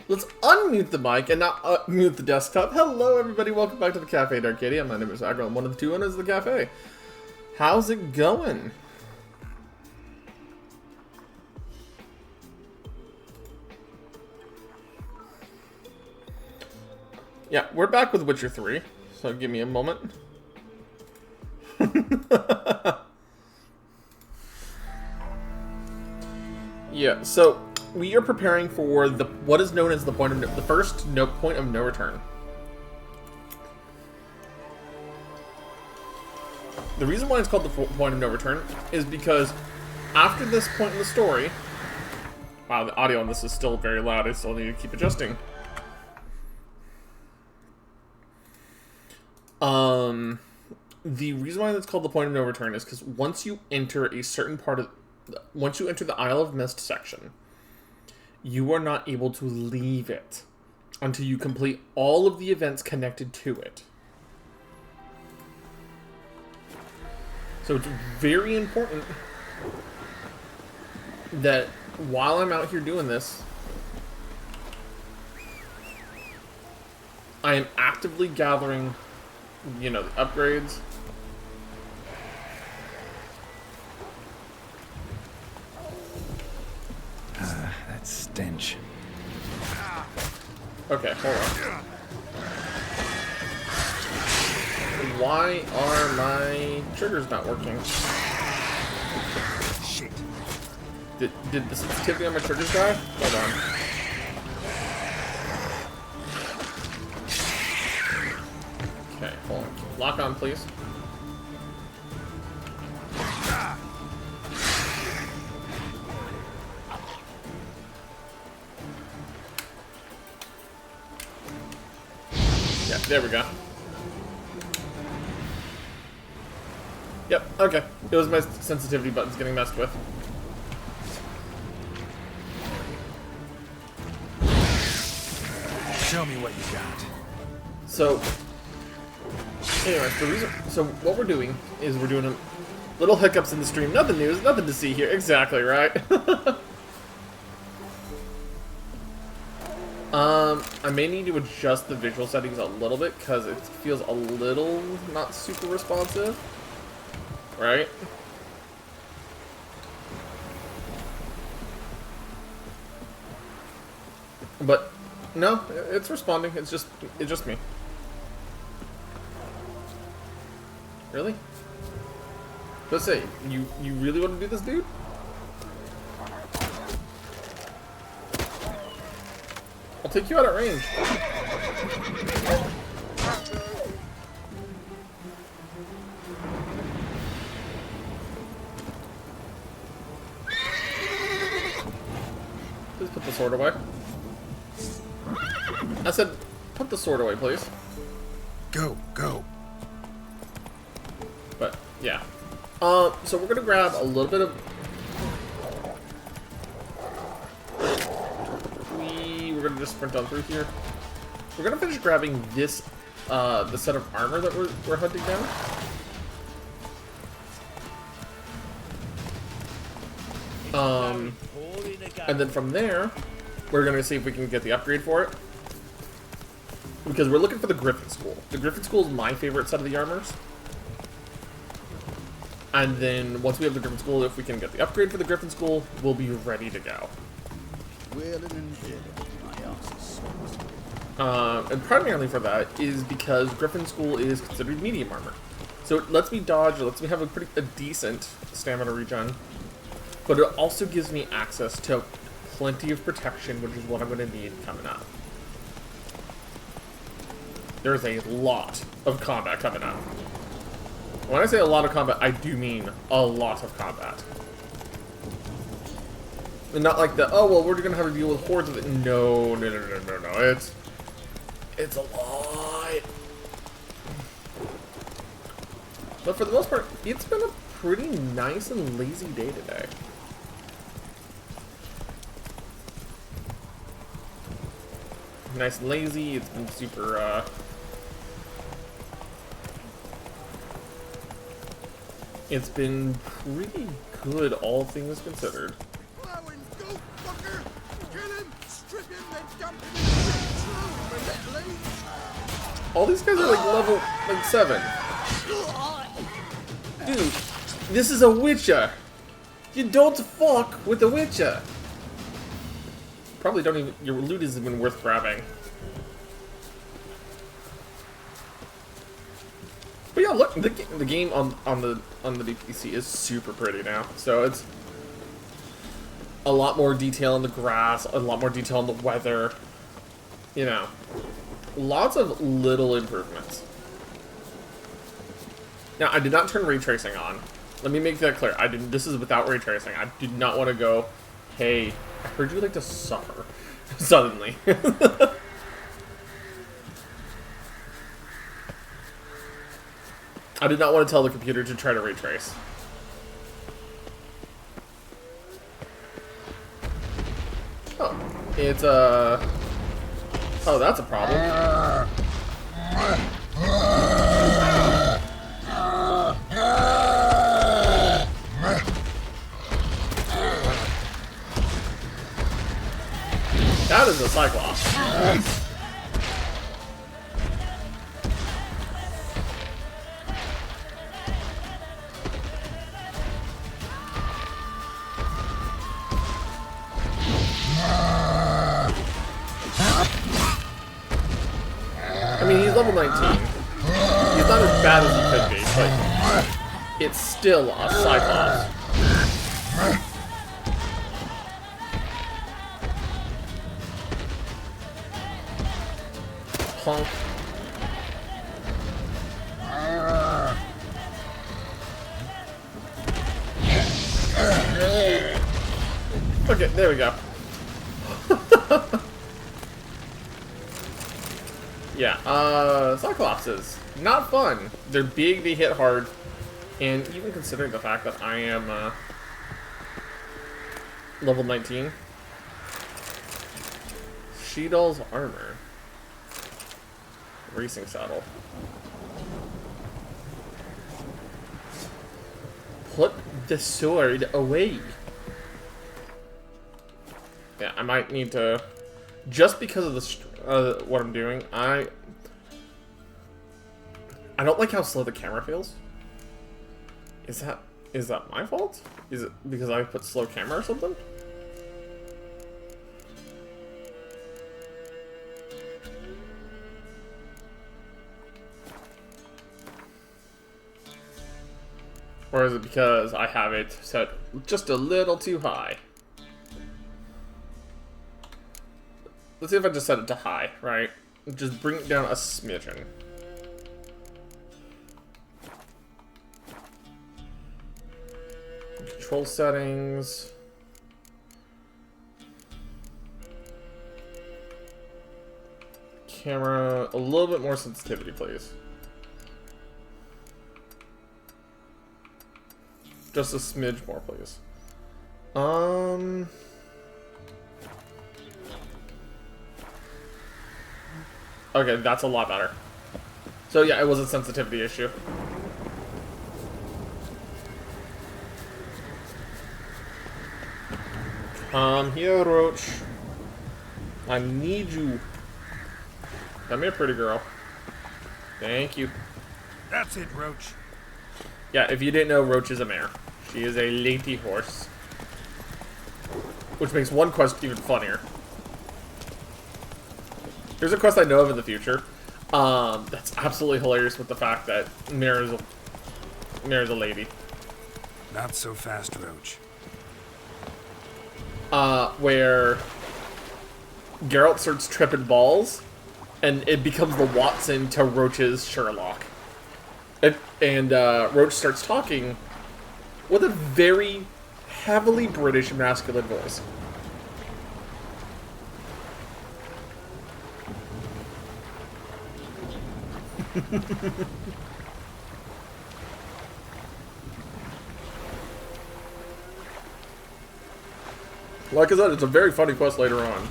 Let's unmute the mic and not mute the desktop. Hello, everybody. Welcome back to the Cafe D'Arcadia. My name is Agro. I'm one of the two owners of the cafe. How's it going? Yeah, we're back with Witcher 3. So give me a moment. Yeah, so we are preparing for what is known as the point of the first point of no return. The reason why it's called the point of no return is because after this point in the story, wow, the audio on this is still very loud. I still need to keep adjusting. The reason why it's called the point of no return is because once you enter a certain part of, once you enter the Isle of Mist section, you are not able to leave it until you complete all of the events connected to it. So it's very important that while I'm out here doing this, I am actively gathering, you know, the upgrades. That stench. Okay, hold on. Why are my triggers not working? Shit. Did the sensitivity on my triggers die? Hold on. Okay, hold on. Lock on, please. Yeah, there we go. Yep, okay. It was my sensitivity buttons getting messed with. Show me what you got. So, anyways, so what we're doing is we're doing a little hiccups in the stream. Nothing new, nothing to see here. Exactly, right? I may need to adjust the visual settings a little bit because it feels a little not super responsive. Right? But no, it's responding. It's just me. Really? Let's say you really want to do this, dude? I'll take you out at range. Please put the sword away. I said, put the sword away, please. Go. But, yeah. So we're gonna grab a little bit of... We're gonna just sprint on through here. We're gonna finish grabbing this, the set of armor that we're hunting down. And then from there, we're gonna see if we can get the upgrade for it. Because we're looking for the Griffin School. The Griffin School is my favorite set of the armors. And then once we have the Griffin School, if we can get the upgrade for the Griffin School, we'll be ready to go. And primarily for that is because Griffin School is considered medium armor. So it lets me dodge, it lets me have a decent stamina regen. But it also gives me access to plenty of protection, which is what I'm going to need coming up. There's a lot of combat coming up. When I say a lot of combat, I do mean a lot of combat. And not like the, oh, well, we're going to have to deal with hordes of it. No. It's a lot. But for the most part, it's been a pretty nice and lazy day today. Nice and lazy. It's been super, it's been pretty good, all things considered. Kill him, strip him, then dump him All these guys are like level 7. Dude, this is a Witcher. You don't fuck with the Witcher. Probably don't even. Your loot isn't even worth grabbing. But yeah, look, the game on the PC is super pretty now. So it's a lot more detail in the grass, a lot more detail in the weather. You know, lots of little improvements. Now, I did not turn ray tracing on. Let me make that clear. I didn't. This is without ray tracing. I did not want to go, hey, I heard you like to suffer suddenly. I did not want to tell the computer to try to ray trace. Oh, it's oh, that's a problem. That is a Cyclops. I mean, he's level 19. He's not as bad as he could be, but it's still a Cyclops. Punk. Okay, there we go. Yeah, Cyclopses. Not fun. They're big, they hit hard, and even considering the fact that I am, level 19. Sheetal's armor. Racing saddle. Put the sword away. Yeah, I might need to, just because of the what I'm doing. I don't like how slow the camera feels. Is that my fault? Is it because I put slow camera or something? Or is it because I have it set just a little too high? Let's see if I just set it to high, right? Just bring it down a smidgen. Control settings. Camera, a little bit more sensitivity, please. Just a smidge more, please. Okay, that's a lot better. So yeah, it was a sensitivity issue. Come here, Roach. I need you. Come here, pretty girl. Thank you. That's it, Roach. Yeah, if you didn't know, Roach is a mare. She is a lady horse. Which makes one quest even funnier. Here's a quest I know of in the future. That's absolutely hilarious with the fact that Mare is a lady. Not so fast, Roach. Where Geralt starts tripping balls, and it becomes the Watson to Roach's Sherlock. And Roach starts talking with a very heavily British masculine voice. Like I said, it's a very funny quest later on.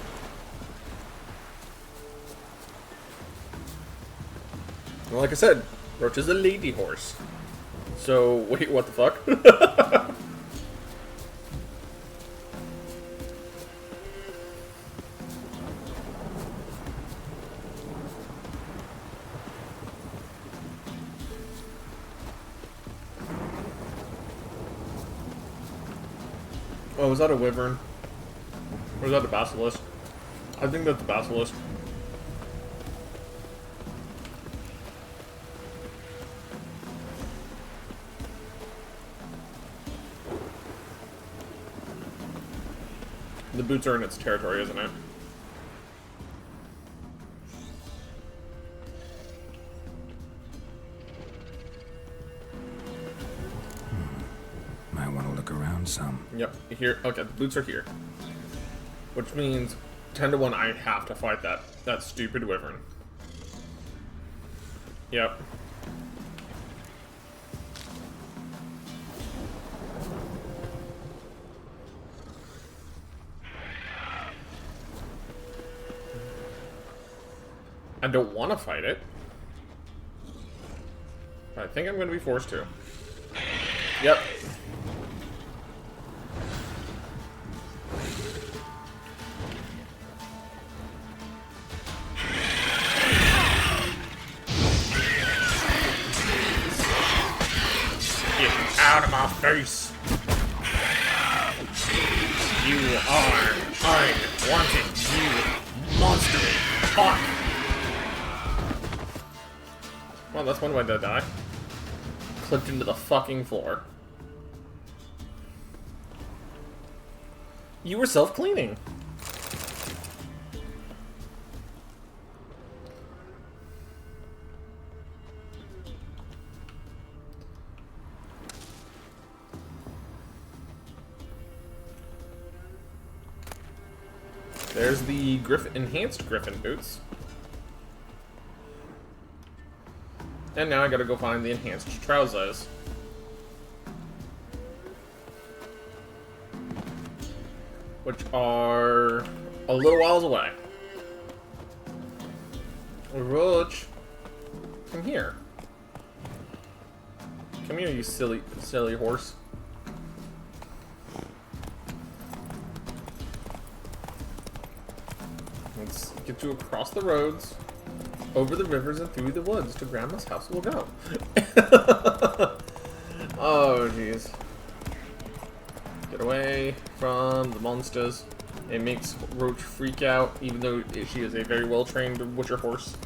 And like I said, Roach is a lady horse. So, wait, what the fuck? Oh, was that a wyvern? Or was that a basilisk? I think that's a basilisk. The boots are in its territory, isn't it? Might want to look around some. Yep, here. Okay, the boots are here. Which means 10 to 1 I have to fight that stupid wyvern. Yep. I don't want to fight it. But I think I'm going to be forced to. Yep. Get out of my face! You are unwanted, you monster! Fuck! Well, that's one way to die. Clipped into the fucking floor. You were self-cleaning. There's the enhanced Griffin boots. And now I gotta go find the enhanced trousers. Which are a little whiles away. Roach, come here. Come here, you silly horse. Let's get you across the roads, over the rivers, and through the woods to Grandma's house we'll go. Oh, jeez. Get away from the monsters. It makes Roach freak out, even though she is a very well-trained butcher horse.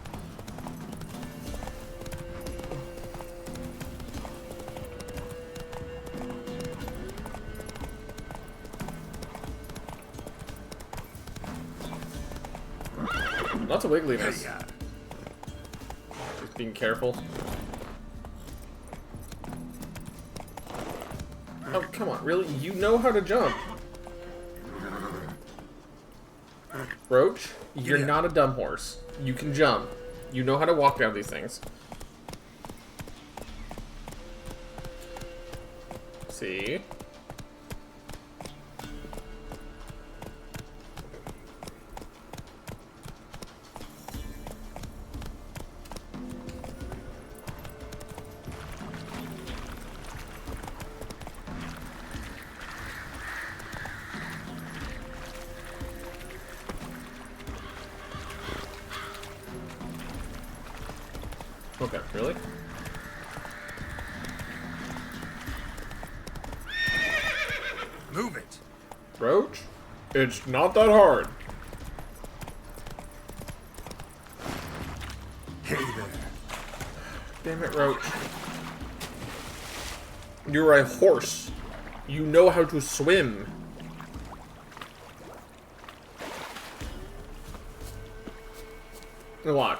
Lots of wiggliness. Just being careful. Oh, come on, really? You know how to jump. Roach, you're not a dumb horse. You can jump. You know how to walk down these things. See? Okay, really? Move it. Roach? It's not that hard. Hey there. Damn it, Roach. You're a horse. You know how to swim. Now watch.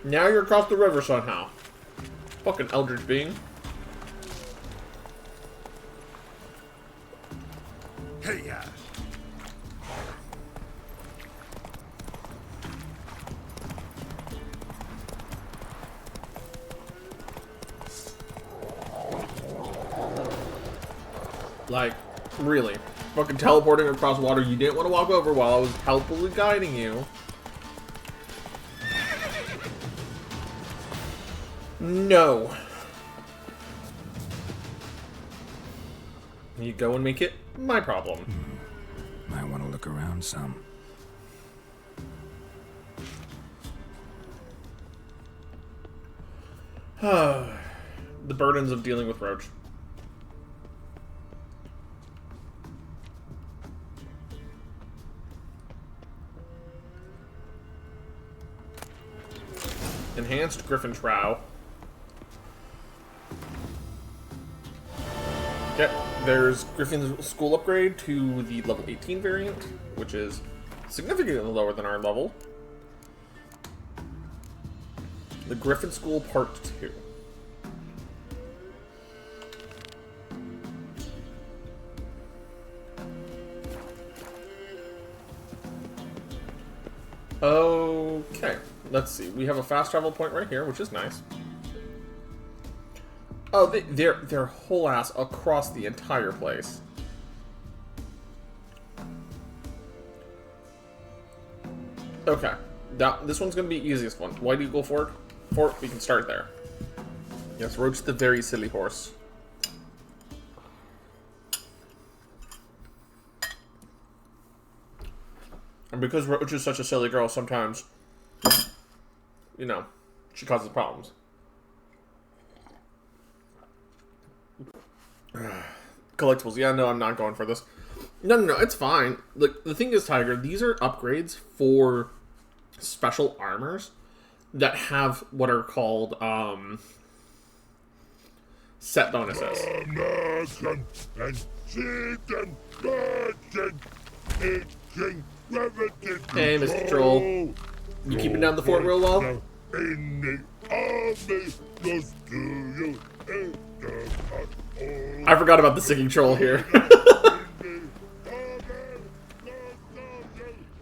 Now you're across the river somehow. Fucking eldritch being. Hey ya. Like, really. Fucking teleporting across water you didn't want to walk over while I was helpfully guiding you. No. You go and make it my problem. Might want to look around some. The burdens of dealing with Roach. Enhanced Griffin Trow. Okay, there's Griffin's School upgrade to the level 18 variant, which is significantly lower than our level. The Griffin School Part 2. Okay, let's see. We have a fast travel point right here, which is nice. Oh, they're whole ass across the entire place. Okay, this one's gonna be the easiest one. Why do you go for it? We can start there. Yes, Roach the very silly horse. And because Roach is such a silly girl, sometimes, you know, she causes problems. Collectibles. Yeah, no, I'm not going for this. No, it's fine. The thing is, Tiger, these are upgrades for special armors that have what are called, set bonuses. Hey, Mr. Troll. You keeping down the fort real well? I forgot about the singing troll here.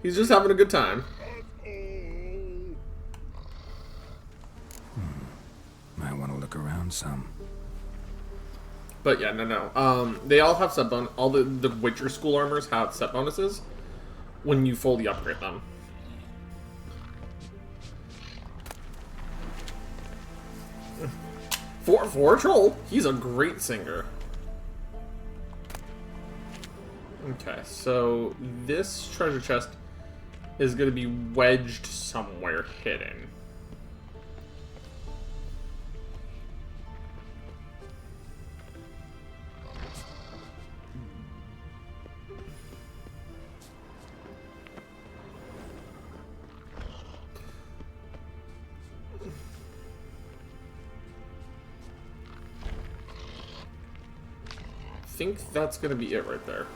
He's just having a good time. Might want to look around some. But yeah, no. They all have set bonus. All the Witcher School armors have set bonuses when you fully upgrade them. For a troll, he's a great singer. Okay, so this treasure chest is going to be wedged somewhere hidden. I think that's going to be it right there.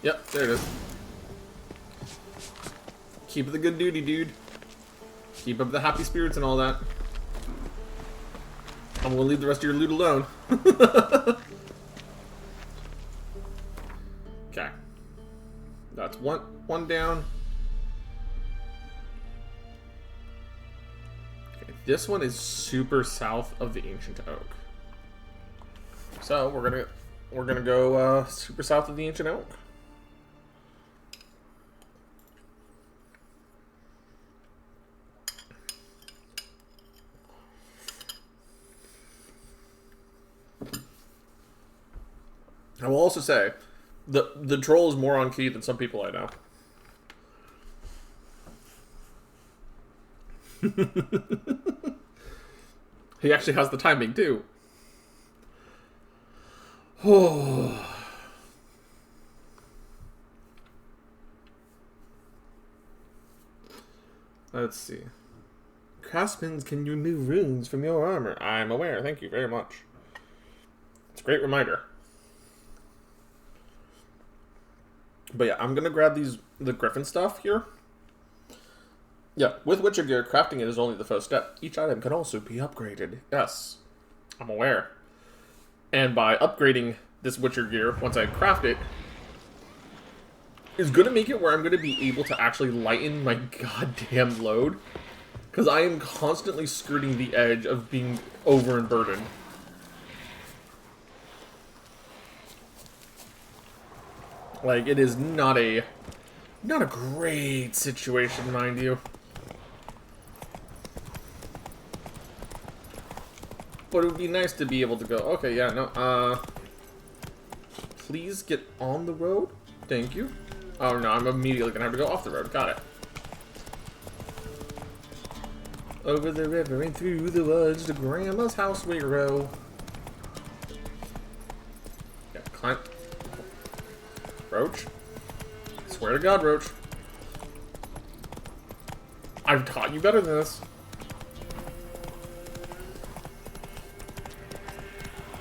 Yep, there it is. Keep the good duty, dude. Keep up the happy spirits and all that. I'm gonna leave the rest of your loot alone. Okay. That's one down. Okay, this one is super south of the Ancient Oak. So we're gonna go super south of the Ancient Oak. I will also say, the troll is more on key than some people I know. He actually has the timing too. Oh. Let's see. Craftsmen can remove runes from your armor. I'm aware. Thank you very much. It's a great reminder. But yeah, I'm gonna grab the Griffin stuff here. Yeah, with Witcher gear, crafting it is only the first step. Each item can also be upgraded. Yes, I'm aware. And by upgrading this Witcher gear, once I craft it, is gonna make it where I'm gonna be able to actually lighten my goddamn load. Because I am constantly skirting the edge of being overburdened. Like, it is not a great situation, mind you. But it would be nice to be able to go, okay, yeah, no, please get on the road. Thank you. Oh, no, I'm immediately gonna have to go off the road. Got it. Over the river and through the woods to Grandma's house we row. Yeah, climb. Roach. Swear to God, Roach. I've taught you better than this.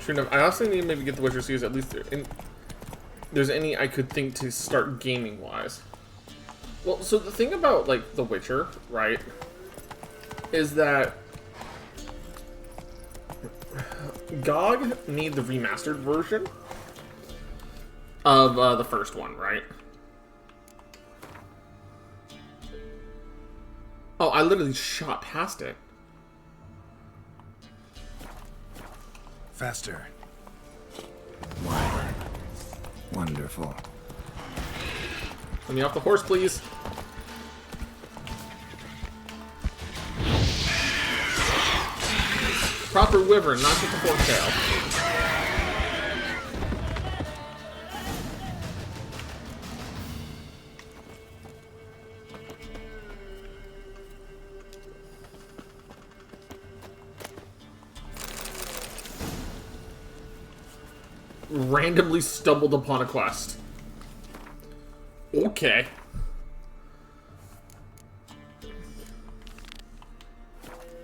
Sure enough, I also need to maybe get the Witcher series at least there's any I could think to start gaming wise. Well, so the thing about like The Witcher, right, is that GOG made the remastered version of the first one, right? Oh, I literally shot past it. Faster. Wow. Wonderful. Let me off the horse, please. Proper wyvern, not just a fork tail. Randomly stumbled upon a quest. Okay.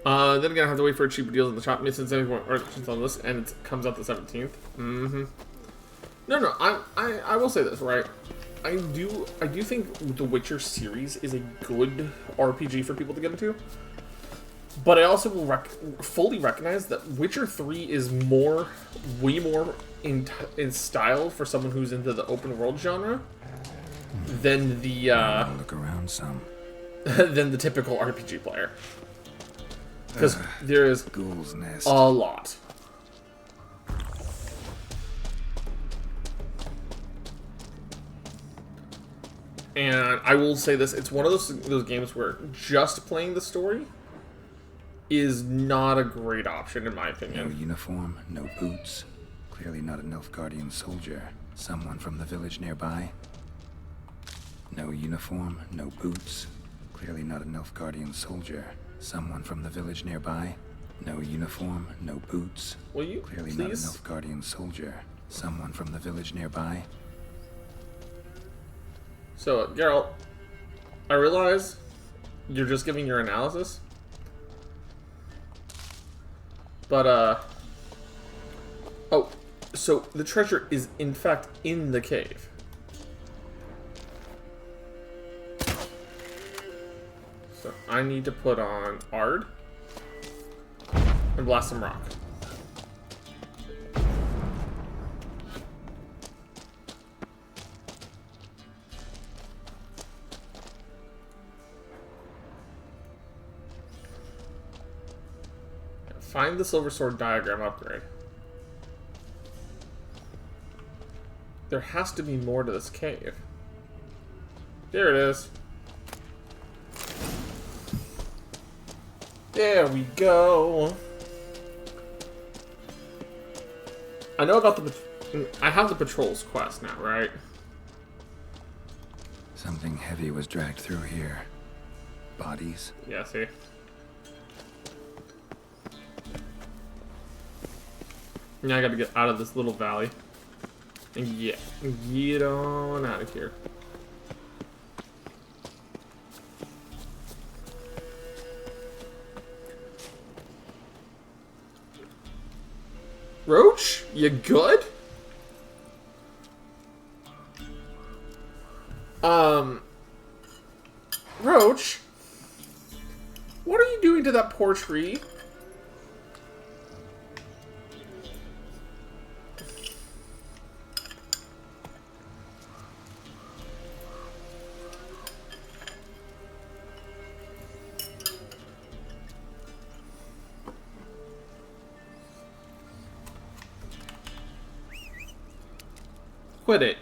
Then again, I have to wait for a cheaper deal in the shop. Since anyone merchants on this, and it comes out the 17th. No, I will say this, right? I do think the Witcher series is a good RPG for people to get into. But I also will fully recognize that Witcher 3 is way more in style for someone who's into the open world genre than the Look around some. than the typical RPG player. Because there is Ghoul's nest. a lot. And I will say this, it's one of those games where just playing the story is not a great option, in my No opinion. uniform, no boots. Clearly not a Nilfgaardian soldier. Someone from the village nearby. No uniform, no boots. Clearly not a Nilfgaardian soldier. Someone from the village nearby. No uniform, no boots. Will you Clearly not a please? Nilfgaardian soldier. Someone from the village nearby. So, Geralt, I realize you're just giving your analysis. But, oh, so the treasure is in fact in the cave. So I need to put on Ard and blast some rock. Find the silver sword diagram upgrade. There has to be more to this cave. There it is. There we go. I know about I have the patrol's quest now, right? Something heavy was dragged through here. Bodies. Yeah, see. Now I gotta get out of this little valley. And get on out of here. Roach? You good? Roach? What are you doing to that poor tree? Quit it.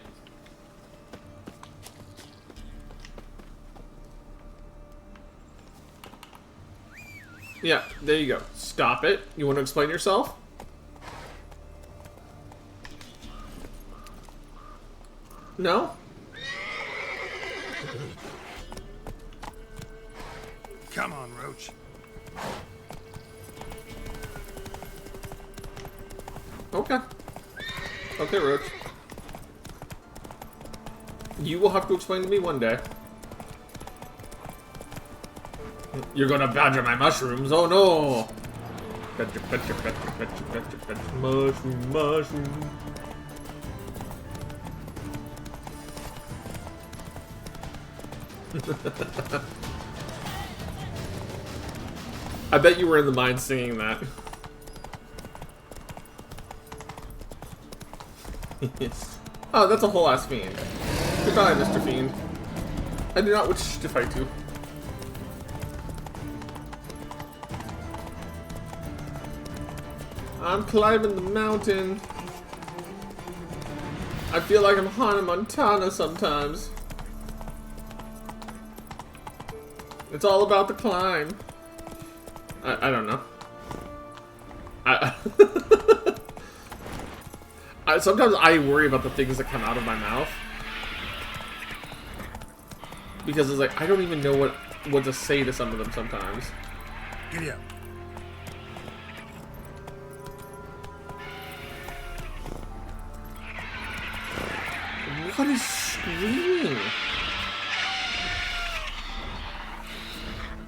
Yeah, there you go. Stop it. You want to explain yourself? No? Come on, Roach. Okay. Okay, Roach. You will have to explain to me one day. You're gonna badger my mushrooms. Oh no! Badger, badger, badger, badger, badger, badger. Mushroom, mushroom. I bet you were in the mind singing that. Oh, that's a whole ass fiend. Goodbye, Mr. Fiend. I do not wish to fight you. I'm climbing the mountain. I feel like I'm Hannah Montana sometimes. It's all about the climb. I don't know. Sometimes I worry about the things that come out of my mouth. Because it's like, I don't even know what to say to some of them sometimes. Giddy up. What is screaming?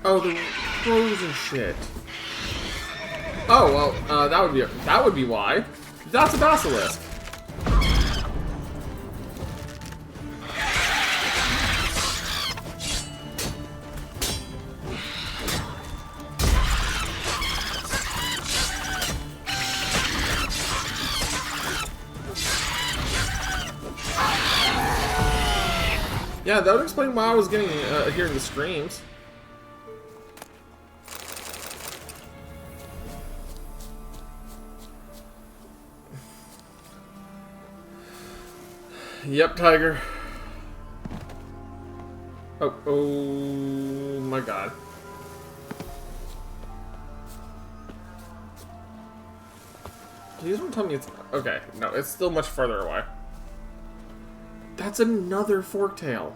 Oh, the crows and shit. Oh well, that would be why. That's a basilisk. Yeah, that would explain why I was getting hearing the screams. Yep, Tiger. Oh my god. Please don't tell me it's... Okay, no, it's still much further away. That's another forktail.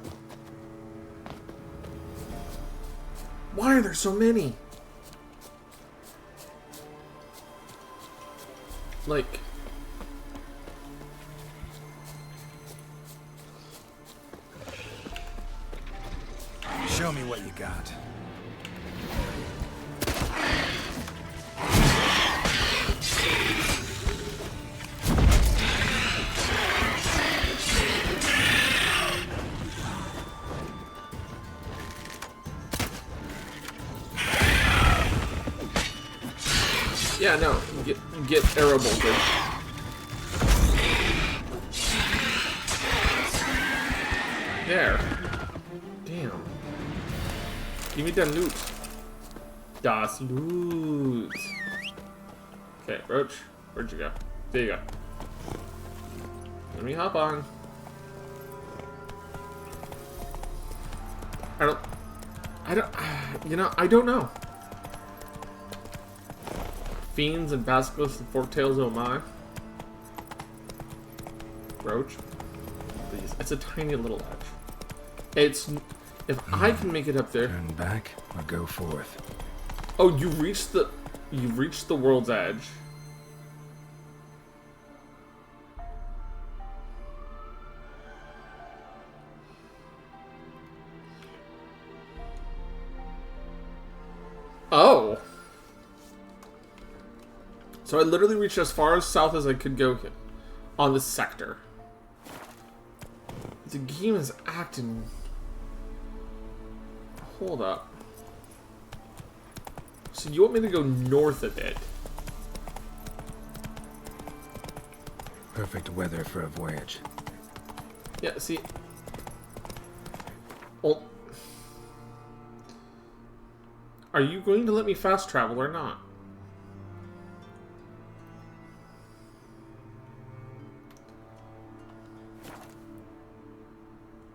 Why are there so many? Like... Show me what you got. Yeah, no, get arrow bolted. There. Damn. Give me the loot. Das Loot. Okay, Roach, where'd you go? There you go. Let me hop on. I don't know. Fiends and basilisks and forktails, oh my. Roach. Please. It's a tiny little edge. It's... If I can make it up there... Turn back or go forth. Oh, you've reached the world's edge. Oh. So I literally reached as far as south as I could go on this sector. The game is acting... Hold up. So you want me to go north a bit? Perfect weather for a voyage. Yeah, see... Well... Are you going to let me fast travel or not?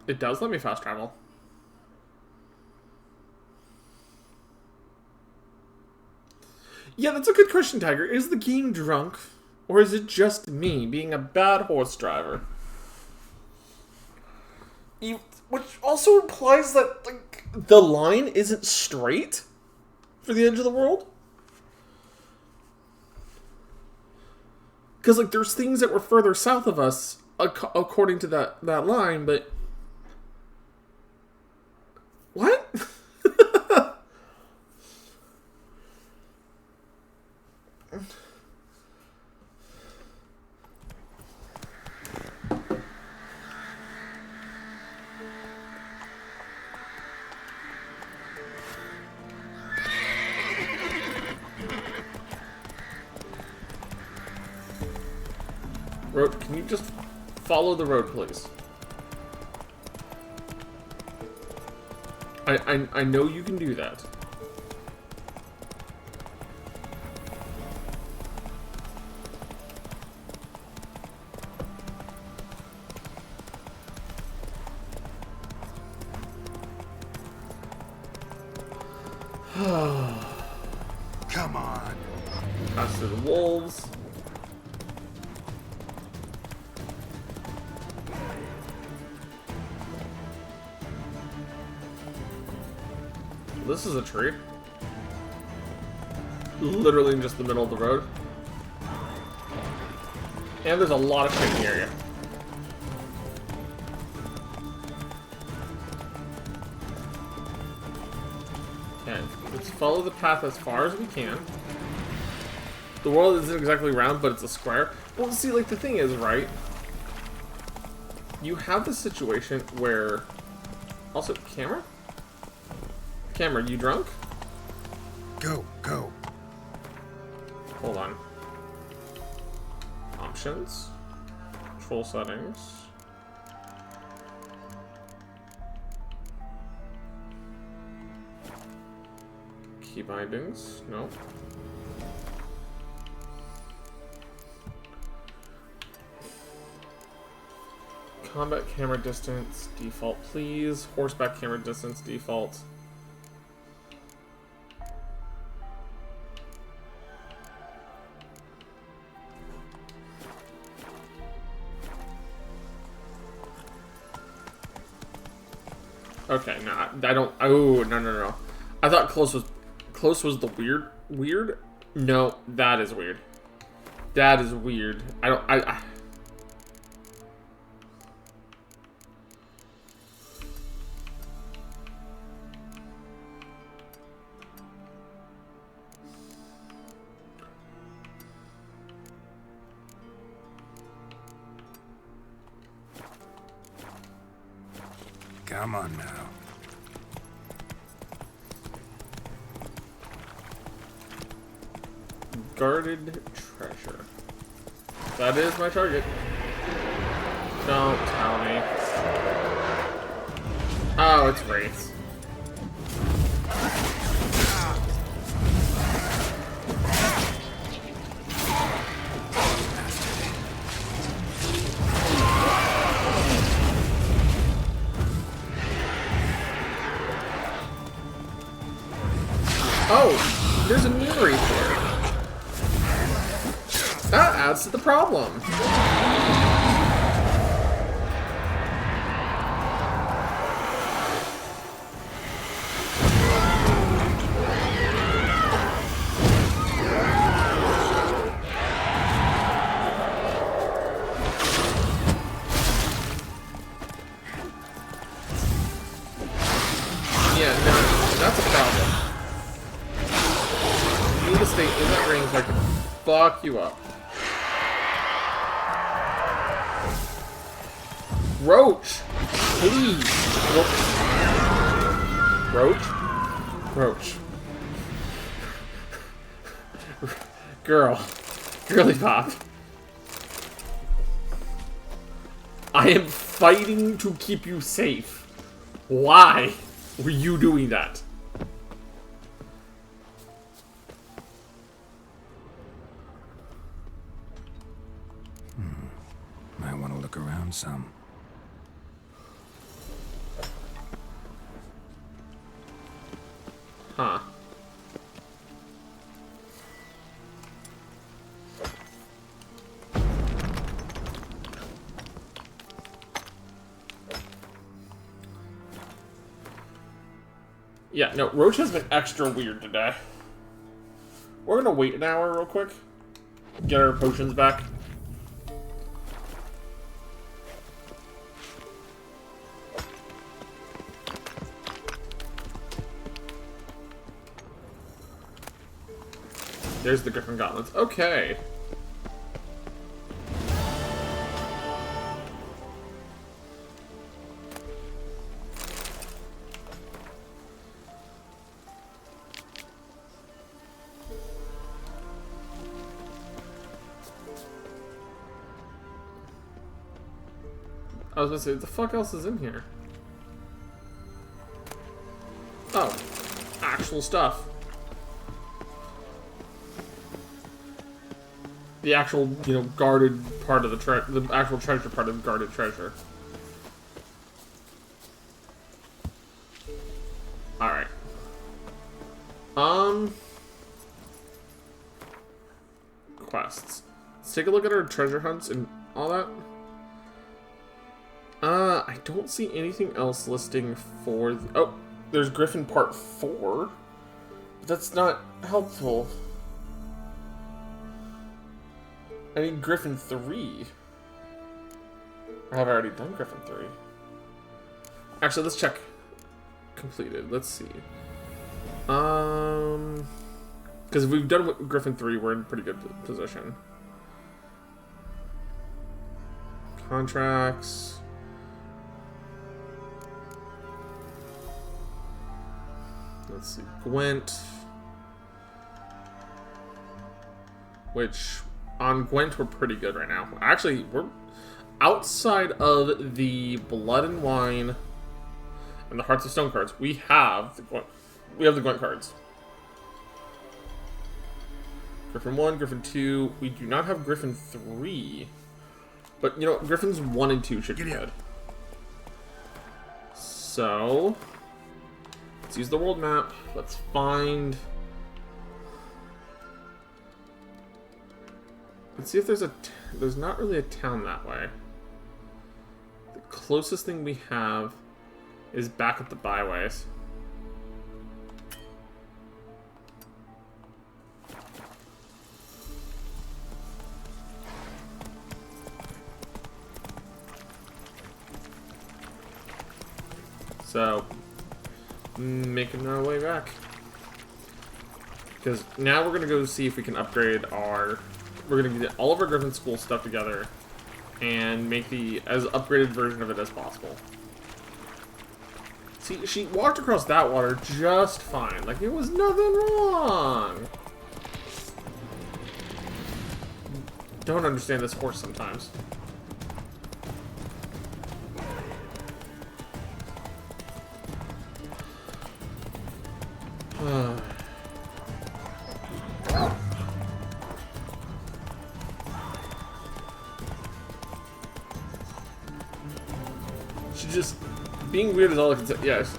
It does let me fast travel. Yeah, that's a good question, Tiger. Is the game drunk? Or is it just me being a bad horse driver? Which also implies that, like, the line isn't straight for the edge of the world? Because, like, there's things that were further south of us, according to that line, but... What? Road, can you just follow the road, please? I know you can do that. Come on. Pass through the wolves. This is a tree. Literally in just the middle of the road. And there's a lot of shit in the area. Okay, let's follow the path as far as we can. The world isn't exactly round, but it's a square. Well, see, like, the thing is, right? You have this situation where... Also, camera? Camera, you drunk? Go. Hold on. Options. Control settings. Key bindings. No. Combat camera distance. Default, please. Horseback camera distance. Default. Okay, no, I don't. Oh, no. I thought close was the weird. No, that is weird. That is weird. I Come on now. Guarded treasure. That is my target. Don't tell me. Oh, it's Wraiths. Oh, there's a new Wraith here. That adds to the problem. Yeah, no, that's a problem. You need to stay in that ring so I can fuck you up. Roach! Please! Roach? Girly pop. I am fighting to keep you safe. Why were you doing that? Might want to look around some. Huh. Yeah, no, Roach has been extra weird today. We're gonna wait an hour real quick. Get our potions back. There's the Griffin Gauntlets. Okay. I was gonna say, what the fuck else is in here? Oh, actual stuff. The actual, you know, guarded part of the actual treasure part of the guarded treasure. Alright. Quests. Let's take a look at our treasure hunts and all that. I don't see anything else listing for... oh, there's Griffin Part 4. But that's not helpful. I need Griffin 3. Or have I already done Griffin 3? Actually, let's check. Completed. Let's see. Because if we've done Griffin 3, we're in pretty good position. Contracts. Let's see. Gwent. Which, on Gwent, we're pretty good right now. Actually, we're outside of the Blood and Wine and the Hearts of Stone cards. We have the Gwent cards. Griffin 1, Griffin 2. We do not have Griffin 3. But, you know, Griffins 1 and 2 should be good. So, let's use the world map. Let's find... let's see if there's there's not really a town that way. The closest thing we have is back at the byways. So, making our way back. Because now we're going to go see if we can upgrade our... we're going to get all of our Griffin School stuff together and make the as upgraded version of it as possible. See, she walked across that water just fine. Like, it was nothing wrong. Don't understand this horse sometimes. She's just being weird is all I can say. Yes.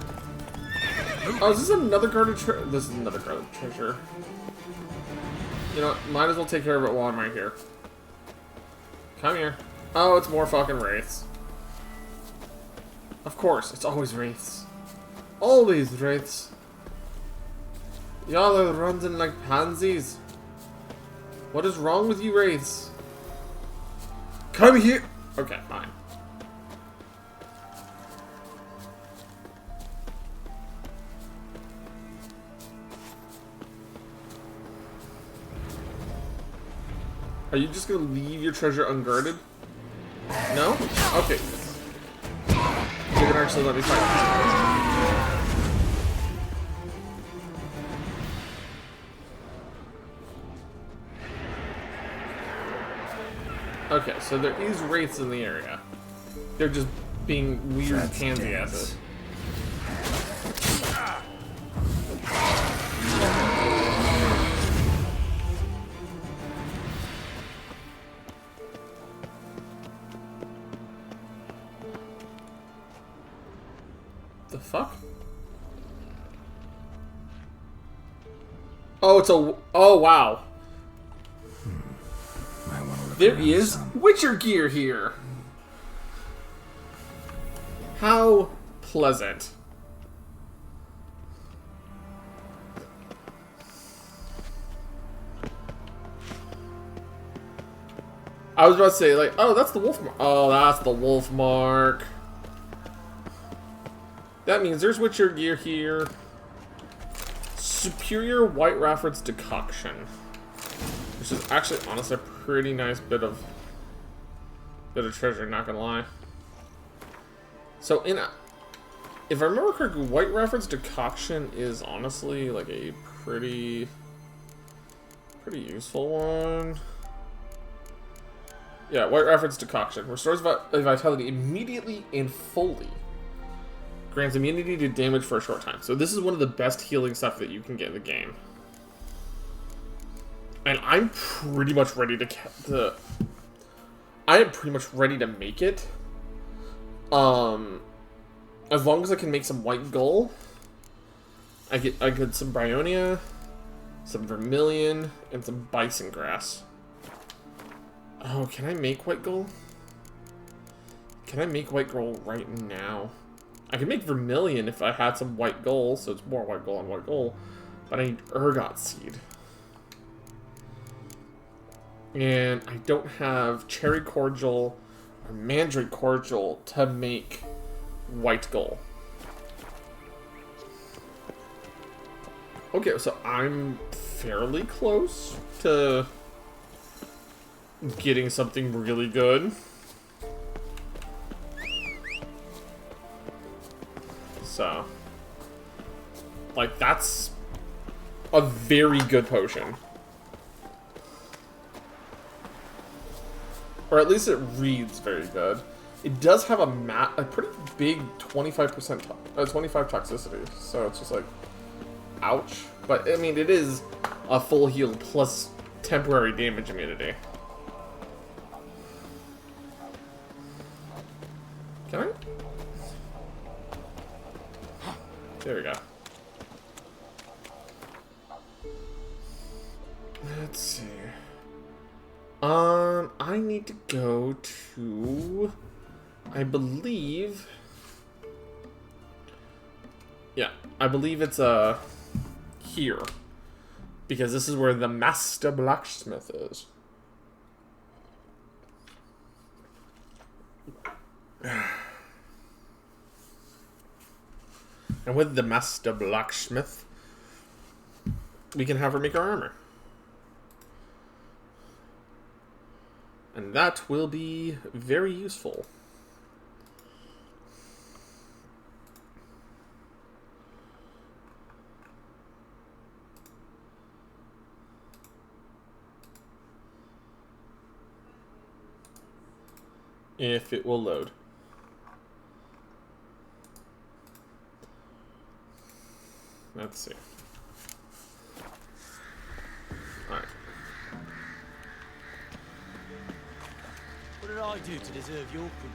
Oh, is this another guarded treasure? This is another guarded treasure. You know what? Might as well take care of it while I'm right here. Come here. Oh, it's more fucking wraiths. Of course, it's always wraiths. Always wraiths. Y'all are running like pansies. What is wrong with you wraiths? Come here! Okay, fine. Are you just gonna leave your treasure unguarded? No? Okay. You're gonna actually let me fight. Okay, so there is wraiths in the area. They're just being weird pansy asses. The fuck? Oh, it's a... oh, wow. There is Witcher gear here. How pleasant. I was about to say, like, oh, that's the wolf mark. Oh, that's the wolf mark. That means there's Witcher gear here. Superior White Rafford's decoction. Which is actually, honestly, a pretty nice bit of treasure, not gonna lie. So, if I remember correctly, White Rafford's decoction is honestly, like, a pretty useful one. Yeah, White Rafford's decoction. Restores vitality immediately and fully. Grants immunity to damage for a short time. So this is one of the best healing stuff that you can get in the game. And I'm pretty much ready to I am pretty much ready to make it. As long as I can make some White Gull. I get some Bryonia, some Vermilion, and some Bison Grass. Oh, can I make White Gull? Can I make White Gull right now? I can make Vermilion if I had some White Gull, so it's more White Gull on White Gull. But I need Urgot Seed. And I don't have Cherry Cordial or Mandrake Cordial to make White Gull. Okay, so I'm fairly close to getting something really good. So, like, that's a very good potion. Or at least it reads very good. It does have a pretty big 25% 25 toxicity, so it's just like, ouch. But I mean, it is a full heal plus temporary damage immunity. Can I? There we go. Let's see. I need to go to, I believe, yeah, I believe it's, here. Because this is where the Master Blacksmith is. And with the Master Blacksmith, we can have her make our armor. And that will be very useful. If it will load. Let's see. Alright. What did I do to deserve your company?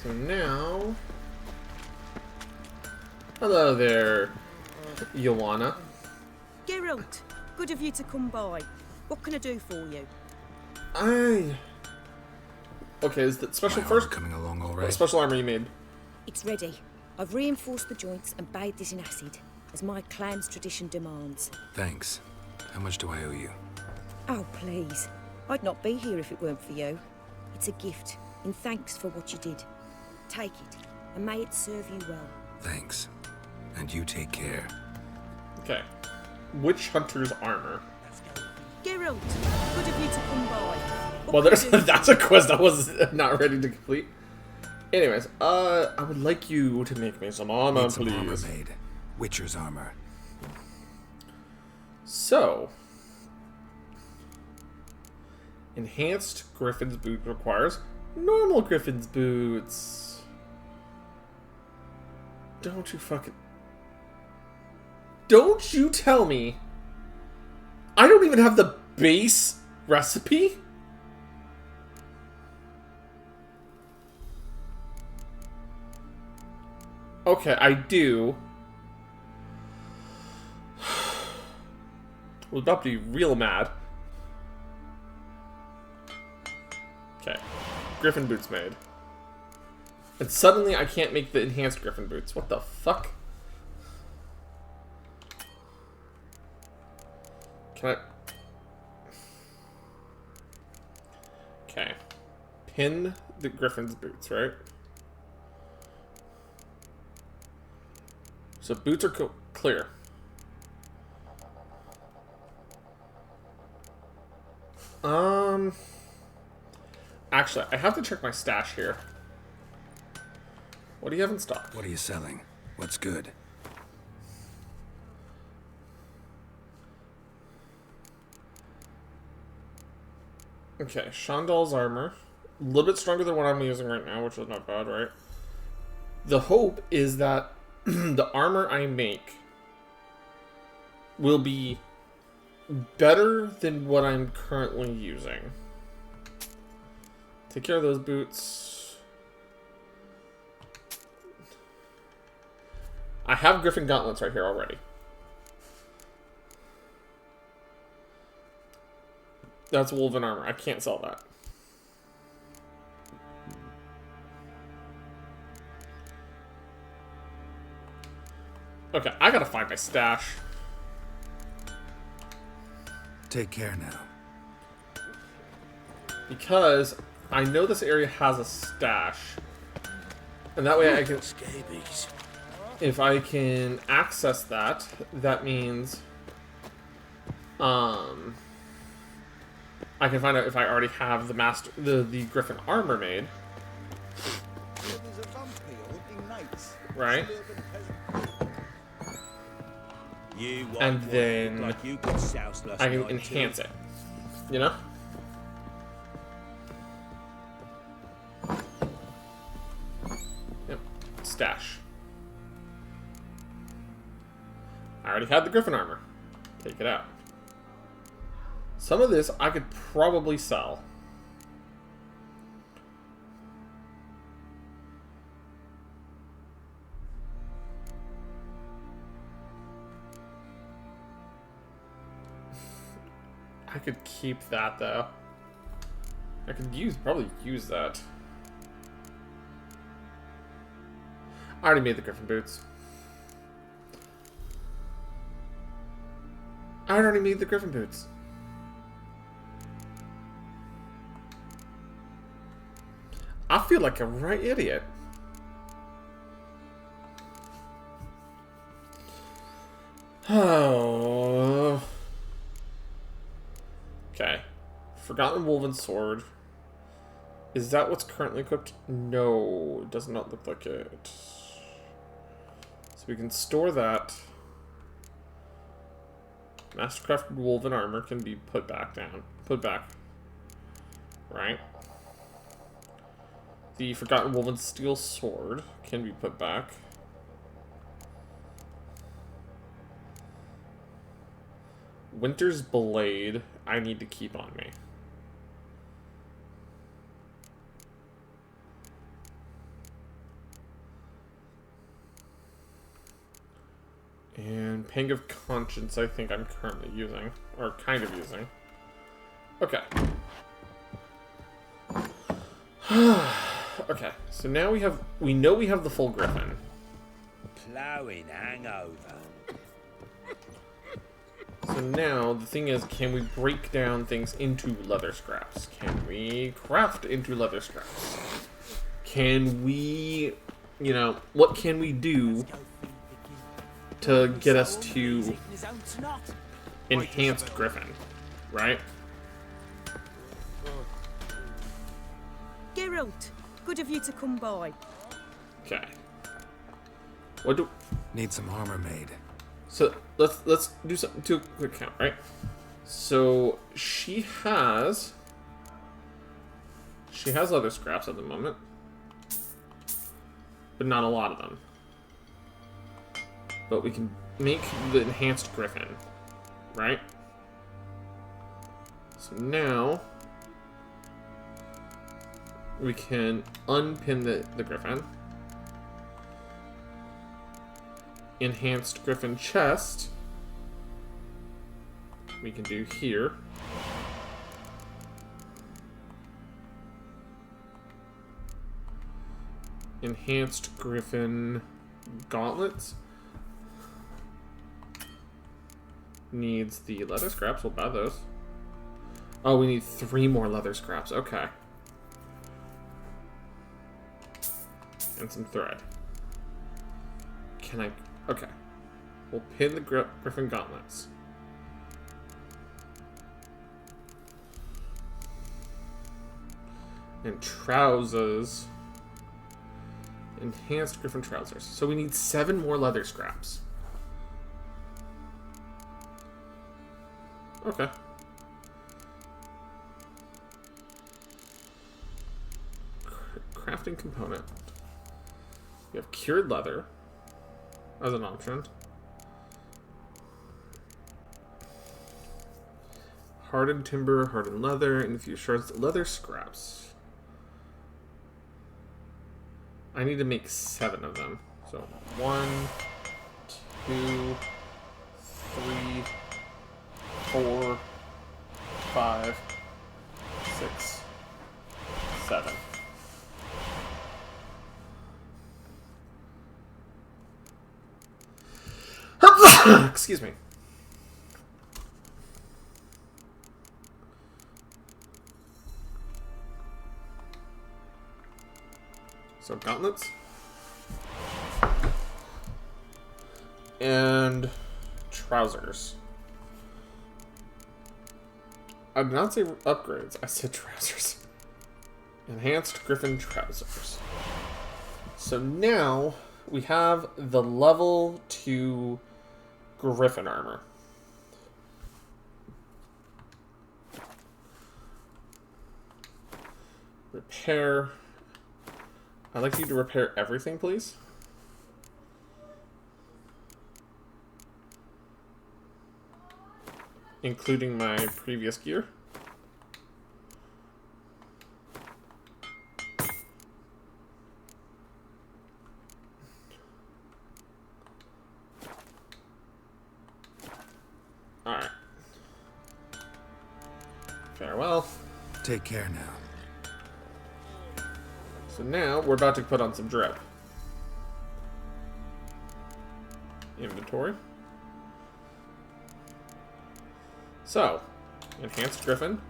So now... Hello there, Joanna. Geralt, good of you to come by. What can I do for you? Okay, is that special My first? armor coming along all What right? special armor you made? It's ready. I've reinforced the joints and bathed it in acid, as my clan's tradition demands. Thanks. How much do I owe you? Oh, please. I'd not be here if it weren't for you. It's a gift, in thanks for what you did. Take it, and may it serve you well. Thanks. And you take care. Okay. Witch Hunter's armor. Geralt, good of you to come by. What Well, can I there's do? that's a quest I was not ready to complete. Anyways, I would like you to make me some armor, Need some armor please. made. Witcher's armor. So, enhanced Griffin's boot requires normal Griffin's boots. Don't you fucking... Don't you tell me I don't even have the base recipe? Okay, I do. We're about to be real mad. Okay. Griffin boots made. And suddenly I can't make the enhanced Griffin boots. What the fuck? Can I... Okay. Pin the Griffin's boots, right? So boots are clear. Actually, I have to check my stash here. What do you have in stock? What are you selling? What's good? Okay, Shandal's armor. A little bit stronger than what I'm using right now, which is not bad, right? The hope is that the armor I make will be better than what I'm currently using. Take care of those boots. I have Griffin gauntlets right here already. That's woven armor. I can't sell that. Okay, I gotta find my stash. Take care now. Because I know this area has a stash. And that way I can... Scabies. If I can access that, that means... I can find out if I already have the Griffin armor made. Right? And then I can enhance it. You know? Yep. Stash. I already had the Griffin armor. Take it out. Some of this I could probably sell. I could keep that though. I could probably use that. I already made the Griffin boots. I already made the Griffin boots. I feel like a right idiot. Oh. Okay. Forgotten Woven Sword. Is that what's currently equipped? No, it does not look like it. So we can store that. Mastercrafted Woven Armor can be put back down. Put back. Right? The Forgotten Woven Steel Sword can be put back. Winter's Blade, I need to keep on me. And Pang of Conscience, I think I'm currently using, or kind of using. Okay. Okay, so now we know we have the full Griffin. Plowing hangover. So now, the thing is, can we break down things into leather scraps? Can we craft into leather scraps? Can we, what can we do to get us to enhanced Griffin, right? Geralt, good of you to come by. Okay. Need some armor made. So let's do something to a quick count, right? So she has leather scraps at the moment, but not a lot of them. But we can make the enhanced Griffin, right? So now we can unpin the Griffin. Enhanced Griffin chest we can do here. Enhanced Griffin gauntlets needs the leather scraps. We'll buy those. Oh, we need 3 more leather scraps. Okay. And some thread. Can I... Okay. We'll pin the Griffin gauntlets. And trousers. Enhanced Griffin trousers. So we need 7 more leather scraps. Okay. crafting component. We have cured leather as an option. Hardened timber, hardened leather, infused shards, leather scraps. I need to make 7 of them. So 1, 2, 3, 4, 5, 6, 7. Excuse me. So gauntlets. And trousers. I did not say upgrades, I said trousers. Enhanced Griffin trousers. So now we have the level 2 Griffin armor. Repair. I'd like you to repair everything, please. Including my previous gear. Alright. Farewell. Take care now. So now we're about to put on some drip. Inventory. So, Enhanced Griffin.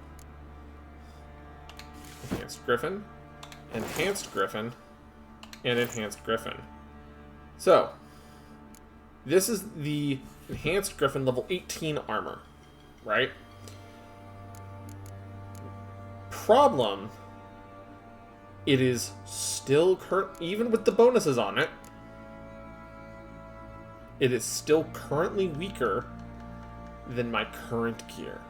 Enhanced Griffin. Enhanced Griffin. And Enhanced Griffin. So, this is the Enhanced Griffin level 18 armor, right? Problem, it is still even with the bonuses on it, it is still currently weaker than my current gear.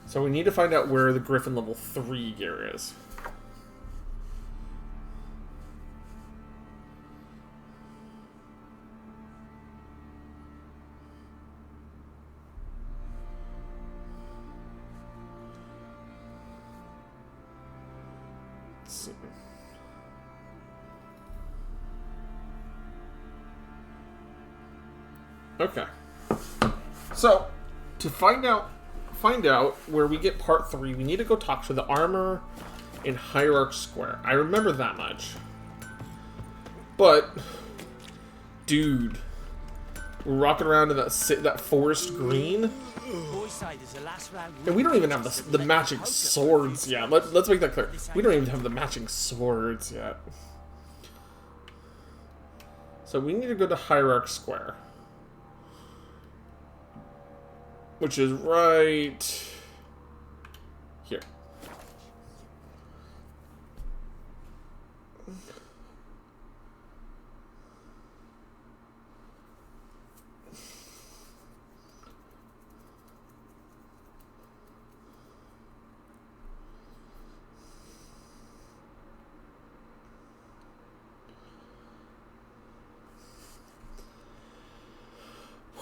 So we need to find out where the Griffin level 3 gear is. Let's see. Okay. So, to find out where we get part 3, we need to go talk to the armor in Hierarch Square. I remember that much. But, dude, we're rocking around in that forest green, and we don't even have the matching swords yet. Let's make that clear. We don't even have the matching swords yet. So we need to go to Hierarch Square, which is right here.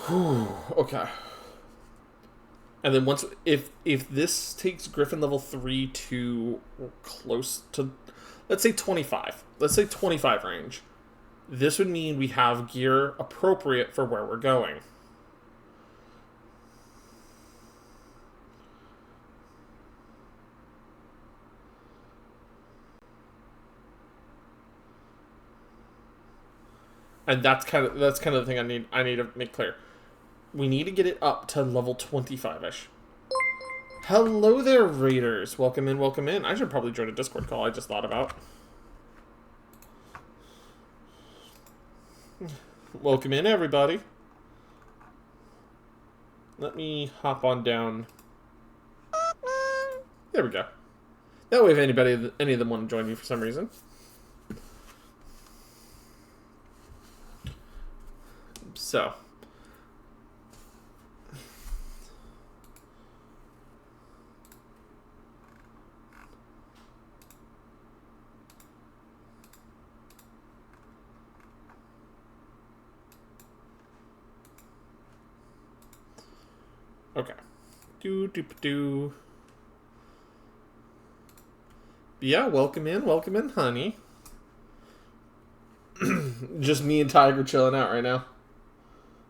Whew, okay. And then if this takes Griffin level 3 to close to, let's say 25. Let's say 25 range. This would mean we have gear appropriate for where we're going. And that's kind of the thing I need to make clear. We need to get it up to level 25-ish. Hello there, Raiders. Welcome in, welcome in. I should probably join a Discord call I just thought about. Welcome in, everybody. Let me hop on down. There we go. That way if any of them want to join me for some reason. So. Okay. Do. Yeah, welcome in, honey. Just me and Tiger chilling out right now.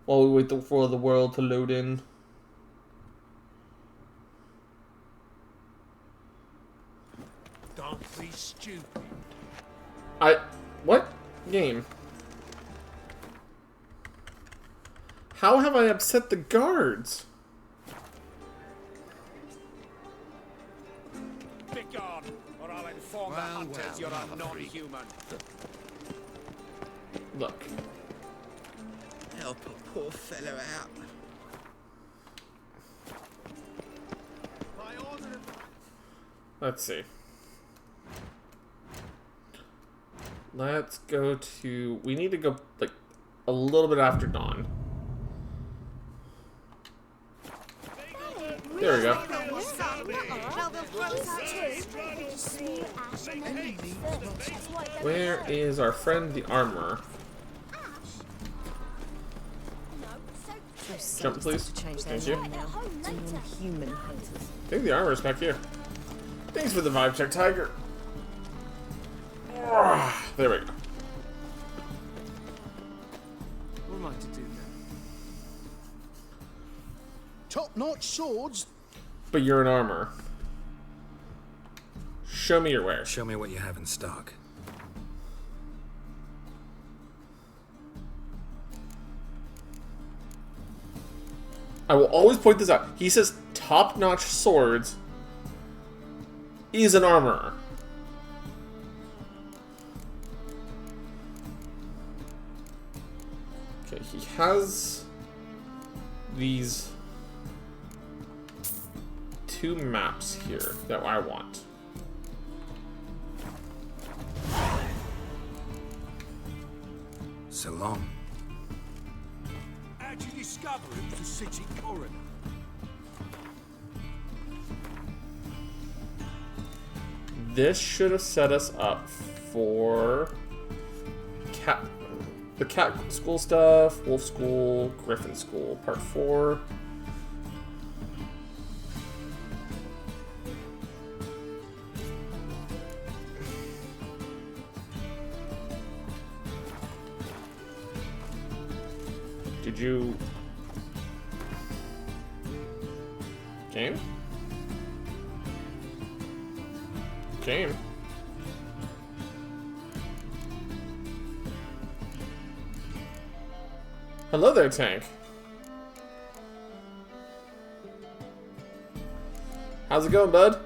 While we wait for the world to load in. Don't be stupid. What? Game? How have I upset the guards? Be gone, or I'll inform the hunters you're a non-human. Look. Help a poor fellow out. Let's see. Let's go to... We need to go, like, a little bit after dawn. There we go. Where is our friend, the armorer? Jump, please. Thank you. Human hunters. I think the armor's back here. Thanks for the vibe check, Tiger. There we go. What am I to do then? Top-notch swords. But you're an armorer. Show me your wares. Show me what you have in stock. I will always point this out. He says top-notch swords is an armorer. Okay, he has these two maps here that I want. So long. How'd you discover it was a city coroner? This should have set us up for the cat school stuff, wolf school, griffin school, part 4. Did you... Game? Game? Hello there, Tank. How's it going, bud?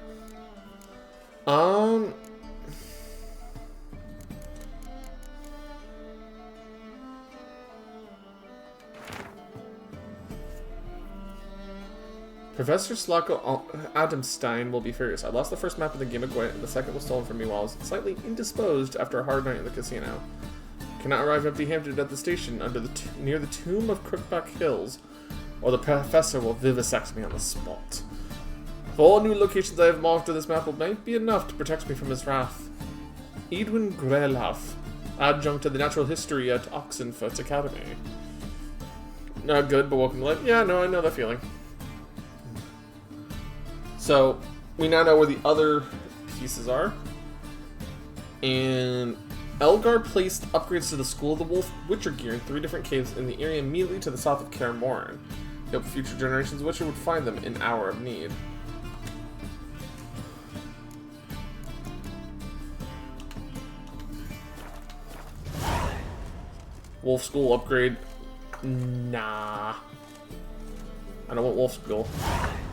Professor Slocko Adamstein will be furious. I lost the first map of the Gimmick, and the second was stolen from me while I was slightly indisposed after a hard night in the casino. Cannot arrive empty-handed at the station near the tomb of Crookback Hills, or the professor will vivisect me on the spot. If all new locations I have marked on this map might be enough to protect me from his wrath. Edwin Grelhoff, adjunct to the natural history at Oxenfoot Academy. Not good, but welcome to life. Yeah, no, I know that feeling. So, we now know where the other pieces are. And Elgar placed upgrades to the School of the Wolf Witcher gear in 3 different caves in the area immediately to the south of Kaer Morhen. He hoped future generations of Witcher would find them in hour of need. Wolf School upgrade. Nah. I don't want Wolf School.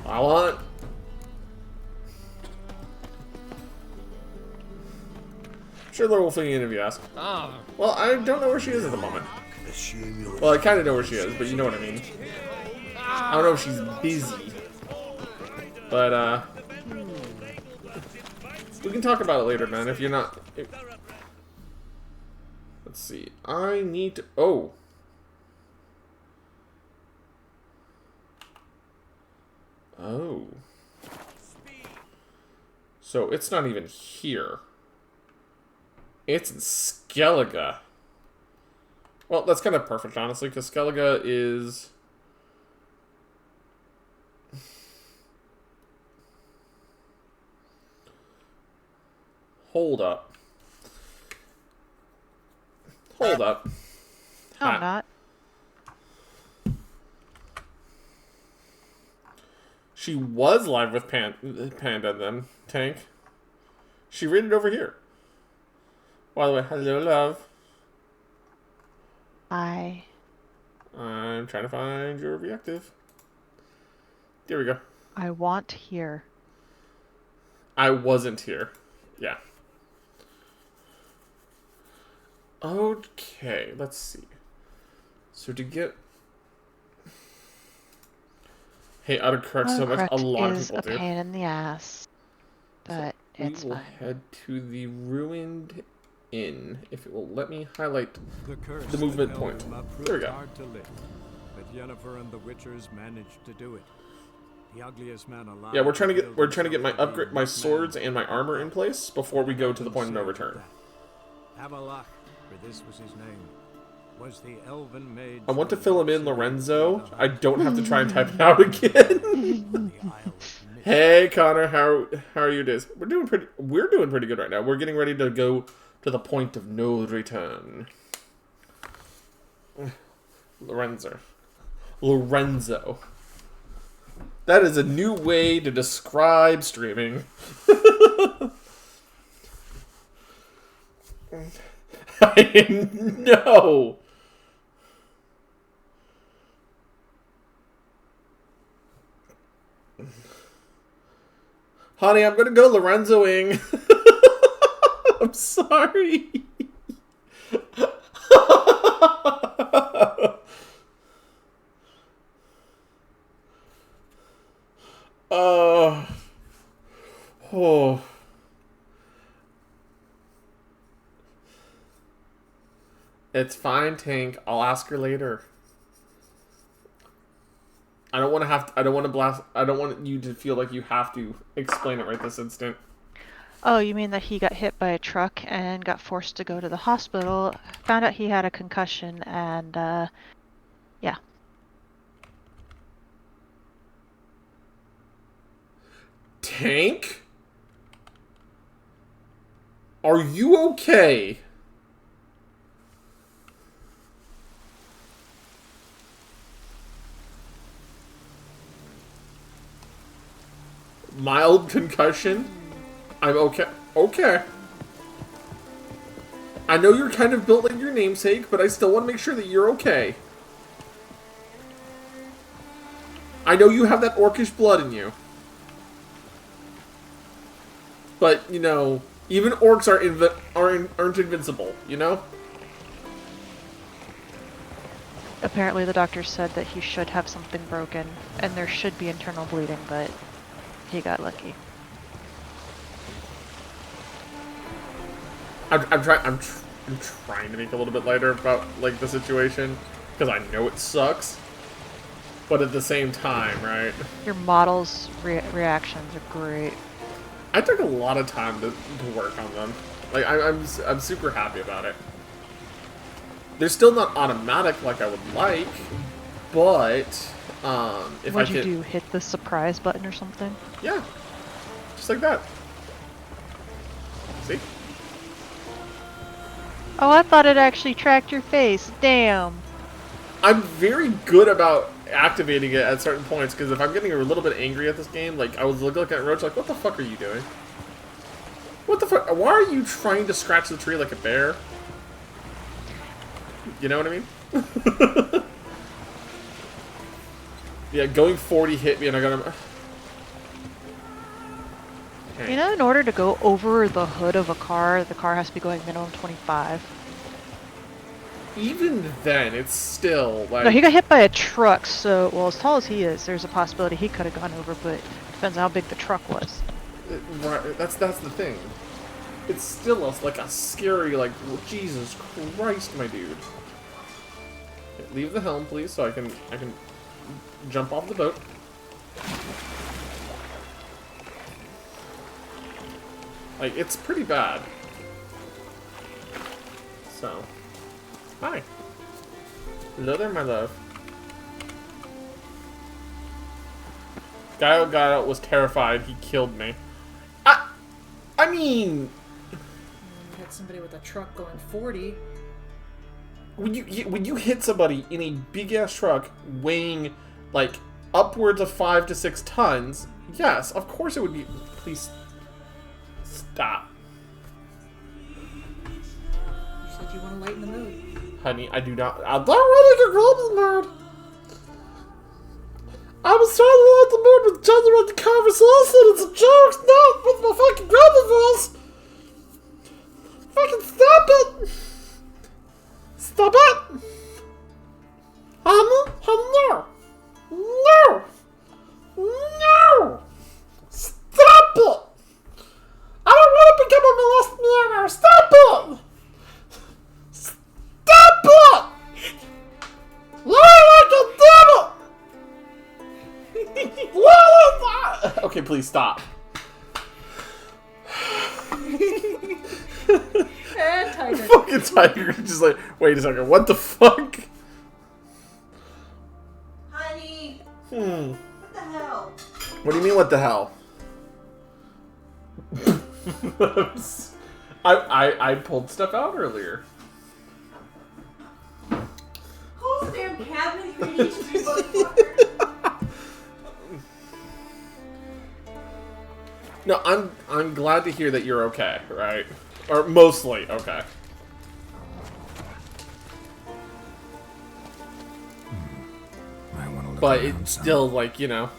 I want... Sure, Lord Wolfing in if you ask. Well, I don't know where she is at the moment. Well, I kind of know where she is, but you know what I mean. I don't know if she's busy. But, we can talk about it later, man, if you're not... Let's see. I need to... Oh. Oh. So, it's not even here. It's in Skellige. Well, that's kind of perfect, honestly, because Skellige is Hold up. Hold up. No, I'm not. She was live with Panda then, Tank. She rated over here. By the way, hello, love. Hi. I'm trying to find your reactive. There we go. I want here. I wasn't here. Yeah. Okay, let's see. So to get... Hey, autocorrect so much. A lot of is people a do. pain in the ass, but it's We will fine. head to the ruined inn if it will let me highlight curse the movement that point. held him up There we proved go. hard to lift, but Yennefer and the Witchers managed to do it. The ugliest man alive. Yeah, we're trying to get revealed my himself to be upgrade, my not swords man, and my armor in place before we go to the point of no Concealed return. that. Avalok, for this was his name, was the elven maid. I want to fill him in, Lorenzo. I don't have to try and type it out again. Hey Connor, how are your days? We're doing pretty good right now. We're getting ready to go to the point of no return. Lorenzo. That is a new way to describe streaming. I know. Honey, I'm gonna go Lorenzoing. I'm sorry. Oh. It's fine, Tank. I'll ask her later. I don't want you to feel like you have to explain it right this instant. Oh, you mean that he got hit by a truck and got forced to go to the hospital, found out he had a concussion, and, yeah. Tank? Are you okay? Mild concussion? I'm okay. Okay. I know you're kind of built like your namesake, but I still want to make sure that you're okay. I know you have that orcish blood in you. But, you know, even orcs aren't invincible, you know? Apparently the doctor said that he should have something broken, and there should be internal bleeding, but he got lucky. I'm trying to make it a little bit lighter about, like, the situation, because I know it sucks. But at the same time, right? Your model's reactions are great. I took a lot of time to work on them. Like, I'm super happy about it. They're still not automatic like I would like, but if What'd you do? Hit the surprise button or something? Yeah, just like that. See? Oh, I thought it actually tracked your face. Damn. I'm very good about activating it at certain points, because if I'm getting a little bit angry at this game, like, I was looking at Roach like, what the fuck are you doing? What the fuck? Why are you trying to scratch the tree like a bear? You know what I mean? Yeah, going 40 hit me and I got him. You know, in order to go over the hood of a car, the car has to be going minimum 25. Even then, it's still like... No, he got hit by a truck, so, well, as tall as he is, there's a possibility he could have gone over, but depends on how big the truck was. Right, that's the thing. It's still like a scary, like, Jesus Christ, my dude. Okay, leave the helm, please, so I can jump off the boat. Like, it's pretty bad. So, hi. Hello there, my love. Gaio was terrified. He killed me. I mean, hit somebody with a truck going 40. When you hit somebody in a big ass truck weighing like upwards of 5 to 6 tons, yes, of course it would be. Please stop, You said you want to lighten the mood. honey. I do not. I'm not really control the mood. I was trying to light the mood with genuine conversation and some jokes, not with my fucking grandma voice. Fucking stop it! Stop it! Honey? No! No! No! Stop it! I don't want to become a molest meower! Stop it! Stop it! Lola, God damn it! Lola! Okay, please stop. And Tiger. Fucking Tiger just like, wait a second, what the fuck? Honey, Hmm. what the hell? What do you mean, what the hell? I pulled stuff out earlier. Whose damn cabinet you need to do, motherfucker? No, I'm glad to hear that you're okay, right? Or mostly okay. I want to look But around it's some. still like, you know.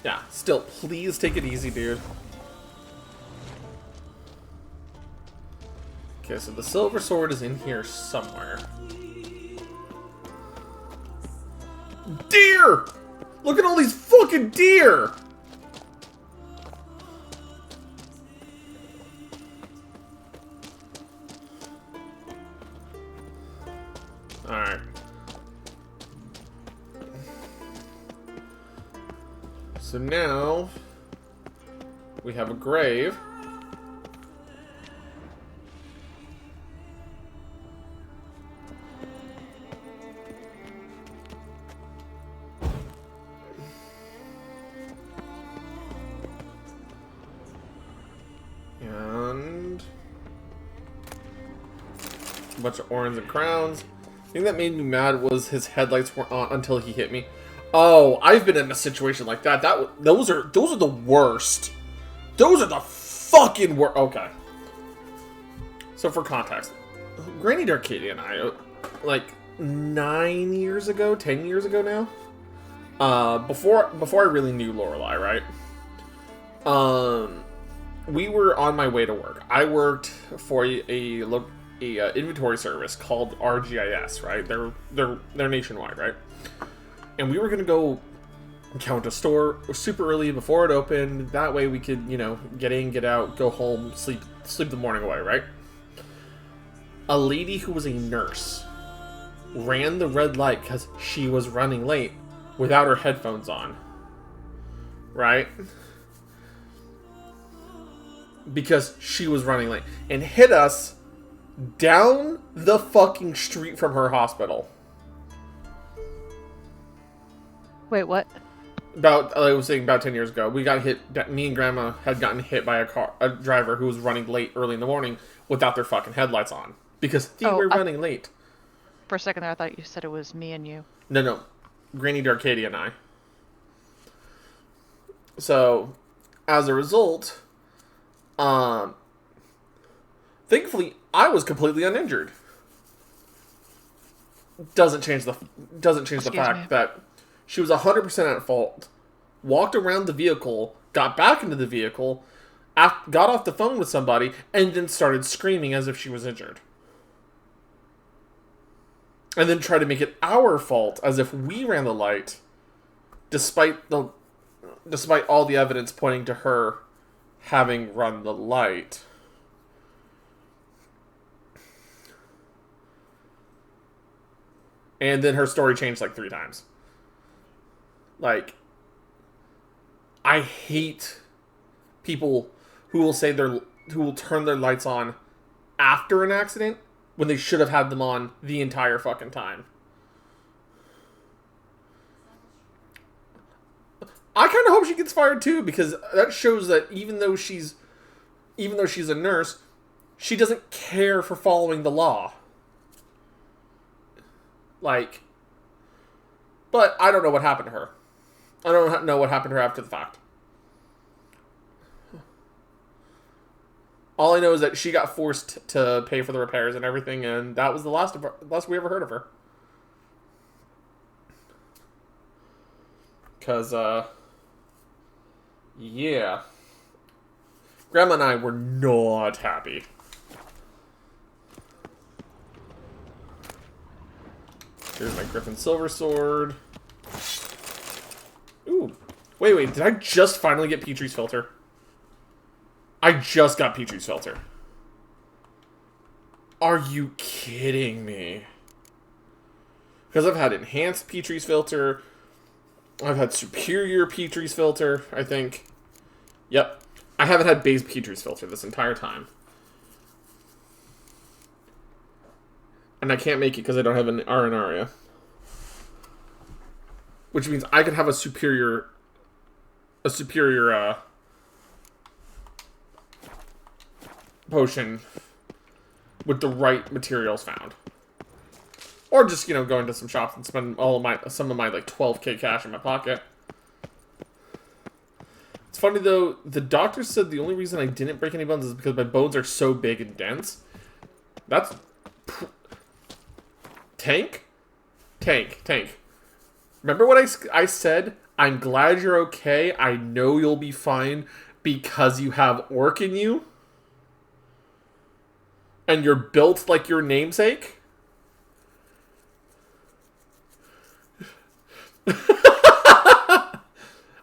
Yeah, still, please take it easy, dude. Okay, so the silver sword is in here somewhere. Deer! Look at all these fucking deer! Alright. So now we have a grave. And a bunch of orange and crowns. The thing that made me mad was his headlights weren't on until he hit me. Oh, I've been in a situation like that. Those are the worst. Those are the fucking worst. Okay. So for context, Granny Darkadia and I, like 9 years ago, 10 years ago now, before I really knew Lorelei, right? We were on my way to work. I worked for a inventory service called RGIS, right? They're nationwide, right? And we were gonna go count a store super early before it opened. That way we could, you know, get in, get out, go home, sleep the morning away, right? A lady who was a nurse ran the red light because she was running late without her headphones on, right? Because she was running late and hit us down the fucking street from her hospital. Wait, what? I was saying about 10 years ago, we got hit. Me and Grandma had gotten hit by a driver who was running late early in the morning without their fucking headlights on because they were running late. For a second there, I thought you said it was me and you. No, Granny Darkadia and I. So, as a result, thankfully, I was completely uninjured. Doesn't change the fact that she was 100% at fault. Walked around the vehicle, got back into the vehicle, got off the phone with somebody, and then started screaming as if she was injured. And then tried to make it our fault as if we ran the light, despite all the evidence pointing to her having run the light. And then her story changed like 3 times. Like, I hate people who will say who will turn their lights on after an accident when they should have had them on the entire fucking time. I kind of hope she gets fired too, because that shows that even though she's a nurse, she doesn't care for following the law. Like, but I don't know what happened to her. I don't know what happened to her after the fact. All I know is that she got forced to pay for the repairs and everything, and that was the last we ever heard of her. Because, yeah. Grandma and I were not happy. Here's my Griffin Silver Sword. Ooh. Wait, did I just finally get Petrie's filter? I just got Petrie's filter. Are you kidding me? Because I've had enhanced Petrie's filter. I've had superior Petrie's filter, I think. Yep. I haven't had base Petrie's filter this entire time. And I can't make it because I don't have an Arenaria. Which means I could have a superior potion with the right materials found. Or just, go into some shops and spend some of my like 12k cash in my pocket. It's funny though, the doctor said the only reason I didn't break any bones is because my bones are so big and dense. That's... Tank. Remember what I said? I'm glad you're okay. I know you'll be fine because you have orc in you. And you're built like your namesake.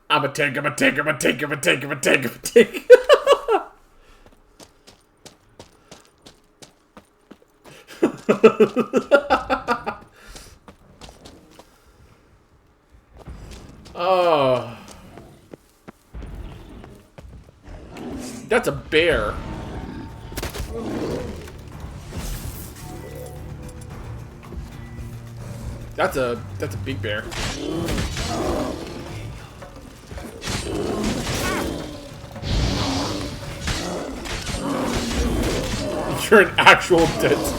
I'm a tank. Oh. That's a bear. That's a big bear. You're an actual dense.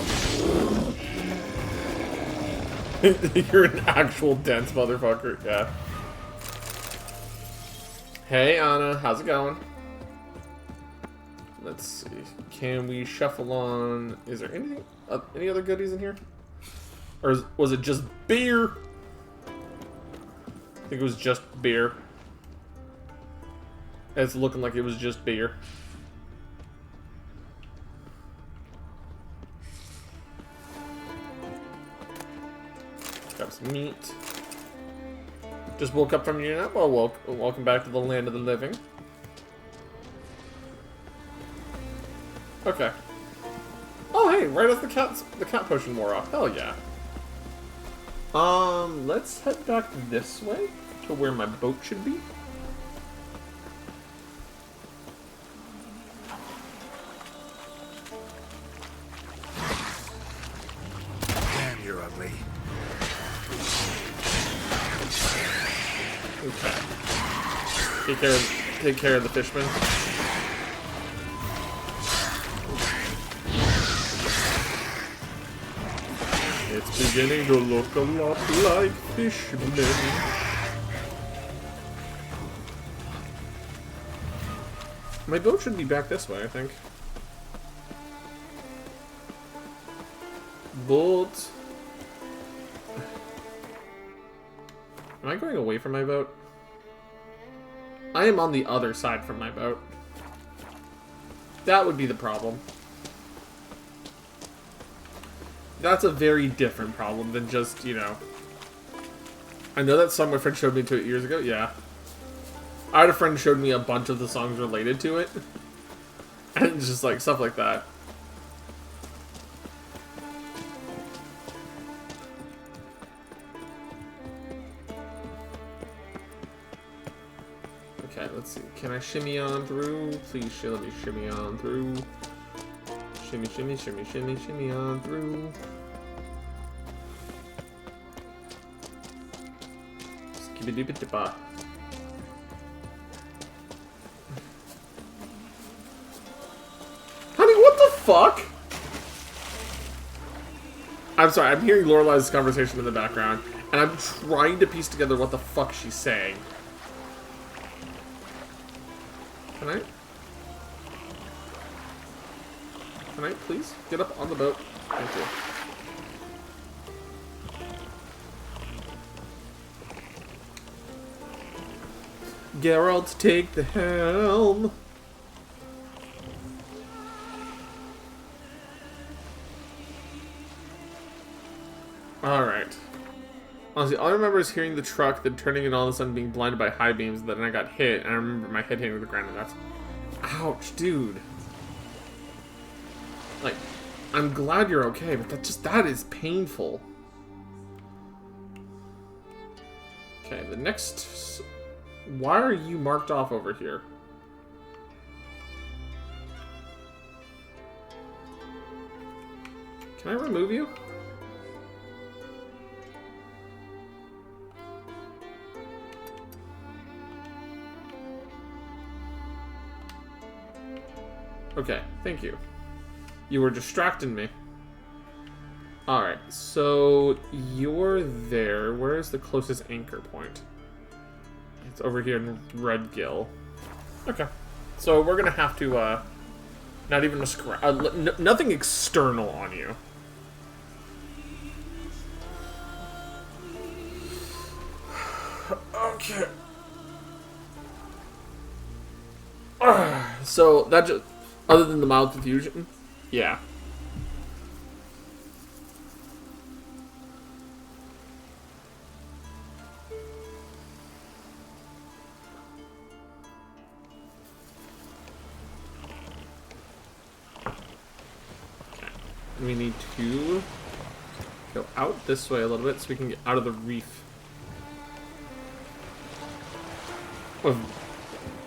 You're an actual dense motherfucker. Yeah. Hey Anna, how's it going? Let's see. Can we shuffle on? Is there anything? Any other goodies in here? Or was it just beer? I think it was just beer. It's looking like it was just beer. Got some meat. Just woke up from your nap? Well, welcome back to the land of the living. Okay. Oh, hey, right as the cat potion wore off. Hell yeah. Let's head back this way to where my boat should be. Damn, you're ugly. Okay. Take care of the fishman. It's beginning to look a lot like fishmen. My boat should be back this way, I think. But... am I going away from my boat? I am on the other side from my boat. That would be the problem. That's a very different problem than just, I know that song my friend showed me to it years ago, yeah. I had a friend who showed me a bunch of the songs related to it. And just like, stuff like that. Okay, let's see. Can I shimmy on through? Please let me shimmy on through. Shimmy, shimmy, shimmy, shimmy, shimmy on through. Skibidi-bidi-ba. fuck? I'm sorry, I'm hearing Lorelai's conversation in the background, and I'm trying to piece together what the fuck she's saying. Can I? Can I please get up on the boat? Thank you. Geralt, take the helm. Alright. Honestly, all I remember is hearing the truck, then turning and all of a sudden being blinded by high beams, then I got hit, and I remember my head hitting the ground, and that's... Ouch, dude. Like, I'm glad you're okay, but that is painful. Okay, the next... Why are you marked off over here? Can I remove you? Okay, thank you. You were distracting me. Alright, so you're there. Where is the closest anchor point? It's over here in Redgill. Okay. So we're gonna have to, not even a nothing external on you. Okay. So that just... Other than the mild confusion? Yeah. Okay. We need to go out this way a little bit so we can get out of the reef.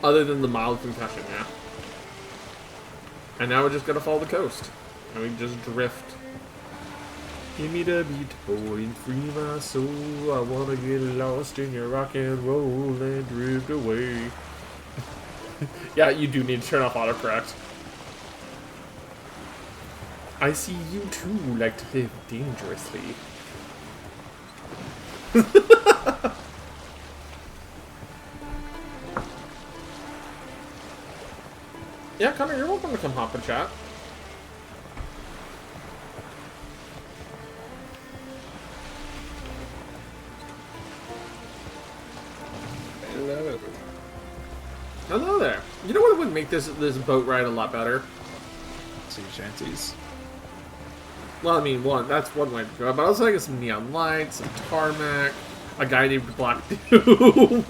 Other than the mild concussion, yeah. And now we're just gonna follow the coast. And we just drift. Give me the beat, boy, and free my soul. I wanna get lost in your rock and roll and drift away. Yeah, you do need to turn off autocorrect. I see you too like to live dangerously. Yeah, Connor, you're welcome to come hop and chat. Hello. Hello there. You know what would make this boat ride a lot better? Sea shanties. Well, I mean, that's one way to go, but I was like some neon lights, some tarmac, a guy named Black Doom.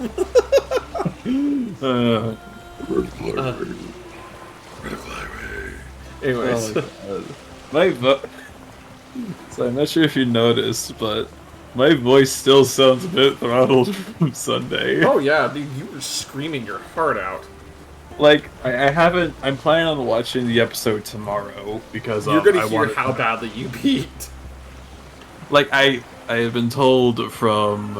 Anyways. Oh so I'm not sure if you noticed, but my voice still sounds a bit throttled from Sunday. Oh yeah, dude, you were screaming your heart out. Like, I haven't... I'm planning on watching the episode tomorrow, because you're gonna hear how badly you peaked. Like, I have been told from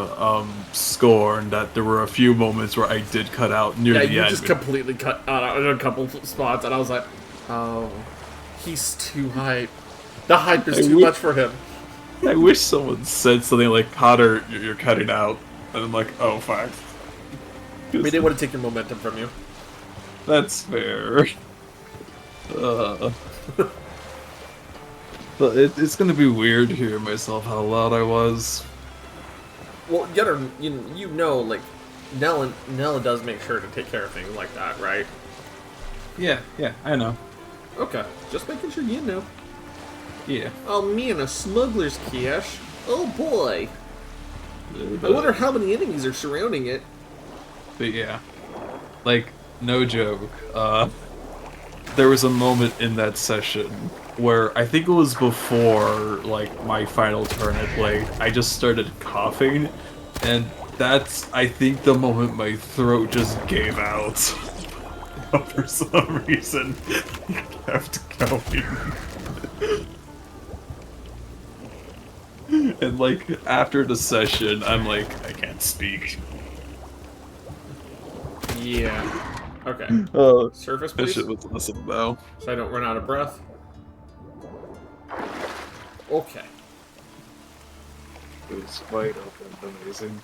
Scorn that there were a few moments where I did cut out near the end. Yeah, you just completely cut out in a couple spots, and I was like, oh, he's too hype. The hype is too much for him. I wish someone said something like, Connor, you're cutting out. And I'm like, oh, fuck. We didn't want to take your momentum from you. That's fair. But it's gonna be weird hearing myself how loud I was. Well, you know, like, Nella does make sure to take care of things like that, right? Yeah, I know. Okay, just making sure you know. Yeah. Oh, me and a smuggler's cache. Oh boy. I wonder how many enemies are surrounding it. But yeah, like, no joke. There was a moment in that session where I think it was before, like, my final turn I played, I just started coughing, and that's, I think, the moment my throat just gave out. For some reason, I kept going. And, like, after the session, I'm like, I can't speak. Yeah. Okay. Surface, That please. shit was awesome, though. So I don't run out of breath. Okay. It's wide open. Amazing.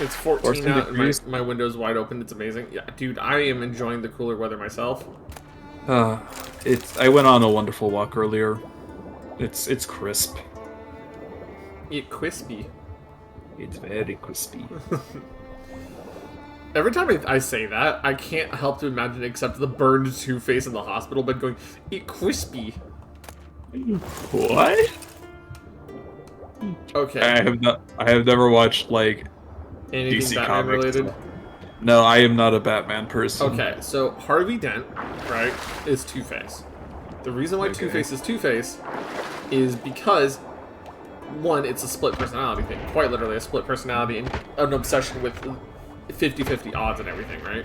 It's 14 14 out and degrees. my window's wide open. It's amazing. Yeah, dude, I am enjoying the cooler weather myself. I went on a wonderful walk earlier. It's crisp. It's crispy. It's very crispy. Every time I say that, I can't help to imagine except the burned Two-Face in the hospital bed going, "Eat crispy." What? Okay. I have never watched like Anything DC Batman comics. related? No, I am not a Batman person. Okay, so Harvey Dent, right, is Two-Face. The reason why Two-Face is Two-Face is because, one, it's a split personality thing. Quite literally a split personality and an obsession with 50-50 odds and everything, right?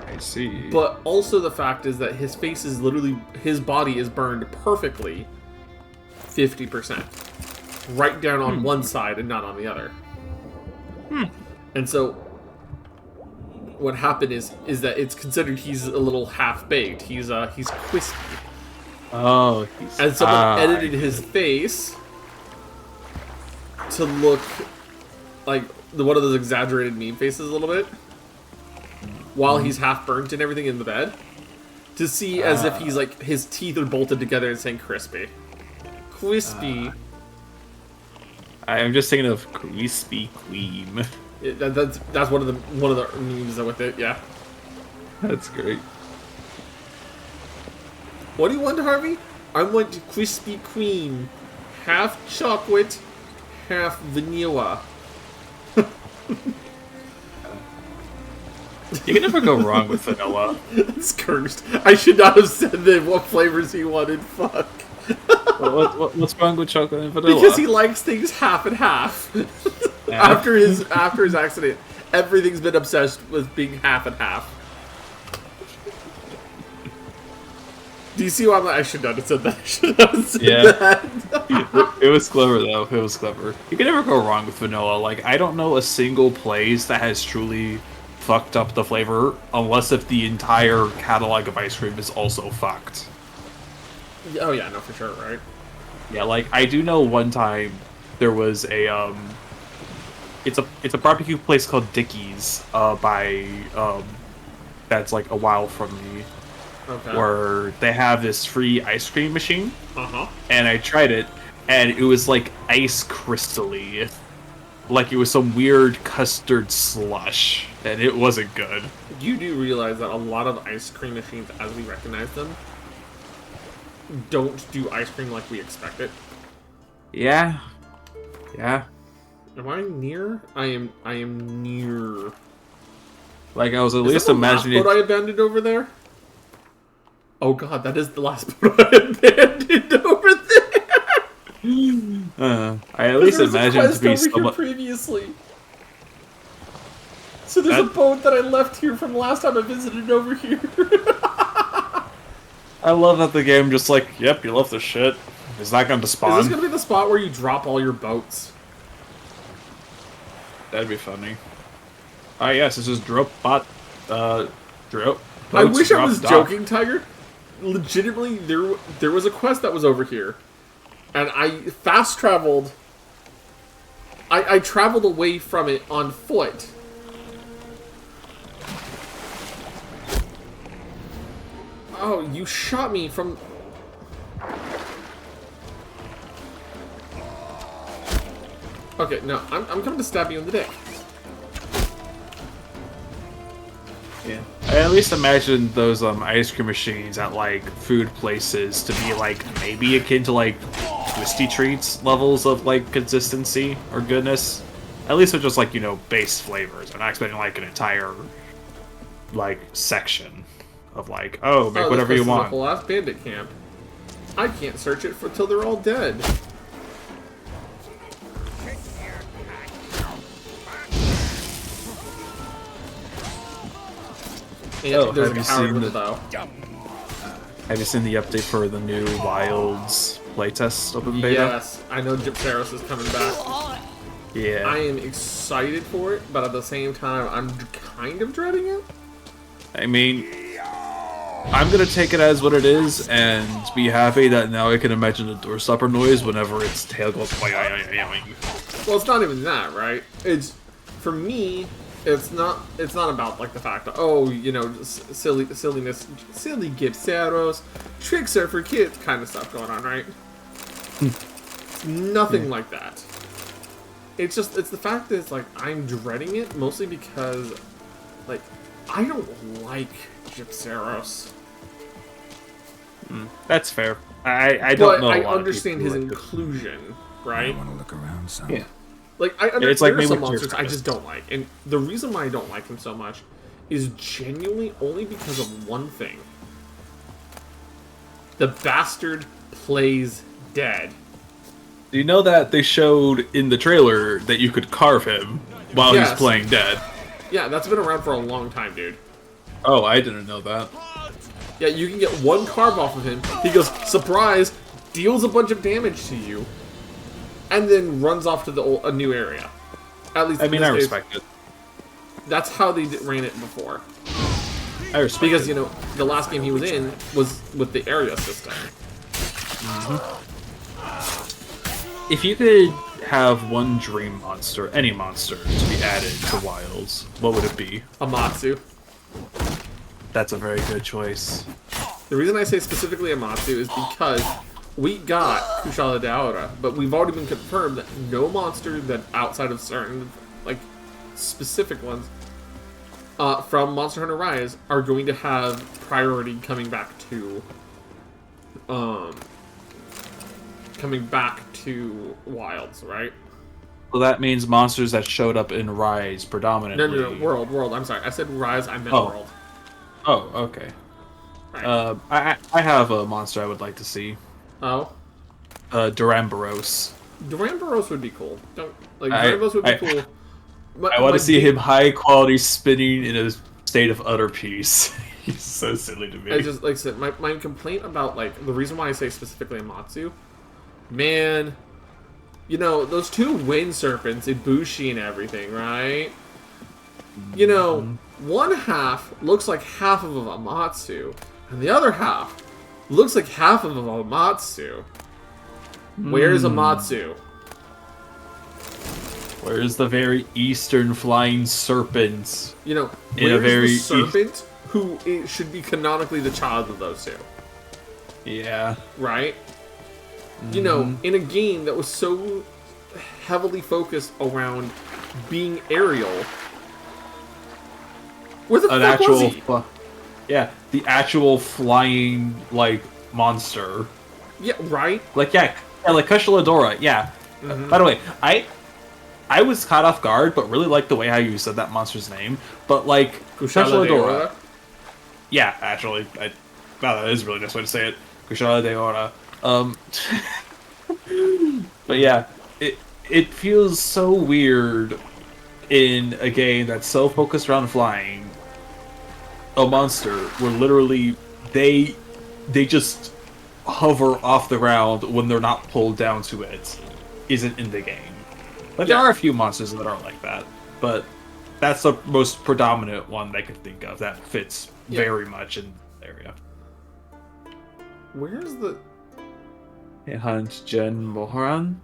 I see. But also the fact is that his face is literally, his body is burned perfectly 50%. Right down on one side and not on the other. And so what happened is that it's considered he's a little half-baked. He's crispy. Oh, And someone edited his face to look like one of those exaggerated meme faces a little bit. While he's half burnt and everything in the bed. To see as if he's like, his teeth are bolted together and saying crispy. Crispy. I'm just thinking of Crispy Queen. That's one of the memes with it, yeah. That's great. What do you want, Harvey? I want Krispy Kreme. Half chocolate, half vanilla. You can never go wrong with vanilla. It's cursed. I should not have said that what flavors he wanted. Fuck. What's wrong with chocolate and vanilla? Because he likes things half and half. After his accident, everything's been obsessed with being half and half. Do you see why I should not have said that? I should not have said that. It was clever though. It was clever. You can never go wrong with vanilla. Like, I don't know a single place that has truly fucked up the flavor, unless if the entire catalog of ice cream is also fucked. Oh yeah, no, for sure, right? Yeah, like, I do know one time there was a it's a barbecue place called Dickie's that's like a while from me. Okay. Where they have this free ice cream machine. Uh-huh. And I tried it, and it was like ice crystally. Like it was some weird custard slush, and it wasn't good. You do realize that a lot of ice cream machines, as we recognize them, don't do ice cream like we expect it. Yeah. Yeah. Am I near? I am near. Like, I was at Is least that the imagining... last boat I abandoned over there? Oh god, that is the last boat I abandoned over there! I at least There was a imagined to quest be over here somewhat... previously. So there's a boat that I left here from last time I visited over here. I love that the game just like, yep, you left this shit. It's not going to spawn. Is this going to be the spot where you drop all your boats? That'd be funny. Ah, yes, this is drop bot. Drop. I wish I was joking, Tiger. Legitimately, there was a quest that was over here, and I fast traveled. I traveled away from it on foot. Oh, you shot me from. Okay, no, I'm coming to stab you in the dick. Yeah. I at least imagine those ice cream machines at like food places to be like maybe akin to like Twisty Treats levels of like consistency or goodness. At least with just like, you know, base flavors. I'm not expecting like an entire like section of like, oh, make whatever you want. This is a whole ass bandit camp. I can't search it till they're all dead. Oh, there's have a you coward seen with the a bow. Have you seen the update for the new Wilds playtest open beta? Yes, I know Gypsaros is coming back. Yeah. I am excited for it, but at the same time, I'm kind of dreading it. I mean, I'm gonna take it as what it is and be happy that now I can imagine the doorstopper noise whenever its tail goes. Well, it's not even that, right? It's for me. It's not about like the fact that silly Gipseros, tricks are for kids kind of stuff going on, right? Nothing like that. It's the fact that it's like I'm dreading it mostly because like I don't like Gipseros. That's fair. I don't know. I understand his inclusion, right? I want to look around some. Yeah. Like I understand it's like there are some maybe monsters I just don't like, and the reason why I don't like him so much is genuinely only because of one thing. The bastard plays dead. Do you know that they showed in the trailer that you could carve him while he's playing dead? Yeah, that's been around for a long time, dude. Oh, I didn't know that. Yeah, you can get one carve off of him. He goes, surprise, deals a bunch of damage to you, and then runs off to a new area. At least, I mean, I respect it. That's how they ran it before. I respect because it. the last game he was in was with the area system. If you could have one dream monster, any monster, to be added to Wilds, what would it be? Amatsu. That's a very good choice. The reason I say specifically Amatsu is because we got Kushala Daora, but we've already been confirmed that no monster that outside of certain, like, specific ones from Monster Hunter Rise are going to have priority coming back to Wilds, right? Well, that means monsters that showed up in Rise predominantly. No, World. I'm sorry. I said Rise, I meant World. Oh, okay. Right. I have a monster I would like to see. Oh? Duramboros. Duramboros would be cool. Duramboros would be cool. I want to see him high quality spinning in a state of utter peace. He's so silly to me. I just, like I said, my complaint about, like, the reason why I say specifically Amatsu, man, those two wind serpents, Ibushi and everything, right? One half looks like half of Amatsu, and the other half looks like half of Amatsu. Where's Amatsu? Where's the very eastern flying serpent? Where's the serpent who should be canonically the child of those two? Yeah. Right? In a game that was so heavily focused around being aerial, where the fuck was he? Yeah, the actual flying, like, monster. Yeah, right? Like Kushala Daora, yeah. By the way, I was caught off guard, but really liked the way how you said that monster's name. But, like, Kushala Daora. Yeah, actually. Wow, that is a really nice way to say it. Kushala Daora. But yeah, it feels so weird in a game that's so focused around flying. A monster where literally they just hover off the ground when they're not pulled down to it isn't in the game. Like, there are a few monsters that are like that, but that's the most predominant one I could think of that fits very much in the area. Where's the... Hunt Gen Moharan,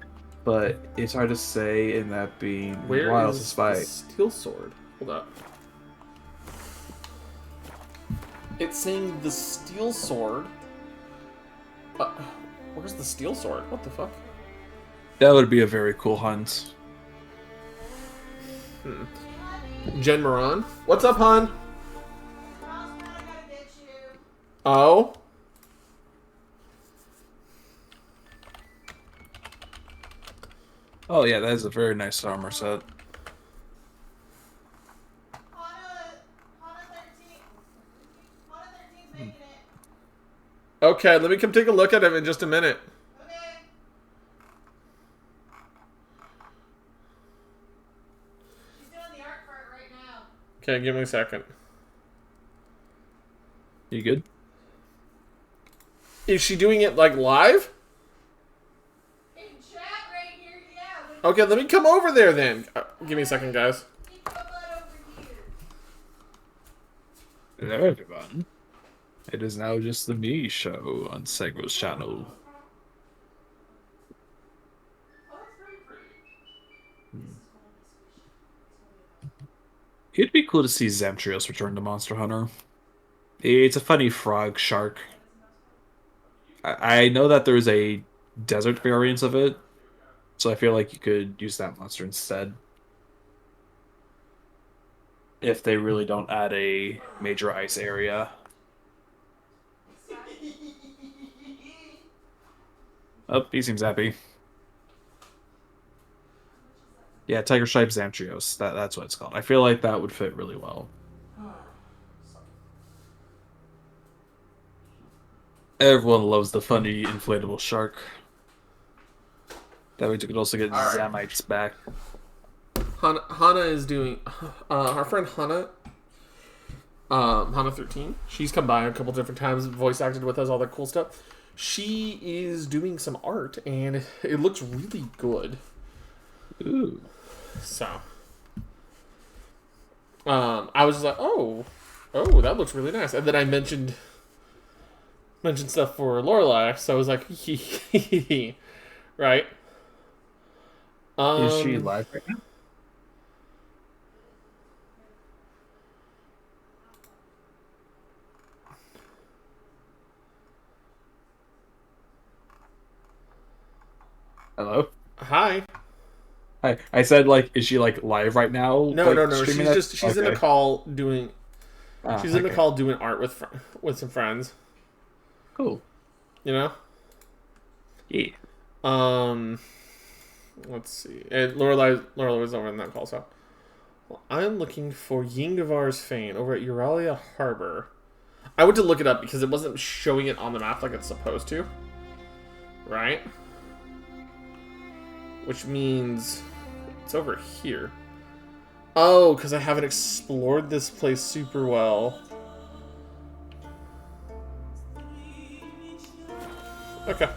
but it's hard to say in that being Wilds to Spy. The steel sword? Hold up. It's saying the steel sword. Where's the steel sword? What the fuck? That would be a very cool hunt. Gen Moran? What's up, hon? Oh? Oh yeah, that is a very nice armor set. Okay, let me come take a look at him in just a minute. Okay. She's doing the art part right now. Okay, give me a second. You good? Is she doing it, like, live? In chat right here, yeah. Okay, let me come over there then. Give me a second, guys. Hello, everyone. It is now just the me show on Sego's channel. It'd be cool to see Zamtrios return to Monster Hunter. It's a funny frog shark. I know that there's a desert variant of it, so I feel like you could use that monster instead. If they really don't add a major ice area. Oh, he seems happy. Yeah, Tiger Stripe Zamtrios. That's what it's called. I feel like that would fit really well. Everyone loves the funny inflatable shark. That way you could also get Zamites back. Hana is doing... our friend Hana... Hana 13. She's come by a couple different times, voice acted with us, all that cool stuff. She is doing some art, and it looks really good. Ooh. So... I was like, oh, that looks really nice. And then I mentioned stuff for Lorelai, so I was like, right? Is she live right now? Hello? Hi. Hi. I said, like, is she, like, live right now? No, like, no. She's in a call doing... she's in a call doing art with some friends. Cool. You know? Yeah. Let's see. And Lorelai was over in that call, so... Well, I'm looking for Yingavar's Fane over at Euralia Harbor. I went to look it up because it wasn't showing it on the map like it's supposed to. Right? Which means... It's over here. Oh, because I haven't explored this place super well. Okay.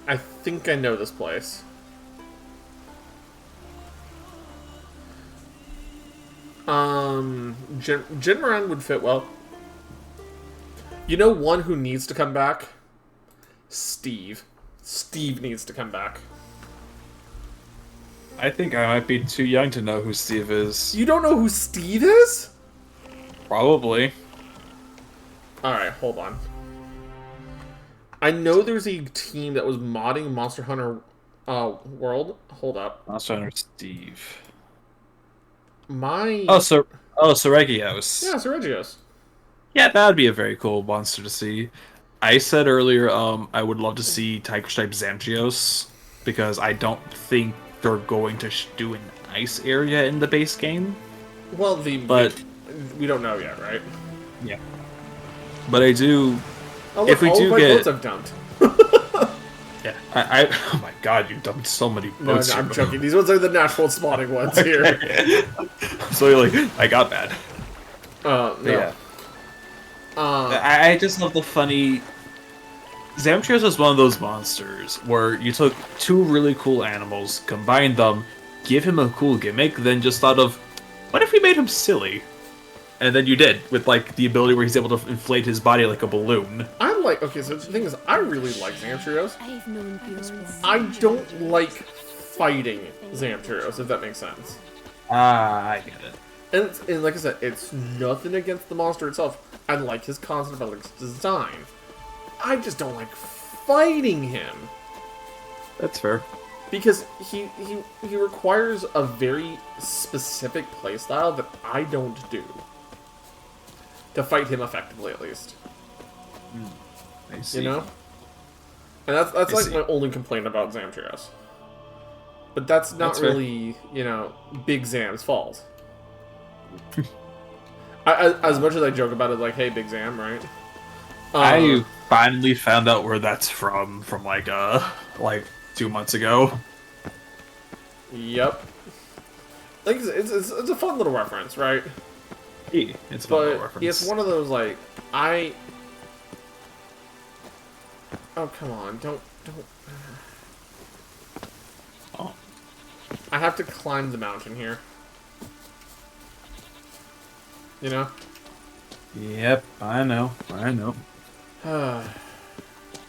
I think I know this place. Jinmaran would fit well. You know one who needs to come back? Steve. Steve needs to come back. I think I might be too young to know who Steve is. You don't know who Steve is? Probably. Alright, hold on. I know there's a team that was modding Monster Hunter World. Hold up. Monster Hunter Steve. Seregios. Yeah, Seregios. Yeah, that would be a very cool monster to see. I said earlier, I would love to see Tiger Stripe Zamtrios, because I don't think they're going to do an ice area in the base game. Well, we don't know yet, right? Yeah. But I do... Oh, look, if we all do of my get... boats I've dumped. Yeah, oh my god, you dumped so many boats. No, I'm joking. These ones are the natural spawning ones here. So you're like, I got bad. No. Yeah. I just love the funny... Zamtrios is one of those monsters where you took two really cool animals, combined them, give him a cool gimmick, then just thought of, what if we made him silly? And then you did, with like the ability where he's able to inflate his body like a balloon. Okay, so the thing is, I really like Zamtrios. I don't like fighting Zamtrios, if that makes sense. I get it. And like I said, it's nothing against the monster itself. I like his concept, I like his design. I just don't like fighting him. That's fair. Because he requires a very specific playstyle that I don't do. To fight him effectively, at least. I see. You know? And that's like my only complaint about Zamtrios. But that's not really, Big Zam's fault. As much as I joke about it, like, hey, Big Zam, right? I finally found out where that's from like 2 months ago. Yep. Like, it's a fun little reference, right? Yeah, it's a fun little reference. It's one of those, like, Oh, come on, don't... Oh. I have to climb the mountain here. You know? Yep, I know.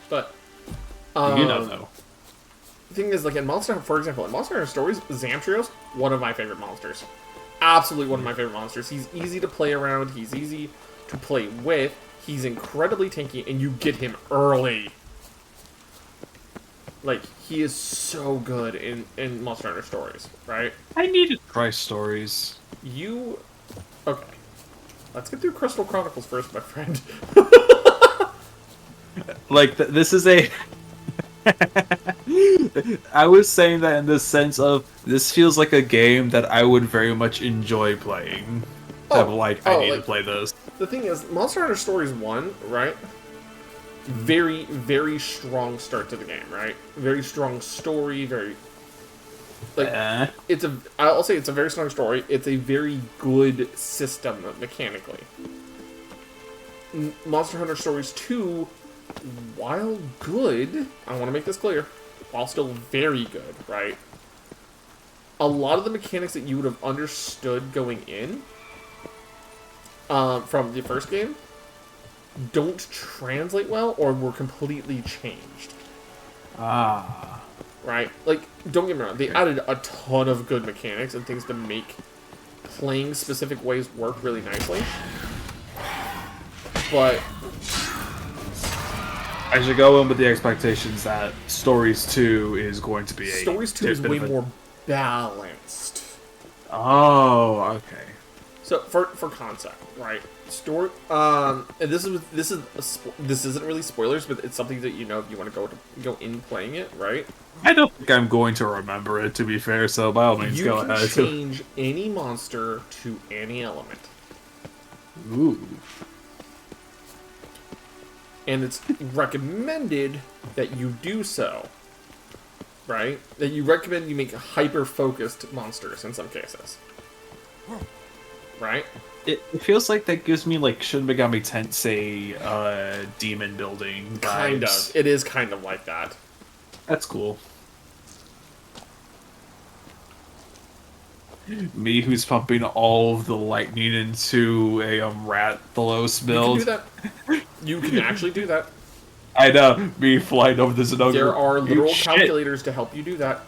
But You know, though. the thing is, like in Monster, for example, in Monster Hunter Stories, Zamtrios, one of my favorite monsters. Absolutely one of my favorite monsters. He's easy to play around. He's easy to play with. He's incredibly tanky, and you get him early. Like, he is so good in Monster Hunter Stories, right? I need to try stories. Okay. Let's get through Crystal Chronicles first, my friend. Like, this is a... I was saying that in the sense of, this feels like a game that I would very much enjoy playing. I need to play this. The thing is, Monster Hunter Stories 1, right? Very, very strong start to the game, right? Very strong story, very... Like, I'll say it's a very strong story. It's a very good system mechanically. Monster Hunter Stories 2, while good, I want to make this clear, while still very good, right? A lot of the mechanics that you would have understood going in from the first game don't translate well or were completely changed. Right? Like, don't get me wrong, they added a ton of good mechanics and things to make playing specific ways work really nicely. But I should go in with the expectations that Stories 2 is going to be a... Stories 2 is way more balanced. Oh, okay. So, for concept, right? And this isn't really spoilers, but it's something that you know if you want to go in playing it, right? I don't think I'm going to remember it, to be fair, so by all means, go ahead. You can change any monster to any element. Ooh. And it's recommended that you do so, right? That you recommend you make hyper-focused monsters in some cases. Right? It feels like that gives me, like, Shin Megami Tensei, demon building vibes. Kind of. It is kind of like that. That's cool. Me, who's pumping all of the lightning into a Rathalos build. You can do that. You can actually do that. I know. Me flying over the Zenogre. There are literal calculators to help you do that.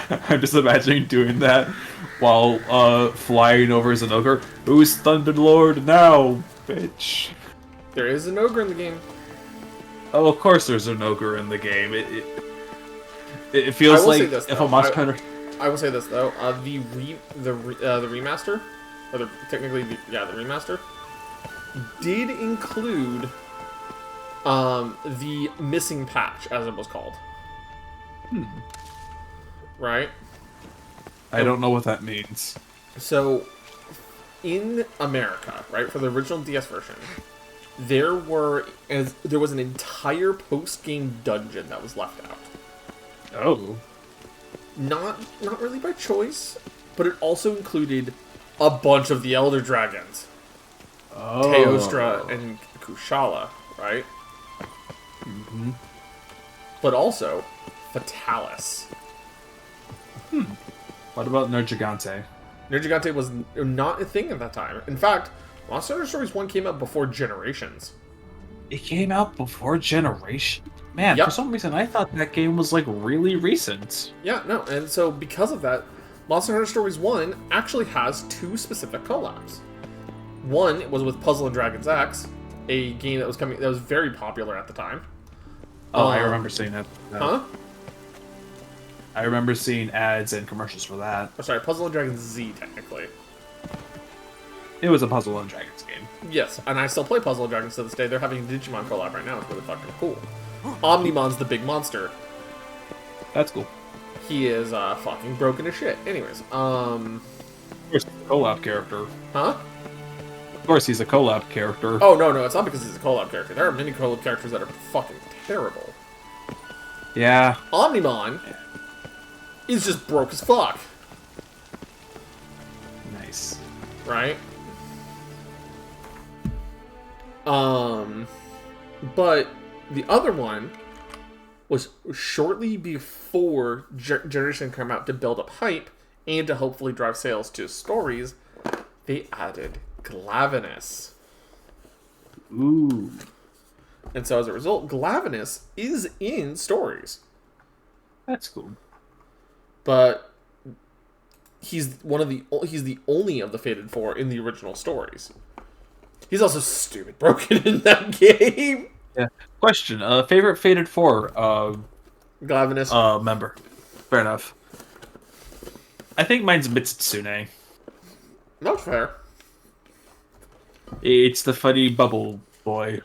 I'm just imagining doing that while flying over Zenogre. Who's Thunderlord now, bitch? There is an ogre in the game. Oh, of course there's an ogre in the game. It feels like if a Monster Hunter... I will say this though, the remaster, or the remaster, did include the missing patch, as it was called. Right? I don't know what that means. So, in America, right, for the original DS version, there was an entire post-game dungeon that was left out. Oh. Not really by choice, but it also included a bunch of the Elder Dragons. Oh. Teostra and Kushala, right? Mm-hmm. But also, Fatalis. What about Nergigante? Nergigante was not a thing at that time. In fact, Monster Hunter Stories 1 came out before Generations. It came out before Generation? Man, Yep. For some reason I thought that game was, like, really recent. Yeah, no, and so because of that, Monster Hunter Stories 1 actually has two specific collabs. One was with Puzzle and Dragon's Axe, a game that was very popular at the time. Oh, I remember seeing that. Huh? I remember seeing ads and commercials for that. Oh, sorry, Puzzle and Dragons Z, technically. It was a Puzzle and Dragons game. Yes, and I still play Puzzle and Dragons to this day. They're having a Digimon collab right now. It's really fucking cool. Omnimon's the big monster. That's cool. He is fucking broken as shit. Anyways, Of course, he's a collab character. Huh? Of course, he's a collab character. Oh, no, it's not because he's a collab character. There are many collab characters that are fucking terrible. Yeah. Omnimon is just broke as fuck. Nice. Right? But the other one was shortly before Generation came out to build up hype and to hopefully drive sales to Stories. They added Glavenus. Ooh. And so as a result, Glavenus is in stories. That's cool. But he's the only of the Fated Four in the original stories. He's also stupid broken in that game. Yeah. Question. Favorite Fated Four Glavenus. member. Fair enough. I think mine's Mitsune. Not fair. It's the funny bubble boy.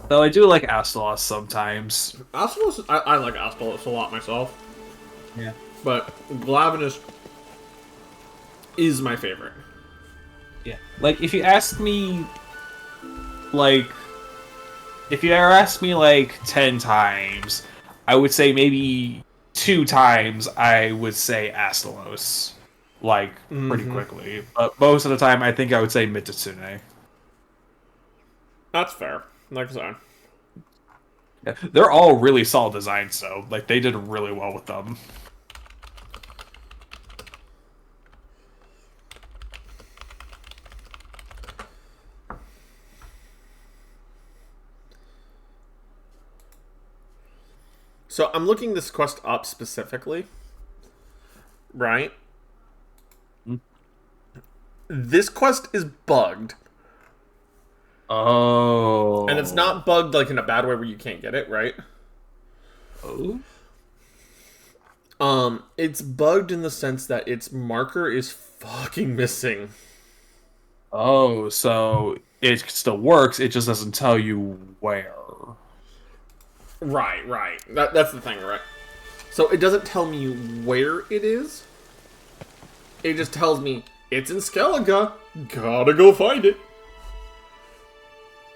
Though I do like Astalos sometimes. Astalos, I like Astalos a lot myself. Yeah. But Glavenus is my favorite. Yeah. Like, if you ask me, like, if you ever ask me, like, 10 times, I would say maybe 2 times I would say Astalos. Like, pretty quickly. But most of the time, I think I would say Mitsune. That's fair. Like I said. Yeah, they're all really solid designs, though. Like, they did really well with them. So I'm looking this quest up specifically. Right? This quest is bugged. Oh. And it's not bugged like in a bad way where you can't get it, right? Oh? It's bugged in the sense that its marker is fucking missing. Oh, so it still works, it just doesn't tell you where. Right. That's the thing, right? So it doesn't tell me where it is. It just tells me, it's in Skellige. Gotta go find it.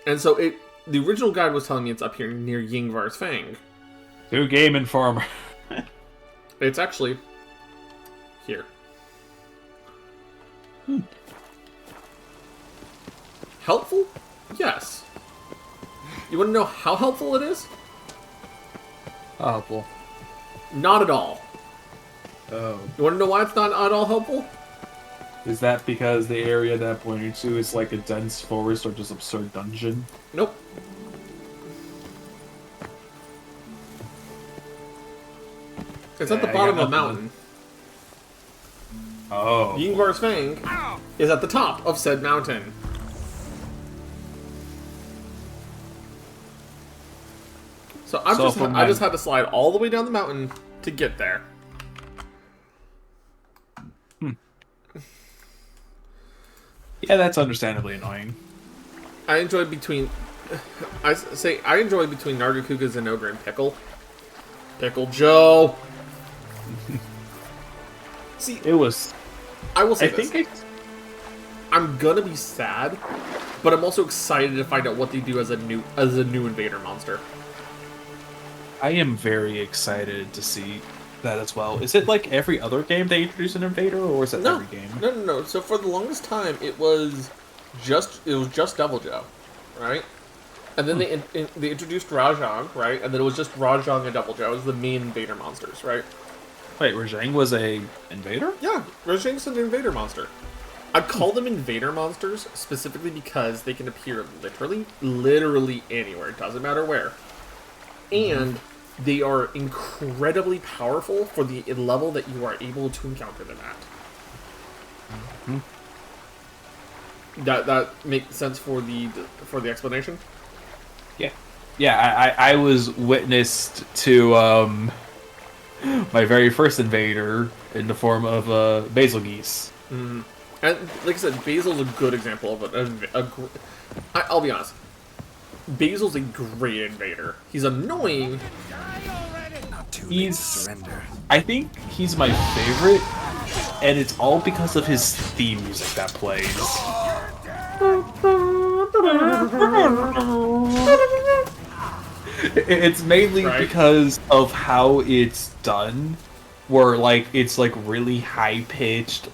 And so the original guide was telling me it's up here near Yingvar's Fang. Do Game Informer. It's actually here. Helpful? Yes. You want to know how helpful it is? How helpful? Not at all. Oh. You want to know why it's not at all helpful? Is that because the area that pointed to is like a dense forest or just absurd dungeon? Nope. It's at the bottom of the mountain. Oh. Yingvar's Fang is at the top of said mountain. So I just had to slide all the way down the mountain to get there. Yeah, that's understandably annoying. I enjoy between Nargacuga, Zenogre, and Pickle. Pickle Joe. See, It was. I will say I this. think I'm gonna be sad, but I'm also excited to find out what they do as a new invader monster. I am very excited to see that as well. Is it like every other game they introduce an invader, or is it every game? No. So for the longest time, it was just Devil Joe, right? And then they introduced Rajang, right? And then it was just Rajang and Devil Joe as the main invader monsters, right? Wait, Rajang was a invader? Yeah, Rajang's an invader monster. I call them invader monsters specifically because they can appear literally anywhere. It doesn't matter where. And they are incredibly powerful for the level that you are able to encounter them at. That makes sense for the explanation? Yeah. I was witnessed to my very first invader in the form of Basil Geese. And like I said, Basil's a good example of I'll be honest. Basil's a great invader. He's annoying. Not too late to He's. surrender. I think he's my favorite, and it's all because of his theme music that plays. It's mainly because of how it's done, where like it's like really high pitched,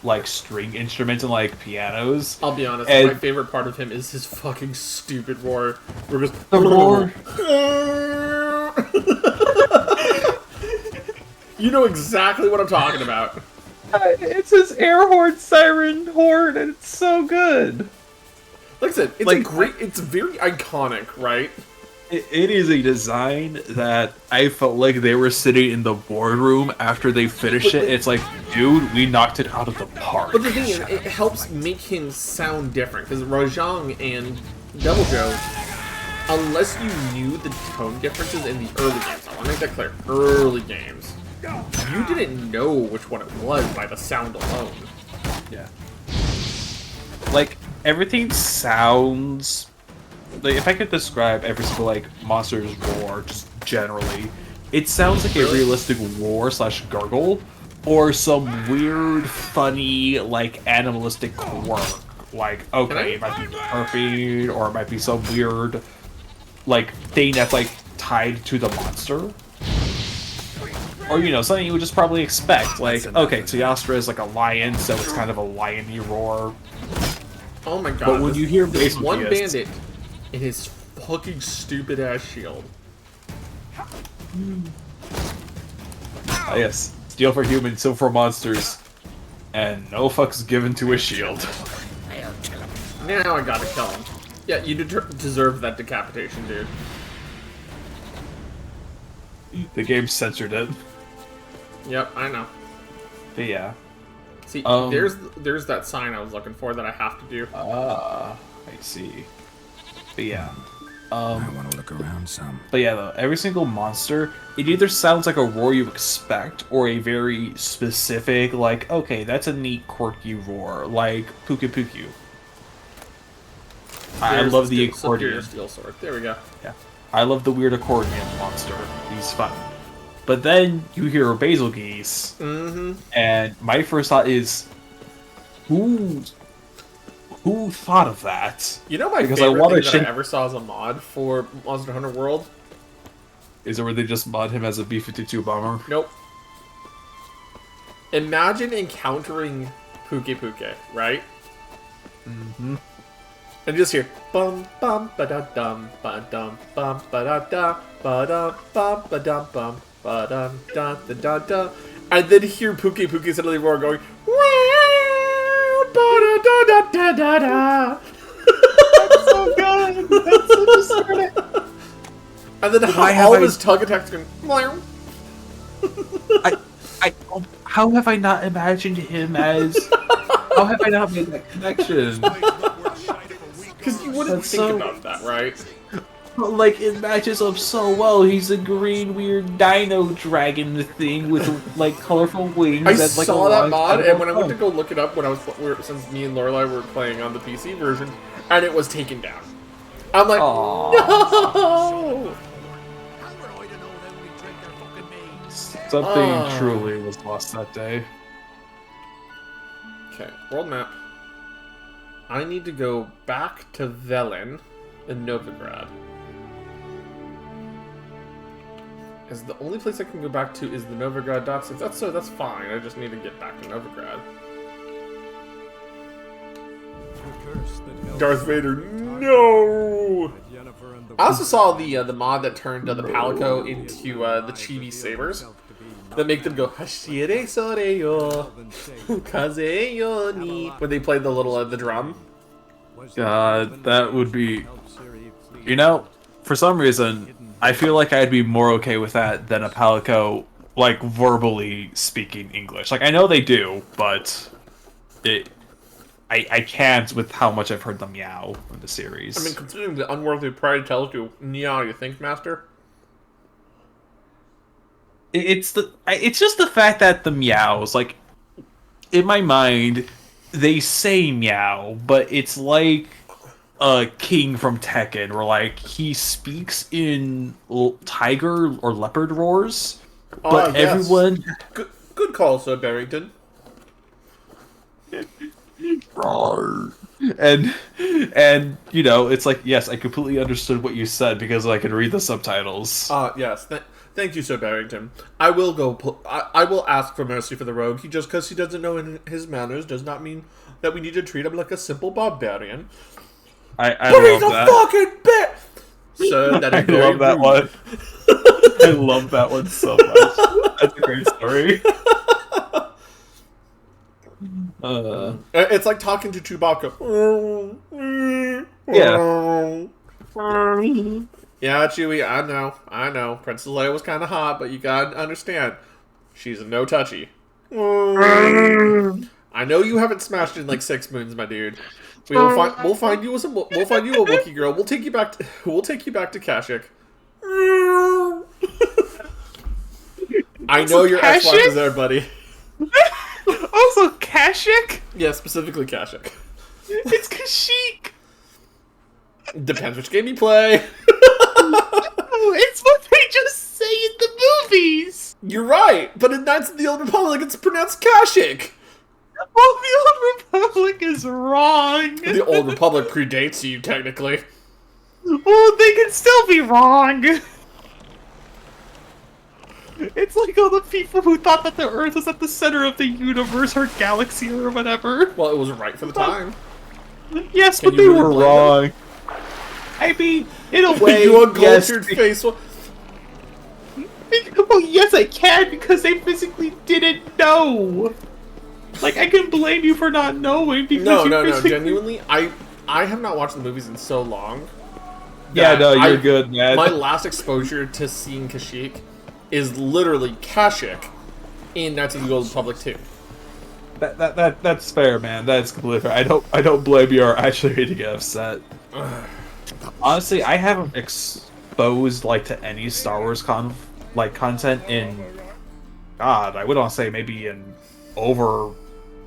like string instruments and like pianos. I'll be honest, And- my favorite part of him is his fucking stupid roar. Where it goes, The roar. You know exactly what I'm talking about. It's his air horn siren horn, and it's so good. Like I said, it's Like, a great. It's very iconic, right? It is a design that I felt like they were sitting in the boardroom after they finished it. It's like, dude, we knocked it out of the park. But the thing is, it helps make him sound different because Rajang and Devil Joe, unless you knew the tone differences in the early games, I want to make that clear. Early games, you didn't know which one it was by the sound alone. Yeah. Like, everything sounds... Like, if I could describe every single, like, monster's roar, just generally, it sounds like a realistic roar / gurgle, or some weird, funny, like, animalistic quirk. Like, okay, it might be burping, or it might be some weird, like, thing that's, like, tied to the monster. Or, you know, something you would just probably expect. Like, okay, Teostra is like a lion, so it's kind of a lion-y roar. Oh my god. But when you hear this Basil one Geist- bandit in his fucking stupid ass shield. Ah, yes. Steel for humans, so for monsters. And no fucks given to a shield. Now I gotta kill him. Yeah, you deserve that decapitation, dude. The game censored it. Yep, I know. But yeah. See, there's that sign I was looking for that I have to do. I see. But yeah. I want to look around some. But yeah, though, every single monster, it either sounds like a roar you expect, or a very specific, like, okay, that's a neat, quirky roar, like Puku Puku. I There's love the Superior accordion. Steel Sword. There we go. Yeah. I love the weird accordion monster. He's fun. But then you hear Basil Geese, and my first thought is, who thought of that? You know my Because favorite thing Shin- that I ever saw as a mod for Monster Hunter World? Is it where they just mod him as a B-52 bomber? Nope. Imagine encountering Puke Puke, right? Mm-hmm. And just hear bum bum ba da dum ba dum bum ba da da ba dum bum ba dum bum ba dum da da da da, and then hear Puke Puke suddenly roar going wow ba da da da da da da. That's so good. That's such a spirit. And then Why all have of I- his tug attacks going. Meow. How have I not imagined him as? How have I not made that connection? Because you wouldn't That's think so- about that, right? Like, it matches up so well. He's a green, weird dino dragon thing with, like, colorful wings. I and, like, saw a that long mod, tail. and when I went to go look it up, when I was since me and Lorelai were playing on the PC version, and it was taken down. I'm like, no. Something truly was lost that day. Okay, world map. I need to go back to Velen in Novigrad. As the only place I can go back to is the Novigrad docks. If that's so, that's fine. I just need to get back to Novigrad. Darth Vader, no! I also saw the mod that turned the Palico into the Chibi Sabers. That make them go Hashire Soreyo Kazeyo ni when they play the little the drum. God, that would be... You know, for some reason, I feel like I'd be more okay with that than a Palico, like, verbally speaking English. Like, I know they do, but... I can't with how much I've heard them meow in the series. I mean, considering the unworthy pride tells you, "Nya, you think, Master?" It's just the fact that the meows, like, in my mind, they say meow, but it's like a king from Tekken, where, like, he speaks in tiger or leopard roars, but yes. everyone... Good call, Sir Barrington. And you know, it's like, yes, I completely understood what you said because I could read the subtitles. Yes. Thank you, Sir Barrington. I will go. I will ask for mercy for the rogue. He just because he doesn't know in his manners does not mean that we need to treat him like a simple barbarian. I But love he's a that. fucking bit. Sir, that is I very love that rude. one. I love that one so much. That's a great story. It's like talking to Chewbacca. Yeah, Chewie, I know. Princess Leia was kind of hot, but you gotta understand, she's a no touchy. I know you haven't smashed in like 6 moons, my dude. We'll find you a Wookiee girl. We'll take you back to Kashyyyk. I know your Xbox is there, buddy. Also, Kashyyyk? Yeah, specifically Kashyyyk. It's Kashyyyk. Depends which game you play. It's what they just say in the movies. You're right, but in Knights of the Old Republic, it's pronounced Kashyyyk. Well, the Old Republic is wrong. The Old Republic predates you, technically. Well, they can still be wrong. It's like all the people who thought that the Earth was at the center of the universe or galaxy or whatever. Well, it was right for the time. Yes, Can but they you really were blame wrong. I mean, in a way, You yes. uncultured face. Well, yes, I can, because they physically didn't know. Like, I can blame you for not knowing because No. Genuinely, I have not watched the movies in so long. Yeah, no, you're good, man. My last exposure to seeing Kashyyyk is literally Kashyyyk in Knights of the Old Republic 2. That's fair, man. That's completely fair. I don't blame you or actually ready to get upset. Honestly, I haven't exposed like to any Star Wars content in God, I would want to say maybe in over.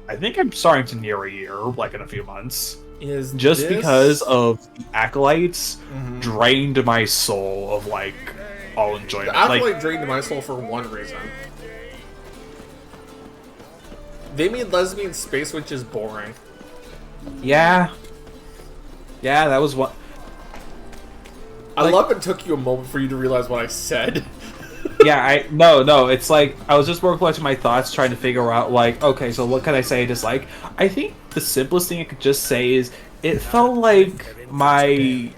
I think I'm starting to near a year, like in a few months. Is just this... because of the Acolytes drained my soul of like all enjoyment. The Acolyte drained my soul for one reason. They made lesbian space witches boring. Yeah, that was what. I love it took you a moment for you to realize what I said. Yeah, no, it's like, I was just more collecting my thoughts, trying to figure out, like, okay, so what can I say? Just like, I think the simplest thing I could just say is, it felt like my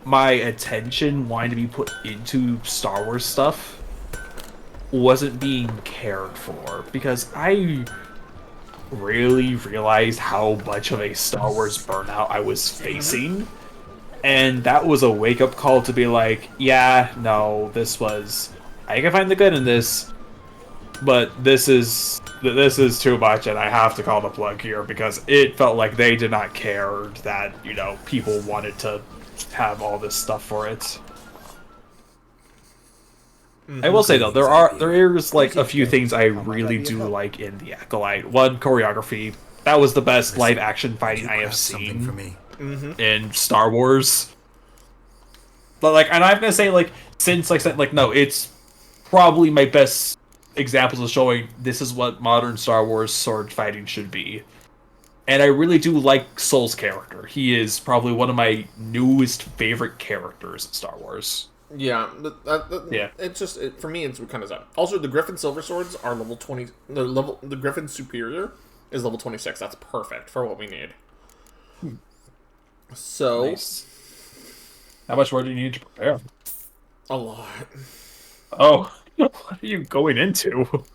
attention wanting to be put into Star Wars stuff wasn't being cared for, because I really realized how much of a Star Wars burnout I was facing. And that was a wake-up call to be like, yeah, no, this was... I can find the good in this, but this is too much, and I have to call the plug here, because it felt like they did not care that, you know, people wanted to have all this stuff for it. I will say, though, there is, like, a few things I really do like in The Acolyte. One, choreography. That was the best live-action fighting I have seen. For me. In Star Wars, but like, and I'm gonna say like, since like no, it's probably my best examples of showing this is what modern Star Wars sword fighting should be. And I really do like Soul's character. He is probably one of my newest favorite characters in Star Wars. Yeah, yeah. It's just for me. It's kind of sad. Also, the Griffin Silver Swords are level 20. The Griffin Superior is level 26. That's perfect for what we need. So, nice. How much work do you need to prepare? A lot. Oh, what are you going into?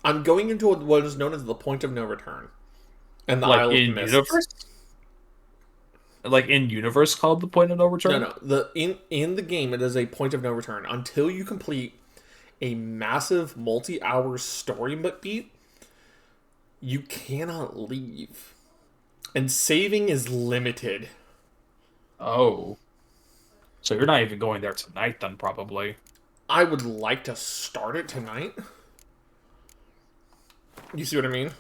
I'm going into what is known as the point of no return, and the like Isle in of Mists. universe. Like in universe, called the point of no return. No. In the game, it is a point of no return until you complete a massive multi-hour story beat. You cannot leave. And saving is limited. Oh. So you're not even going there tonight, then, probably. I would like to start it tonight. You see what I mean?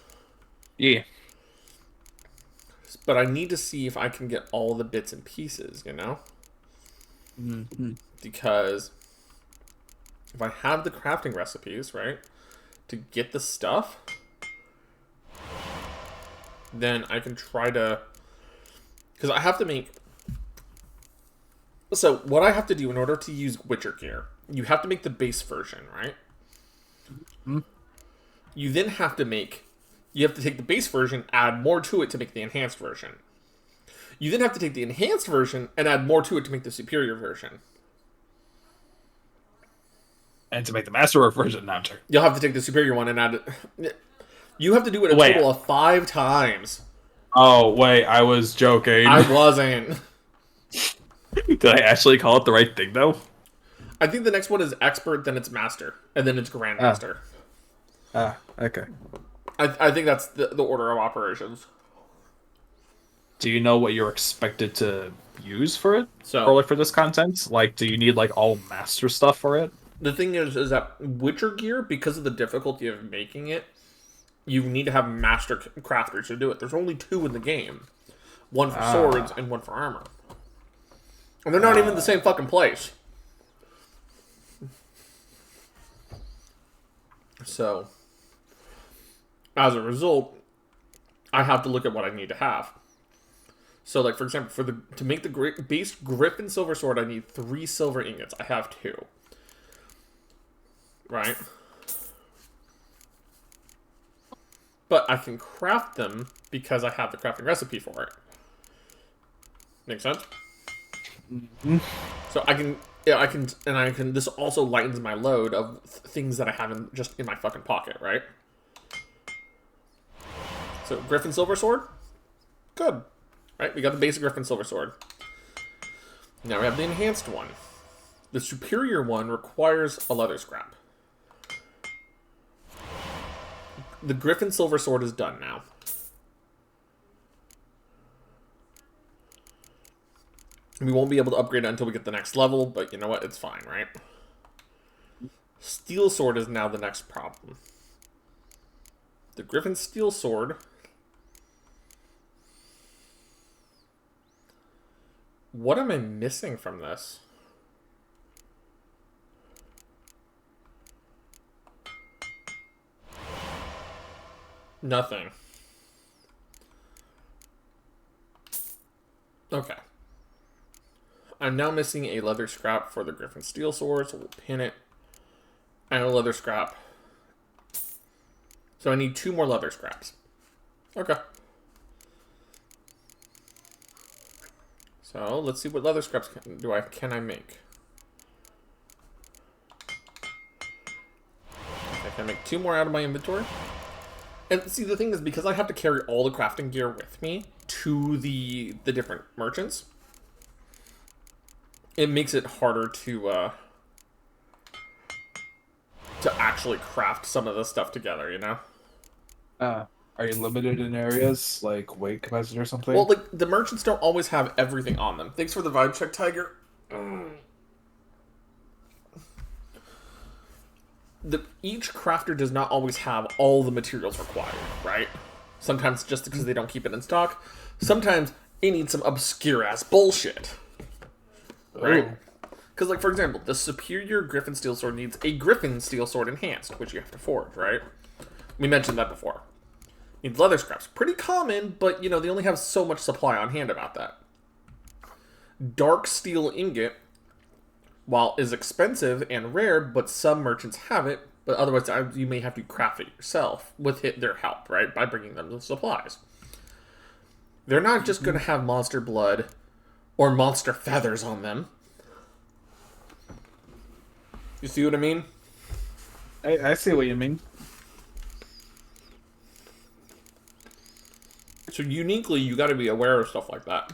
Yeah. But I need to see if I can get all the bits and pieces, you know? Mm-hmm. Because if I have the crafting recipes, right, to get the stuff... then I can try to... because I have to make... So, what I have to do in order to use Witcher gear, you have to make the base version, right? Mm-hmm. You then have to make... you have to take the base version, add more to it to make the enhanced version. You then have to take the enhanced version and add more to it to make the superior version. And to make the masterwork version, now check. You'll have to take the superior one and add it. You have to do it a Wait. total of 5 times. Oh, wait, I was joking. I wasn't. Did I actually call it the right thing, though? I think the next one is expert, then it's master, and then it's grandmaster. Okay. I think that's the order of operations. Do you know what you're expected to use for it? So, or like for this content? Like, do you need like all master stuff for it? the thing is that Witcher gear, because of the difficulty of making it, you need to have master crafters to do it. There's only 2 in the game. One for swords and one for armor. And they're not even the same fucking place. So, as a result, I have to look at what I need to have. So, like, for example, to make the base Griffin Silver Sword, I need 3 silver ingots. I have 2. Right? But I can craft them because I have the crafting recipe for it. Make sense? Mm-hmm. So I can, this also lightens my load of things that I have just in my fucking pocket, right? So, Griffin Silver Sword? Good. Right? We got the basic Griffin Silver Sword. Now we have the enhanced one. The superior one requires a leather scrap. The Griffin Silver Sword is done now. We won't be able to upgrade it until we get the next level, but you know what? It's fine, right? Steel Sword is now the next problem. The Griffin Steel Sword... What am I missing from this? Nothing. Okay. I'm now missing a leather scrap for the Griffin Steel Sword, so we'll pin it. And a leather scrap. So I need 2 more leather scraps. Okay. So let's see what leather scraps can I make. I can make 2 more out of my inventory. And see, the thing is, because I have to carry all the crafting gear with me to the different merchants, it makes it harder to actually craft some of this stuff together, you know? Are you limited in areas like weight capacity or something? Well, like, the merchants don't always have everything on them. Thanks for the vibe check, Tiger. Each crafter does not always have all the materials required, right? Sometimes just because they don't keep it in stock. Sometimes it needs some obscure-ass bullshit. Right? Because, like, for example, the superior Griffin Steel Sword needs a Griffin Steel Sword Enhanced, which you have to forge, right? We mentioned that before. Needs leather scraps. Pretty common, but, you know, they only have so much supply on hand about that. Dark Steel Ingot, while is expensive and rare, but some merchants have it, but otherwise you may have to craft it yourself with their help, right? By bringing them the supplies. They're not just going to have monster blood or monster feathers on them. You see what I mean? I see what you mean. So uniquely, you got to be aware of stuff like that.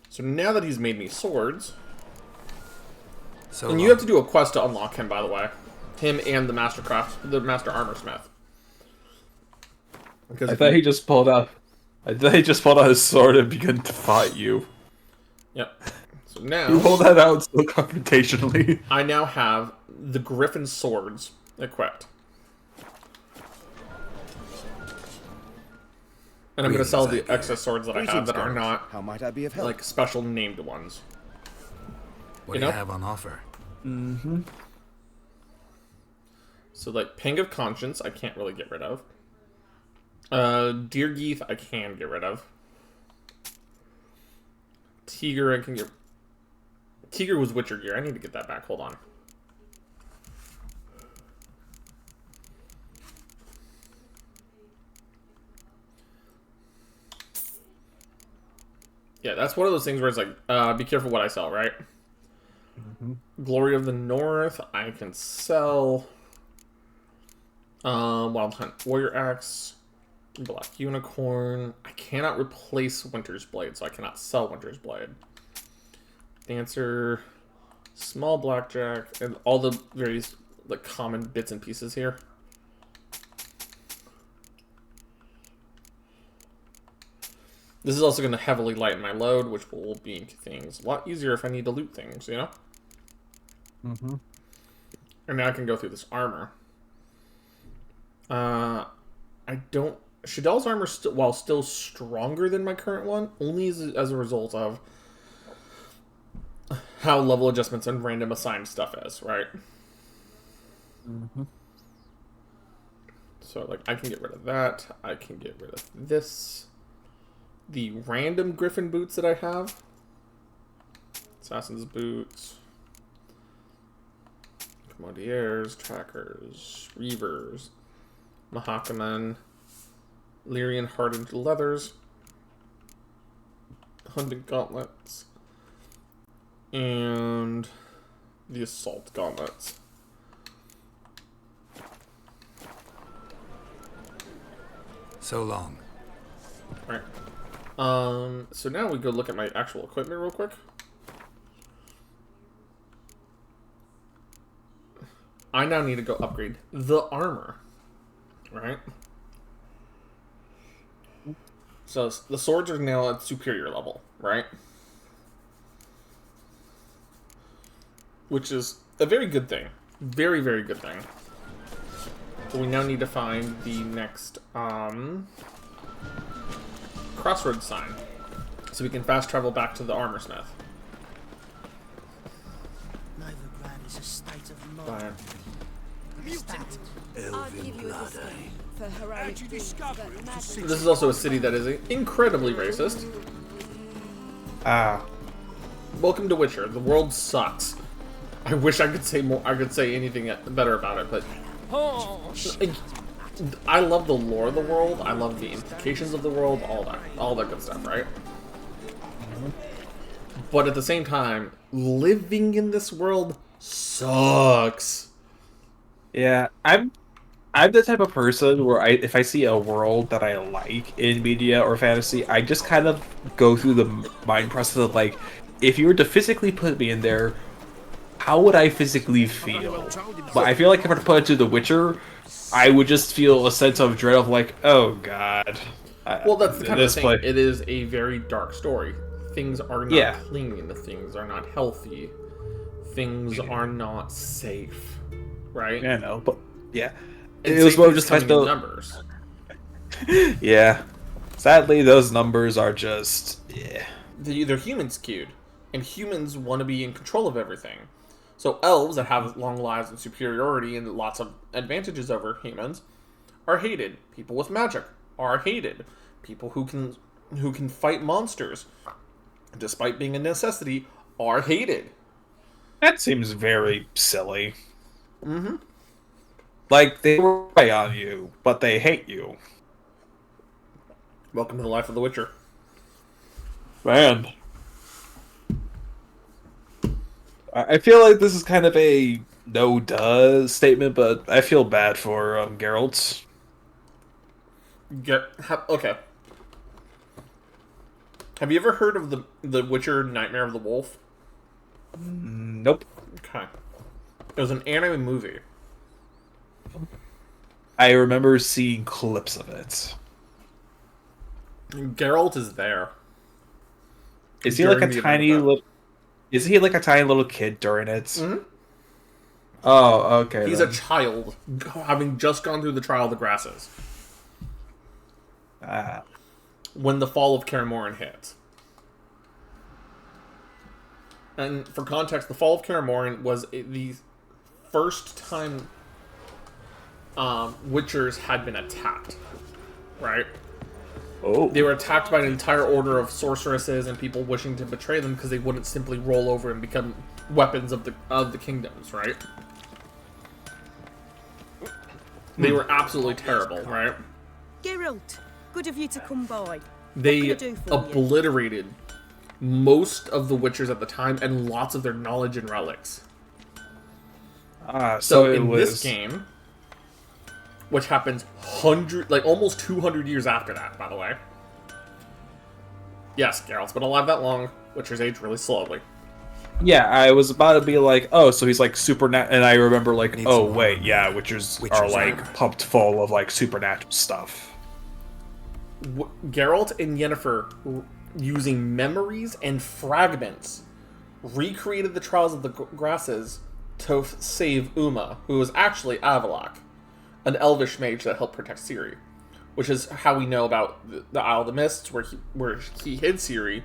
So now that he's made me swords, and you have to do a quest to unlock him, by the way, him and the master armor smith. Because I thought he just pulled out his sword and began to fight you. Yep. So now You pulled that out so confrontationally. I now have the Griffin swords equipped. And I'm going to sell the excess swords that I have that are not, How might I be of help? like, special named ones. What do you have on offer? Mm-hmm. So, like, Pang of Conscience, I can't really get rid of. Deer Geeth, I can get rid of. Tiger, I can get... Tiger was Witcher gear. I need to get that back. Hold on. Yeah, that's one of those things where it's like, be careful what I sell, right? Glory of the North, I can sell. Wild Hunt Warrior Axe, Black Unicorn. I cannot replace Winter's Blade, so I cannot sell Winter's Blade. Dancer, Small Blackjack, and all the various like common bits and pieces here. This is also going to heavily lighten my load, which will make things a lot easier if I need to loot things, you know? Mm-hmm. And now I can go through this armor. I don't... Shadell's armor, while still stronger than my current one, only as a result of how level adjustments and random assigned stuff is, right? Mm-hmm. So, like, I can get rid of that. I can get rid of this. The random Griffin boots that I have. Assassin's boots. Commodiers, trackers, reavers, Mahakaman, Lyrian hardened leathers, hunting gauntlets, and the assault gauntlets. So long. Right. So now we go look at my actual equipment real quick. I now need to go upgrade the armor. Right? So the swords are now at superior level, right? Which is a very good thing. Very, very good thing. But we now need to find the next, crossroads sign, so we can fast travel back to the armor smith. Novigrad is a state of Fire. mind. Mutant. I'll give you a discount for heroic deeds, but imagine- This is also a city that is incredibly racist. Ah. Welcome to Witcher. The world sucks. I wish I could say more. I could say anything better about it, but I love the lore of the world. I love the implications of the world. All that good stuff, right? But at the same time, living in this world sucks. Yeah, I'm the type of person where if I see a world that I like in media or fantasy, I just kind of go through the mind process of like, if you were to physically put me in there, how would I physically feel? But I feel like if I were to put it to The Witcher, I would just feel a sense of dread of like, oh god. Well, that's the kind of thing. It is a very dark story. Things are not clean. Things are not healthy. Things are not safe. Right? Yeah, I know, but yeah. And it was more just like like the numbers. Yeah. Sadly, those numbers are just They're human skewed, and humans want to be in control of everything. So elves that have long lives and superiority and lots of advantages over humans are hated. People with magic are hated. People who can fight monsters, despite being a necessity, are hated. That seems very silly. Mm-hmm. Like, they rely on you, but they hate you. Welcome to the life of the Witcher. Man. I feel like this is kind of a no-duh statement, but I feel bad for Geralt. Okay. Have you ever heard of the Witcher Nightmare of the Wolf? Nope. Okay. It was an anime movie. I remember seeing clips of it. Geralt is there. Is he like a tiny little... Is he like a tiny little kid during it? Mm-hmm. Oh, okay. He's then. a child, having just gone through the Trial of the Grasses. When the fall of Kaer Morhen hit. And for context, the fall of Kaer Morhen was the first time Witchers had been attacked. Right? Oh. They were attacked by an entire order of sorceresses and people wishing to betray them because they wouldn't simply roll over and become weapons of the kingdoms, right? They were absolutely terrible, right? Geralt, good of you to come by. They What can I do for you? obliterated most of the Witchers at the time and lots of their knowledge and relics. So in this game, which happens almost 200 years after that, by the way. Yes, Geralt's been alive that long. Witchers age really slowly. Yeah, I was about to be like, oh, so he's like supernatural, and I remember like, oh wait, yeah, Witchers are like pumped full of like supernatural stuff. Geralt and Yennefer, using memories and fragments, recreated the Trials of the Grasses to save Uma, who was actually Avallac'h, an elvish mage that helped protect Ciri, which is how we know about the Isle of the Mists, where he hid Ciri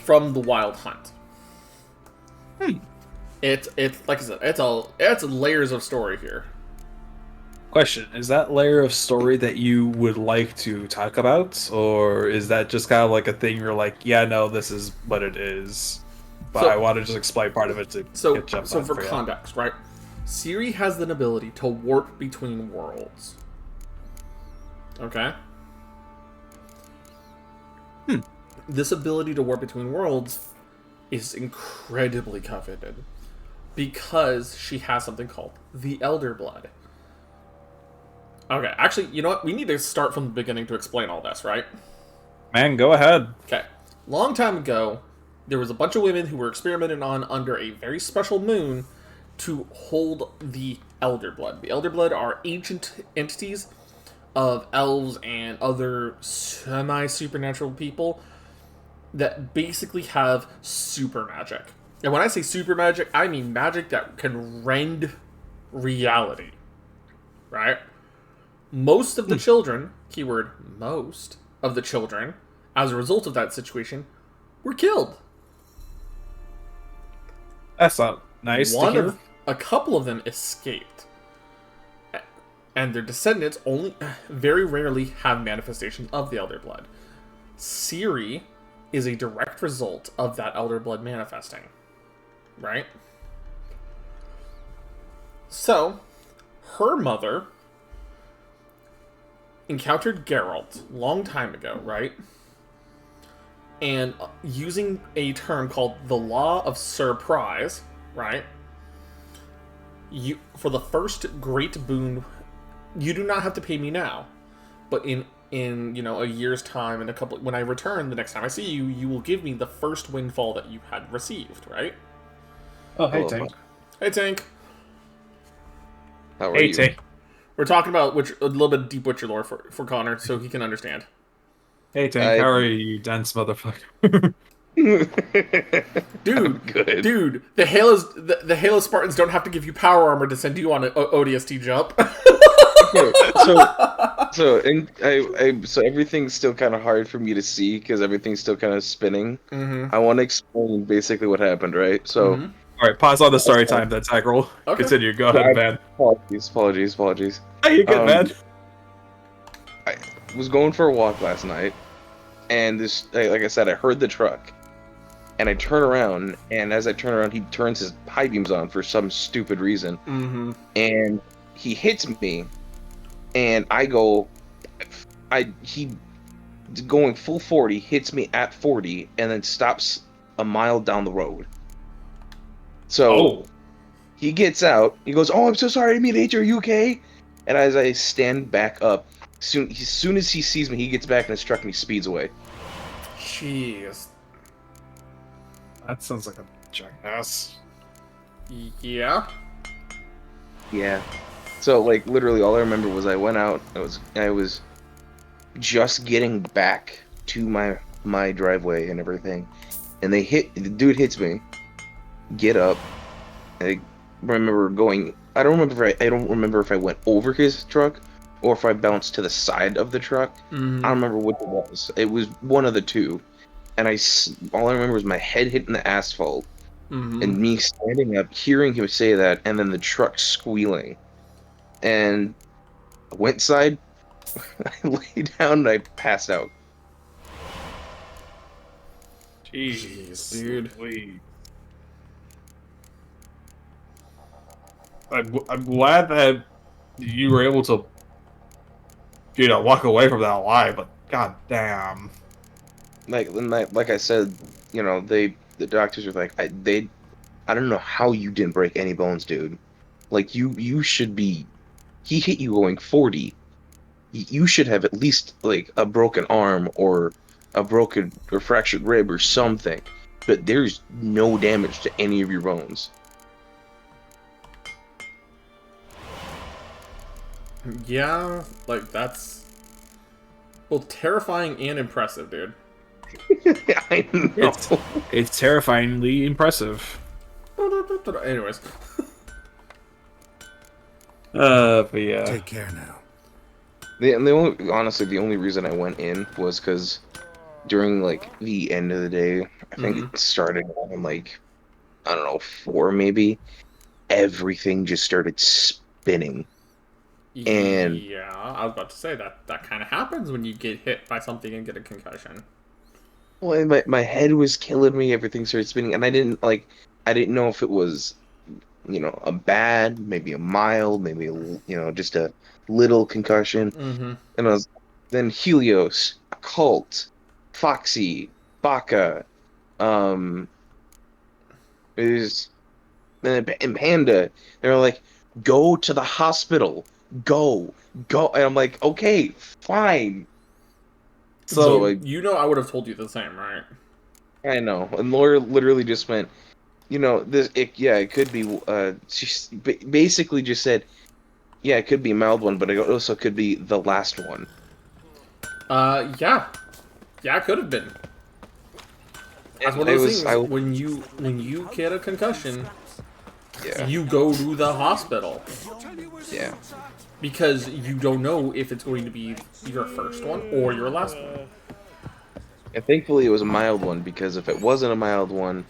from the Wild Hunt. It's like I said, it's layers of story here. Question: is that layer of story that you would like to talk about, or is that just kind of like a thing you're like, yeah, no, this is what it is, but I want to just explain part of it to catch up So on for you. context, right? Ciri has the ability to warp between worlds. Okay? This ability to warp between worlds is incredibly coveted because she has something called the Elder Blood. Okay, actually, you know what? We need to start from the beginning to explain all this, right? Man, go ahead. Okay. Long time ago, there was a bunch of women who were experimented on under a very special moon to hold the Elder Blood. The Elder Blood are ancient entities of elves and other semi-supernatural people that basically have super magic. And when I say super magic, I mean magic that can rend reality. Right? Most of the children, keyword most, of the children, as a result of that situation, were killed. That's not nice to hear. A couple of them escaped. And their descendants only very rarely have manifestations of the Elder Blood. Ciri is a direct result of that Elder Blood manifesting. Right? So, her mother encountered Geralt long time ago, right? And using a term called the Law of Surprise, right? For the first great boon, you do not have to pay me now, but in a year's time, and when I return the next time I see you, you will give me the first windfall that you had received, right? Oh, hey, Tank. Hey, Tank. How are you? Tank. We're talking about a little bit of Deep Witcher lore for Connor, so he can understand. Hey, Tank. How are you, you dense motherfucker? Dude, the Halo Spartans don't have to give you power armor to send you on an ODST jump. So everything's still kind of hard for me to see because everything's still kind of spinning. Mm-hmm. I want to explain basically what happened, right? So, all right, pause on the story time. Then Taggerl. Okay. Continue. Go ahead, man. Apologies. Hey, you're good, man. I was going for a walk last night, and like I said, I heard the truck. And I turn around, and as I turn around, he turns his high beams on for some stupid reason. Mm-hmm. And he hits me, and he going full 40, hits me at 40, and then stops a mile down the road. So he gets out, he goes, "Oh, I'm so sorry, I didn't mean to hit you, are you okay?" And as I stand back up, as soon as he sees me, he gets back in his truck and he speeds away. Jeez. That sounds like a jackass. Yeah. Yeah. So like literally all I remember was I went out, I was just getting back to my driveway and everything. And the dude hits me. Get up. I remember I don't remember if I went over his truck or if I bounced to the side of the truck. Mm-hmm. I don't remember what it was. It was one of the two. And all I remember was my head hitting the asphalt, and me standing up, hearing him say that, and then the truck squealing. And I went inside, I lay down, and I passed out. Jeez, dude. I'm glad that you were able to, walk away from that alive, but god damn. like I said, you know, the doctors are like, I don't know how you didn't break any bones, dude. Like you should be. He hit you going 40. You should have at least like a broken arm or a broken or fractured rib or something. But there's no damage to any of your bones. Yeah, like that's both terrifying and impressive, dude. I know. It's terrifyingly impressive. Anyways. But yeah. Take care now. Honestly, the only reason I went in was because during like the end of the day, I think it started on like, I don't know, 4 maybe. Everything just started spinning. And yeah, I was about to say that kind of happens when you get hit by something and get a concussion. well, my head was killing me. Everything started spinning, and I didn't know if it was, you know, a bad, maybe a mild, maybe just a little concussion. Mm-hmm. And then Helios, Cult, Foxy, Baka, and Panda. They were like, "Go to the hospital. Go." And I'm like, "Okay, fine." So like, I would have told you the same, right? I know. And Laura literally just went, it could be, she basically just said, yeah, it could be a mild one, but it also could be the last one. Yeah. Yeah, it could have been. That's one of those things. When you get a concussion, you go to the hospital. Yeah. Because you don't know if it's going to be your first one or your last one. And thankfully it was a mild one, because if it wasn't a mild one,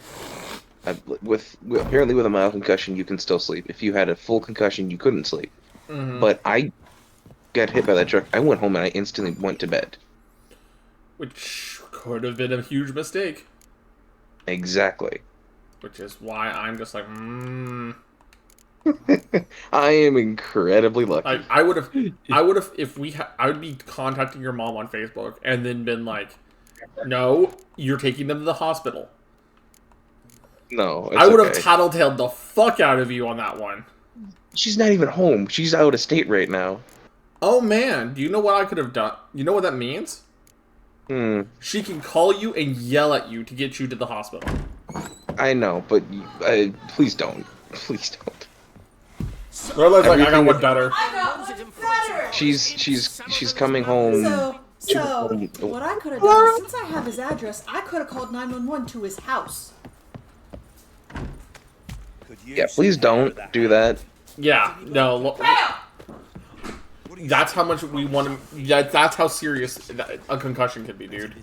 apparently with a mild concussion you can still sleep. If you had a full concussion, you couldn't sleep. Mm-hmm. But I got hit by that truck. I went home and I instantly went to bed. Which could have been a huge mistake. Exactly. Which is why I'm just like, I am incredibly lucky. I would have, I would be contacting your mom on Facebook and then been like, no, you're taking them to the hospital. No, I would have tattletaled the fuck out of you on that one. She's not even home. She's out of state right now. Oh man, do you know what I could have done? You know what that means? She can call you and yell at you to get you to the hospital. I know, but please don't. Please don't. Lorelai's like, I got one better. I got one better. She's coming home. So what I could have done is, since I have his address, I could have called 911 to his house. Yeah, please don't do that. Yeah, no. That's how much we want to. Yeah, that's how serious a concussion can be, dude.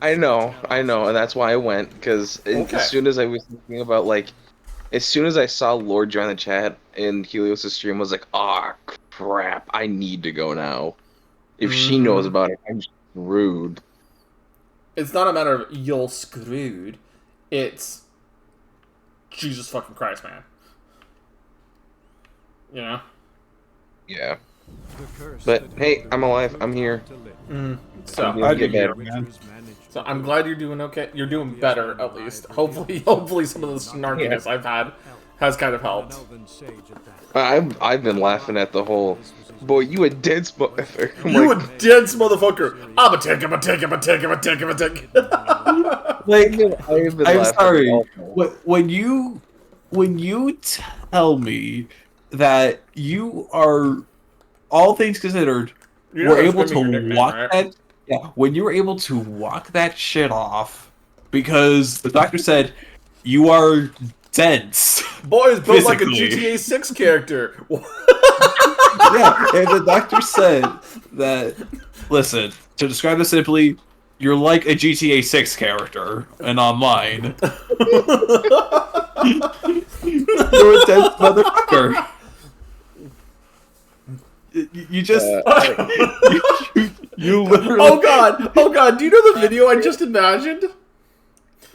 I know, and that's why I went, because as soon as I was thinking about, like, as soon as I saw Lord join the chat in Helios' stream, I was like, ah, crap, I need to go now. If she knows about it, I'm screwed. It's not a matter of you're screwed. It's Jesus fucking Christ, man. You know? Yeah. But hey, I'm alive. I'm here. So I'll get better, man. So I'm glad you're doing okay. You're doing better, at least. Hopefully, some of the snarkiness I've had has kind of helped. I've been laughing at the whole. Boy, you a dense motherfucker. You a dense motherfucker. I'm a tick. Like, I'm sorry. When you tell me that you are, all things considered, were able to walk that. Yeah, when you were able to walk that shit off, because the doctor said you are dense. Boy, built like a GTA 6 character. Yeah, and the doctor said that, listen, to describe this simply, you're like a GTA 6 character, and online. You're a dense motherfucker. You just... you literally... Oh god, do you know the video I just imagined?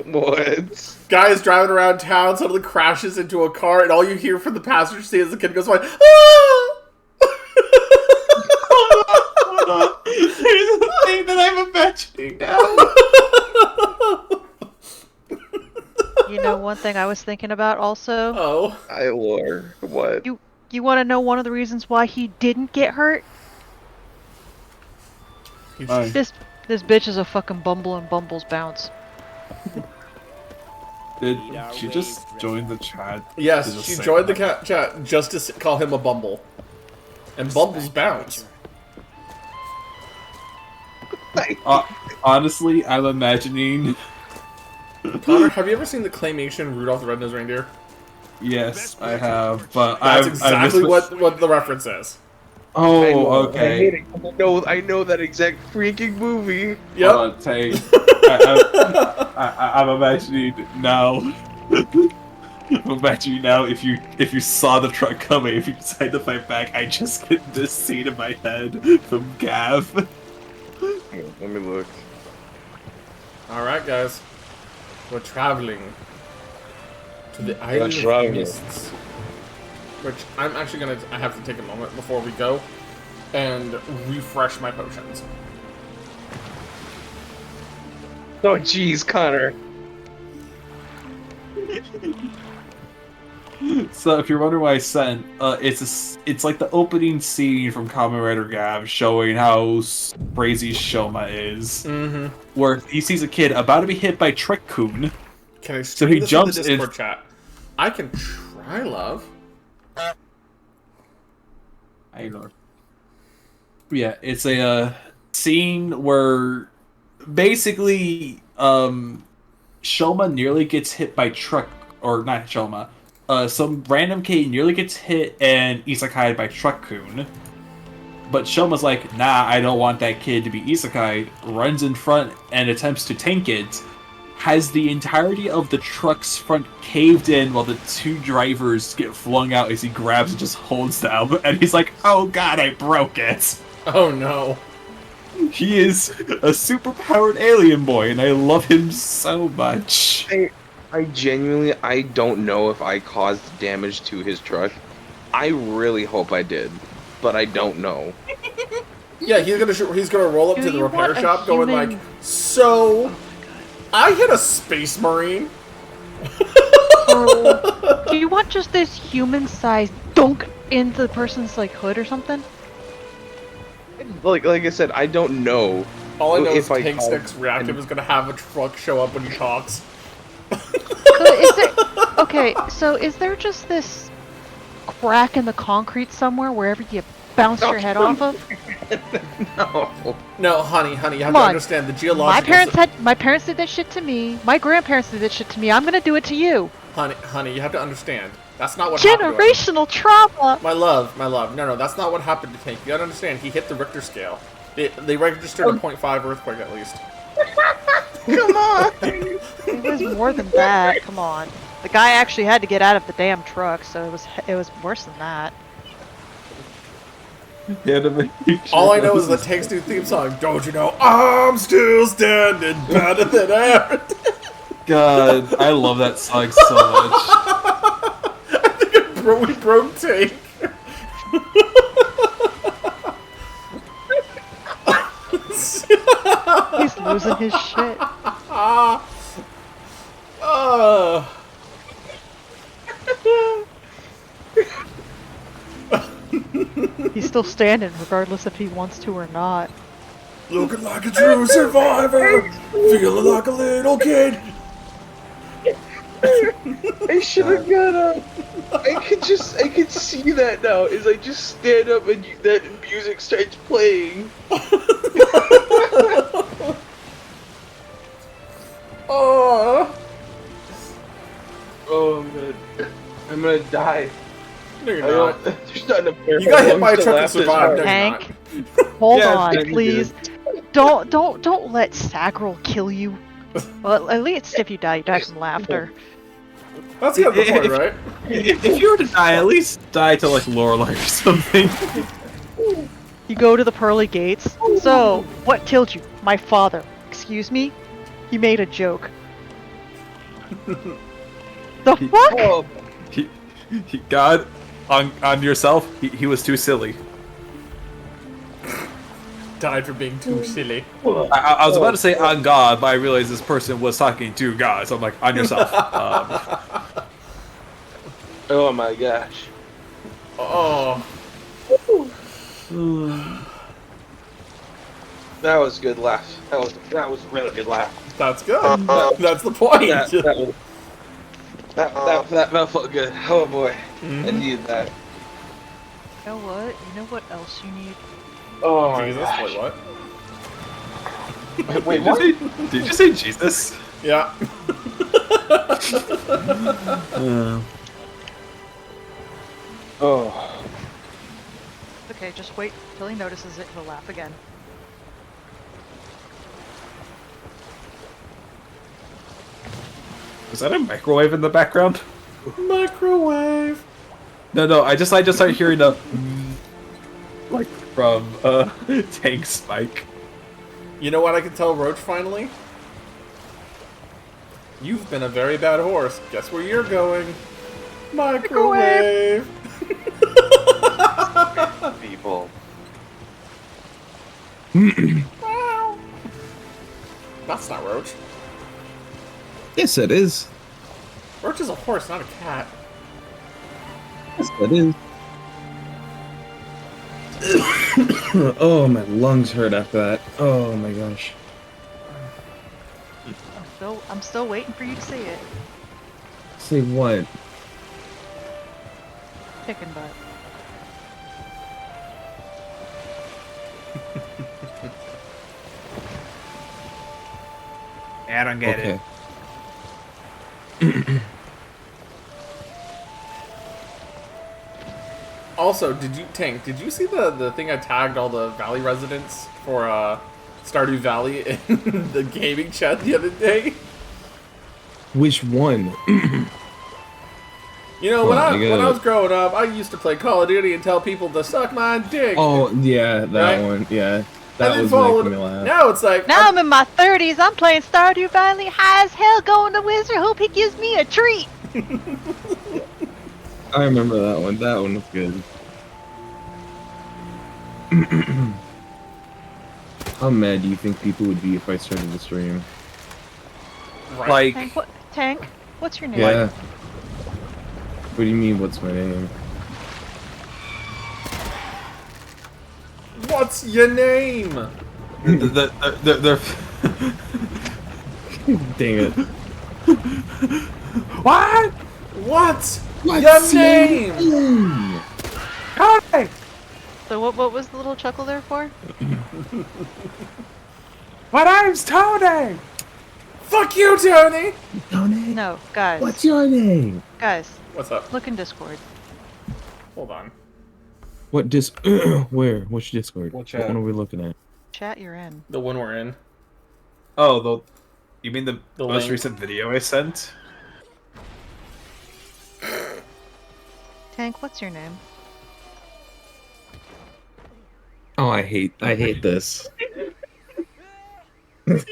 What? Guy is driving around town, suddenly crashes into a car, and all you hear from the passenger seat is the kid goes like, ah! Here's the thing that I'm imagining now. You know, one thing I was thinking about also. Oh. Hi, Lore. What? You want to know one of the reasons why he didn't get hurt? This bitch is a fucking bumble and bumbles bounce. Did she just join the chat? Yes, she joined the chat just to call him a bumble. And bumbles bounce. Honestly, I'm imagining... Connor, have you ever seen the claymation Rudolph the Red-Nosed Reindeer? Yes, I have, but that's exactly what the reference is. Oh, okay. I know that exact freaking movie. Yep. I'm imagining now. I'm imagining now if you saw the truck coming, if you decide to fight back, I just get this scene in my head from Gav. Let me look. Alright, guys. We're traveling to the Island of Mists. Which I'm actually I have to take a moment before we go and refresh my potions. Oh, jeez, Connor. So if you're wondering why I sent, it's like the opening scene from Kamen Rider Gav showing how crazy Shoma is. Mm-hmm. Where he sees a kid about to be hit by Trick-kun. Can I so he this jumps in the Discord chat? I can try, love. I know. Yeah, it's a scene where basically Shoma nearly gets hit by or not Shoma. Some random kid nearly gets hit and isekai'd by Truck-kun. But Shoma's like, nah, I don't want that kid to be isekai'd, runs in front and attempts to tank it, has the entirety of the truck's front caved in while the two drivers get flung out as he grabs and just holds them, and he's like, oh god, I broke it! Oh no. He is a super-powered alien boy, and I love him so much. I genuinely, I don't know if I caused damage to his truck. I really hope I did, but I don't know. Yeah, he's gonna roll up to the repair shop going like, so... I hit a space marine. Do you want just this human-sized dunk into the person's like hood or something? Like I said, I don't know. All I know is Tank Stick's reactive is gonna have a truck show up when he talks. Okay, so is there just this crack in the concrete somewhere wherever you bounce your head off of? No, honey, you have to understand the geological... My parents did that shit to me. My grandparents did that shit to me. I'm gonna do it to you. Honey, you have to understand. That's not what happened. Generational trauma! My love. No, that's not what happened to Tank. You gotta understand, he hit the Richter scale. They registered a 0.5 earthquake at least. Come on! It was more than that. Come on. The guy actually had to get out of the damn truck, so it was worse than that. All I know is the Tank's new theme song. Don't you know I'm still standing better than ever. God, I love that song so much. I think we broke Tank. He's losing his shit. He's still standing, regardless if he wants to or not. Looking like a true survivor, feeling like a little kid. I should have got up. I could see that now as I just stand up and that music starts playing. Oh man, I'm gonna die. No, you're not. There's not enough air. You got hit by a truck and survived. Hank, hold on, please. Don't let Sagril kill you. Well, at least if you die from laughter. That's kind of the point, right? If you were to die, at least die to like Lorelei or something. You go to the pearly gates. So, what killed you? My father. Excuse me? He made a joke. The fuck? Oh. God, on yourself, he was too silly. died for being too silly. I was about to say on God, but I realized this person was talking to God, so I'm like, on yourself. Oh my gosh. Oh. That was a good laugh. That was a really good laugh. That's good. That's the point. That felt good. Oh boy. I needed that. You know what? You know what else you need? Oh my Jesus, gosh. wait, what? Wait, what? Did you say Jesus? Yeah. Oh. Okay, just wait till he notices it. He'll laugh again. Was that a microwave in the background? Microwave. No, I just started hearing the like from Tank Spike. You know what I can tell Roach finally? You've been a very bad horse. Guess where you're going? Microwave. People. That's not Roach. Yes, it is. Roach is a horse, not a cat. Yes, it is. Oh, my lungs hurt after that. Oh my gosh. I'm still waiting for you to say it. Say what? Chicken butt. I don't get it. Also, did you see the thing I tagged all the Valley residents for Stardew Valley in the gaming chat the other day? Which one? You know, when I was growing up, I used to play Call of Duty and tell people to suck my dick. Oh, yeah, that one. Yeah. That was making me laugh. Now it's like... Now I'm in my 30s. I'm playing Stardew Valley high as hell, going to Wizard. Hope he gives me a treat. I remember that one. That one was good. How mad do you think people would be if I started the stream? Like... Tank, what's your name? Yeah. What do you mean, what's my name? What's your name? The Dang it. What? What's What's your name? Hi. So what was the little chuckle there for? My name's Tony. Fuck you, Tony! Tony? No, guys. What's your name? Guys. What's up? Look in Discord. Hold on. What where? Which Discord? What What one are we looking at? Chat you're in. The one we're in. Oh, you mean the most link. recent video I sent? Tank, what's your name? Oh, I hate this. But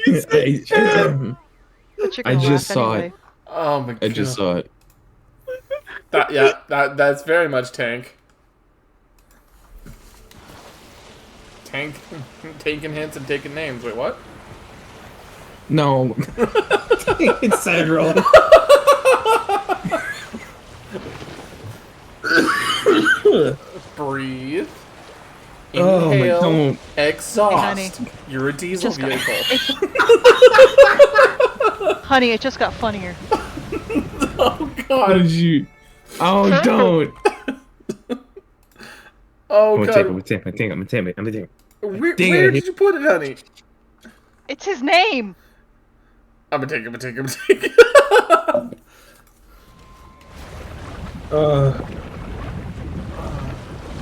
you're I gonna just laugh saw anyway. it. Oh my god. I just saw it. That's very much Tank. Taking hints and taking names. Wait, what? No. It's Cedral. Breathe. Oh my Inhale. god. Exhaust. Hey, You're a diesel Just got- vehicle. Honey, it just got funnier. Oh How god. did you? Oh, don't. Oh I'm god. gonna take it. Where Dang it. did you put it, honey? It's his name. I'm gonna take it.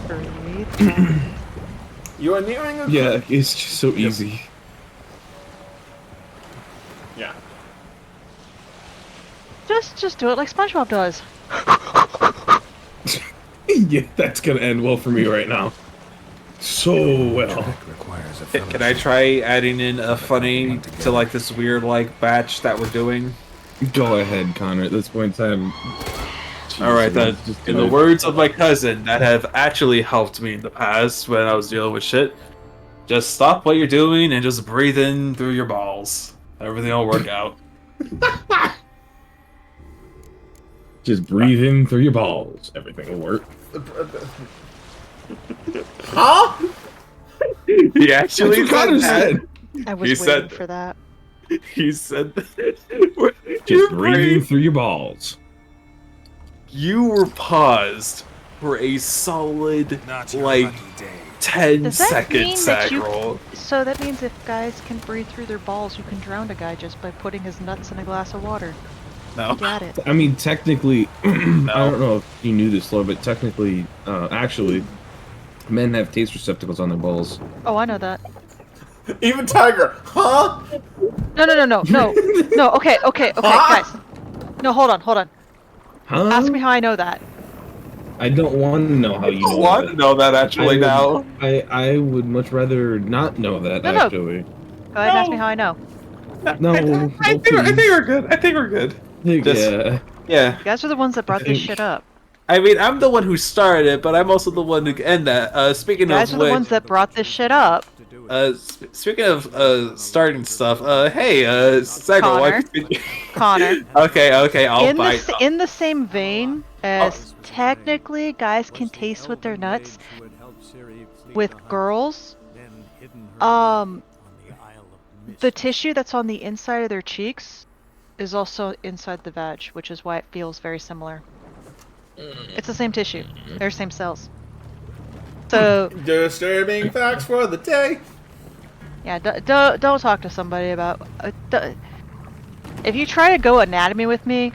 Breathe. You are nearing a... Yeah, it's just so easy. Yeah. Just do it like SpongeBob does. Yeah, that's gonna end well for me right now. So well. Requires a Can I try adding in a funny to like this weird like batch that we're doing? Go ahead, Connor. At this point in time. All right then. Just In do the it. words of my cousin that have actually helped me in the past when I was dealing with shit, Just stop what you're doing and just breathe in through your balls. Everything will work out. Just breathe in through your balls. Everything will work. Huh? He actually Connor said. I was He waiting said- for that. He said. Just breathe in through your balls. You were paused for a solid, like, 10 Does that second mean sag that you? roll. So that means if guys can breathe through their balls, you can drown a guy just by putting his nuts in a glass of water. No. Got it. I mean, technically, I don't know if you knew this, Lord, but technically, actually, men have taste receptacles on their balls. Oh, I know that. Even Tiger, huh? No. Okay, guys. No, hold on. Huh? Ask me how I know that. I don't want to know how you know want that. to know that actually now. I would much rather not know that, No. actually. Go ahead and ask me how I know. No, I think we're good. I think we're good. Yeah. Yeah. You guys are the ones that brought this shit up. I mean, I'm the one who started it, but I'm also the one who end that. Speaking You guys of are the which, ones that brought this shit up. speaking of starting stuff, hey, Sagar, why? Connor. Okay, I'll bite. In the same vein as technically guys can taste with their nuts, with girls, the tissue that's on the inside of their cheeks is also inside the vag, which is why it feels very similar. It's the same tissue. They're same cells. So Disturbing facts for the day. yeah, don't talk to somebody about. If you try to go anatomy with me,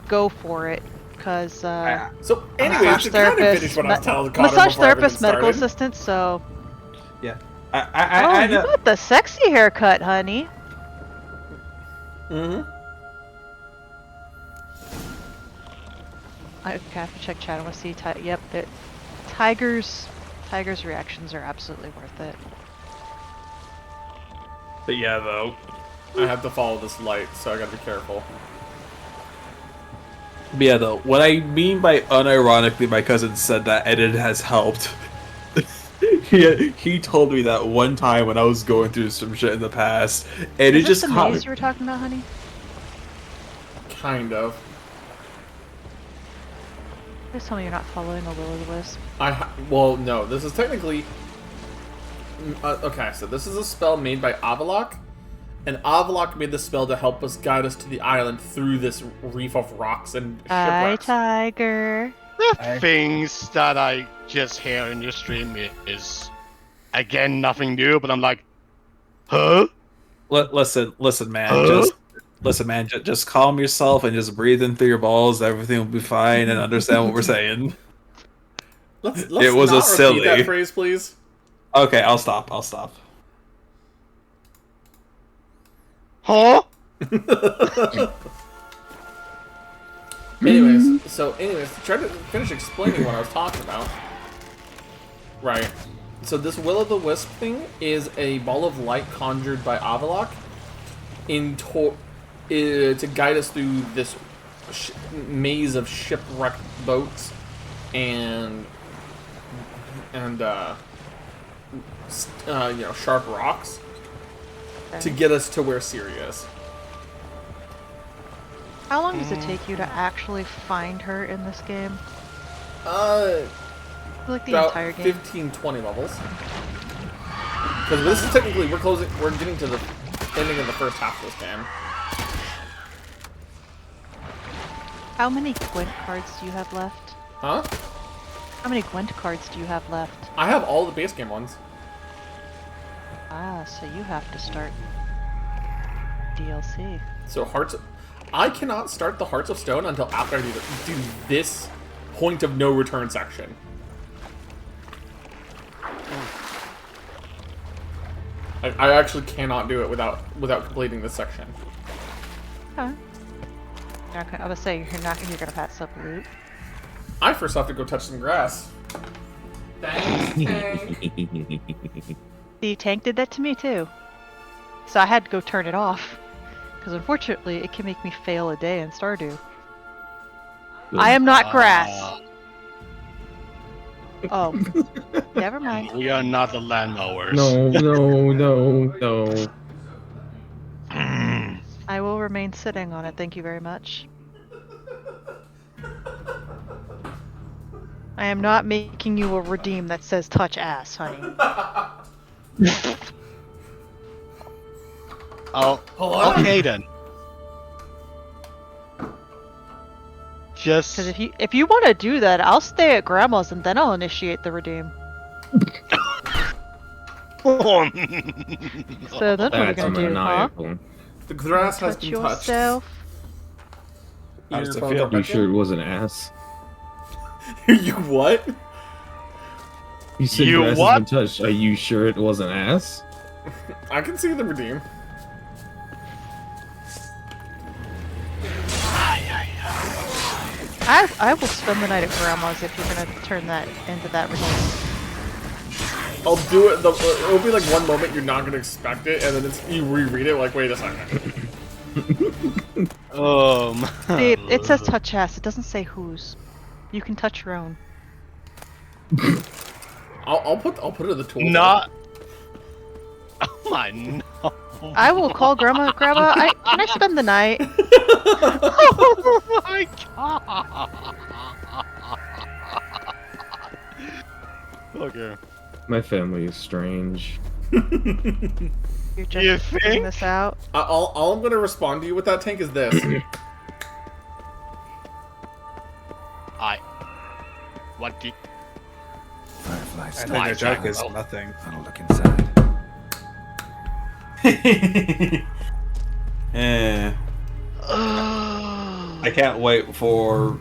go for it, cause So anyway, to kind of finish what I was telling Connor massage before everything therapist, medical started. assistant. So Yeah. oh, I you got the sexy haircut, honey. Mm-hmm. I have to check chat. I want to see. Yep, Tiger's reactions are absolutely worth it. But yeah, though. I have to follow this light, so I gotta be careful. But yeah, though. What I mean by unironically, my cousin said that, and it has helped. He told me that one time when I was going through some shit in the past, and Is it this just the caught maze you were talking about, honey? Kind of. Please tell me you're not following a will-o'-the-wisp. Well, no. This is technically. Okay, so this is a spell made by Avalok, and Avalok made the spell to help us guide us to the island through this reef of rocks and Hi, shipwrecks. Tiger. The things that I just hear in your stream is, again, nothing new, but I'm like, huh? Listen, man. Just calm yourself and just breathe in through your balls. Everything will be fine, and understand what we're saying. Let's it was not a silly repeat that phrase, please. Okay, I'll stop. Huh? Anyways, to try to finish explaining what I was talking about. Right. So this will-o'-the-wisp thing is a ball of light conjured by Avalok to guide us through this maze of shipwrecked boats and sharp rocks to get us to where Ciri is. How long does it take you to actually find her in this game? Like the About entire game? 15-20 levels. Because this is technically we're getting to the ending of the first half of this game. How many Gwent cards do you have left? Huh? How many Gwent cards do you have left? I have all the base game ones. Ah, so you have to start DLC. So I cannot start the Hearts of Stone until after I do this point of no return section. I actually cannot do it without completing this section. Huh. I would say you're gonna pass up loot. I first have to go touch some grass. Thanks, Tank. The tank did that to me too. So I had to go turn it off. Because unfortunately, it can make me fail a day in Stardew. I am not grass. Oh. Never mind. We are not the landmowers. No. I will remain sitting on it. Thank you very much. I am not making you a redeem that says touch ass, honey. Oh, okay then. Just Because if you want to do that, I'll stay at grandma's and then I'll initiate the redeem. So then what are we gonna do, huh? The grass has Touch been touched. yourself. You sure it wasn't ass? You what? You said You grass what? has been touched. Are you sure it wasn't ass? I can see the redeem. I will spend the night at grandma's if you're gonna turn that into that redeem. I'll do it. It'll be like one moment you're not gonna expect it, and then you reread it like, wait a second. See, it says touch ass. It doesn't say whose. You can touch your own. I'll put it in the tool. Not. Oh my no. I will call grandma. Grandma, can I spend the night? Oh my god. Okay. My family is strange. You're just figuring this out. All I'm gonna respond to you with that, Tank, is this. What do you... Firefly I stop. think the joke is nothing. I'll look inside. I can't wait for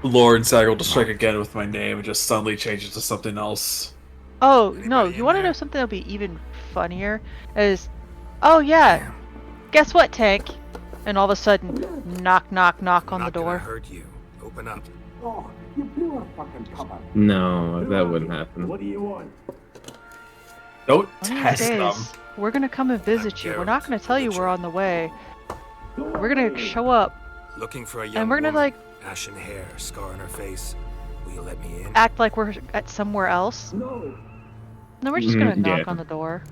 Lord Zaggle to strike again with my name and just suddenly change it to something else. Oh, no, you want to know something that'll be even funnier? Is, oh yeah, guess what, Tank? And all of a sudden, knock, knock, knock on the door. Hurt you. Open up. Oh, you blew a fucking cover. No, that wouldn't happen. What do you want? Don't One of these test them. days, we're gonna come and visit you. We're not gonna tell you we're on the way. We're gonna show up, Looking for a young and we're gonna woman. like Ashen hair, scar on her face. Will you let me in? act like we're at somewhere else. No. No, we're just gonna knock yeah. on the door.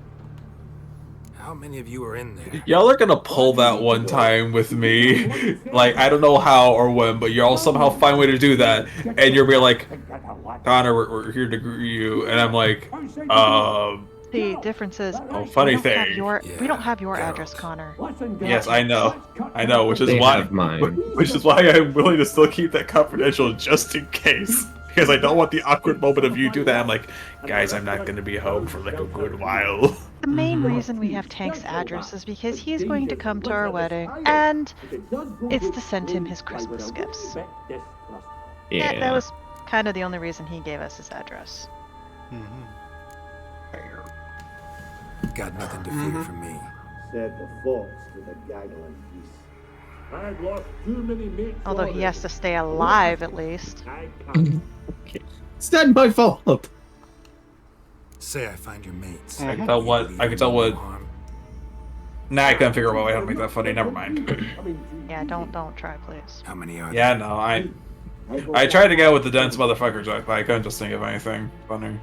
How many of you are in there? Y'all are gonna pull that one time with me. Like, I don't know how or when, but y'all somehow find a way to do that. And you'll be like, Connor, we're here to greet you. And I'm like, The difference is, funny we don't have thing. we don't have your address, Connor. Yes, I know, which is They why, have mine. which is why I'm willing to still keep that confidential just in case, because I don't want the awkward moment of you do that. I'm like, guys, I'm not gonna be home for like a good while. The main reason we have Tank's address is because he's going to come to our wedding, and it's to send him his Christmas gifts. Yeah. That was kind of the only reason he gave us his address. Got nothing to fear from me. Said the fox with a gaggle piece. I've lost too many mates. Although he has to stay alive at least. It's not my fault. Say I find your mates. I can tell what. Nah, I couldn't figure out a way how to make that funny. Never mind. Yeah, don't try, please. How many are Yeah, no, I tried to go with the dense motherfucker joke, but I couldn't just think of anything funny.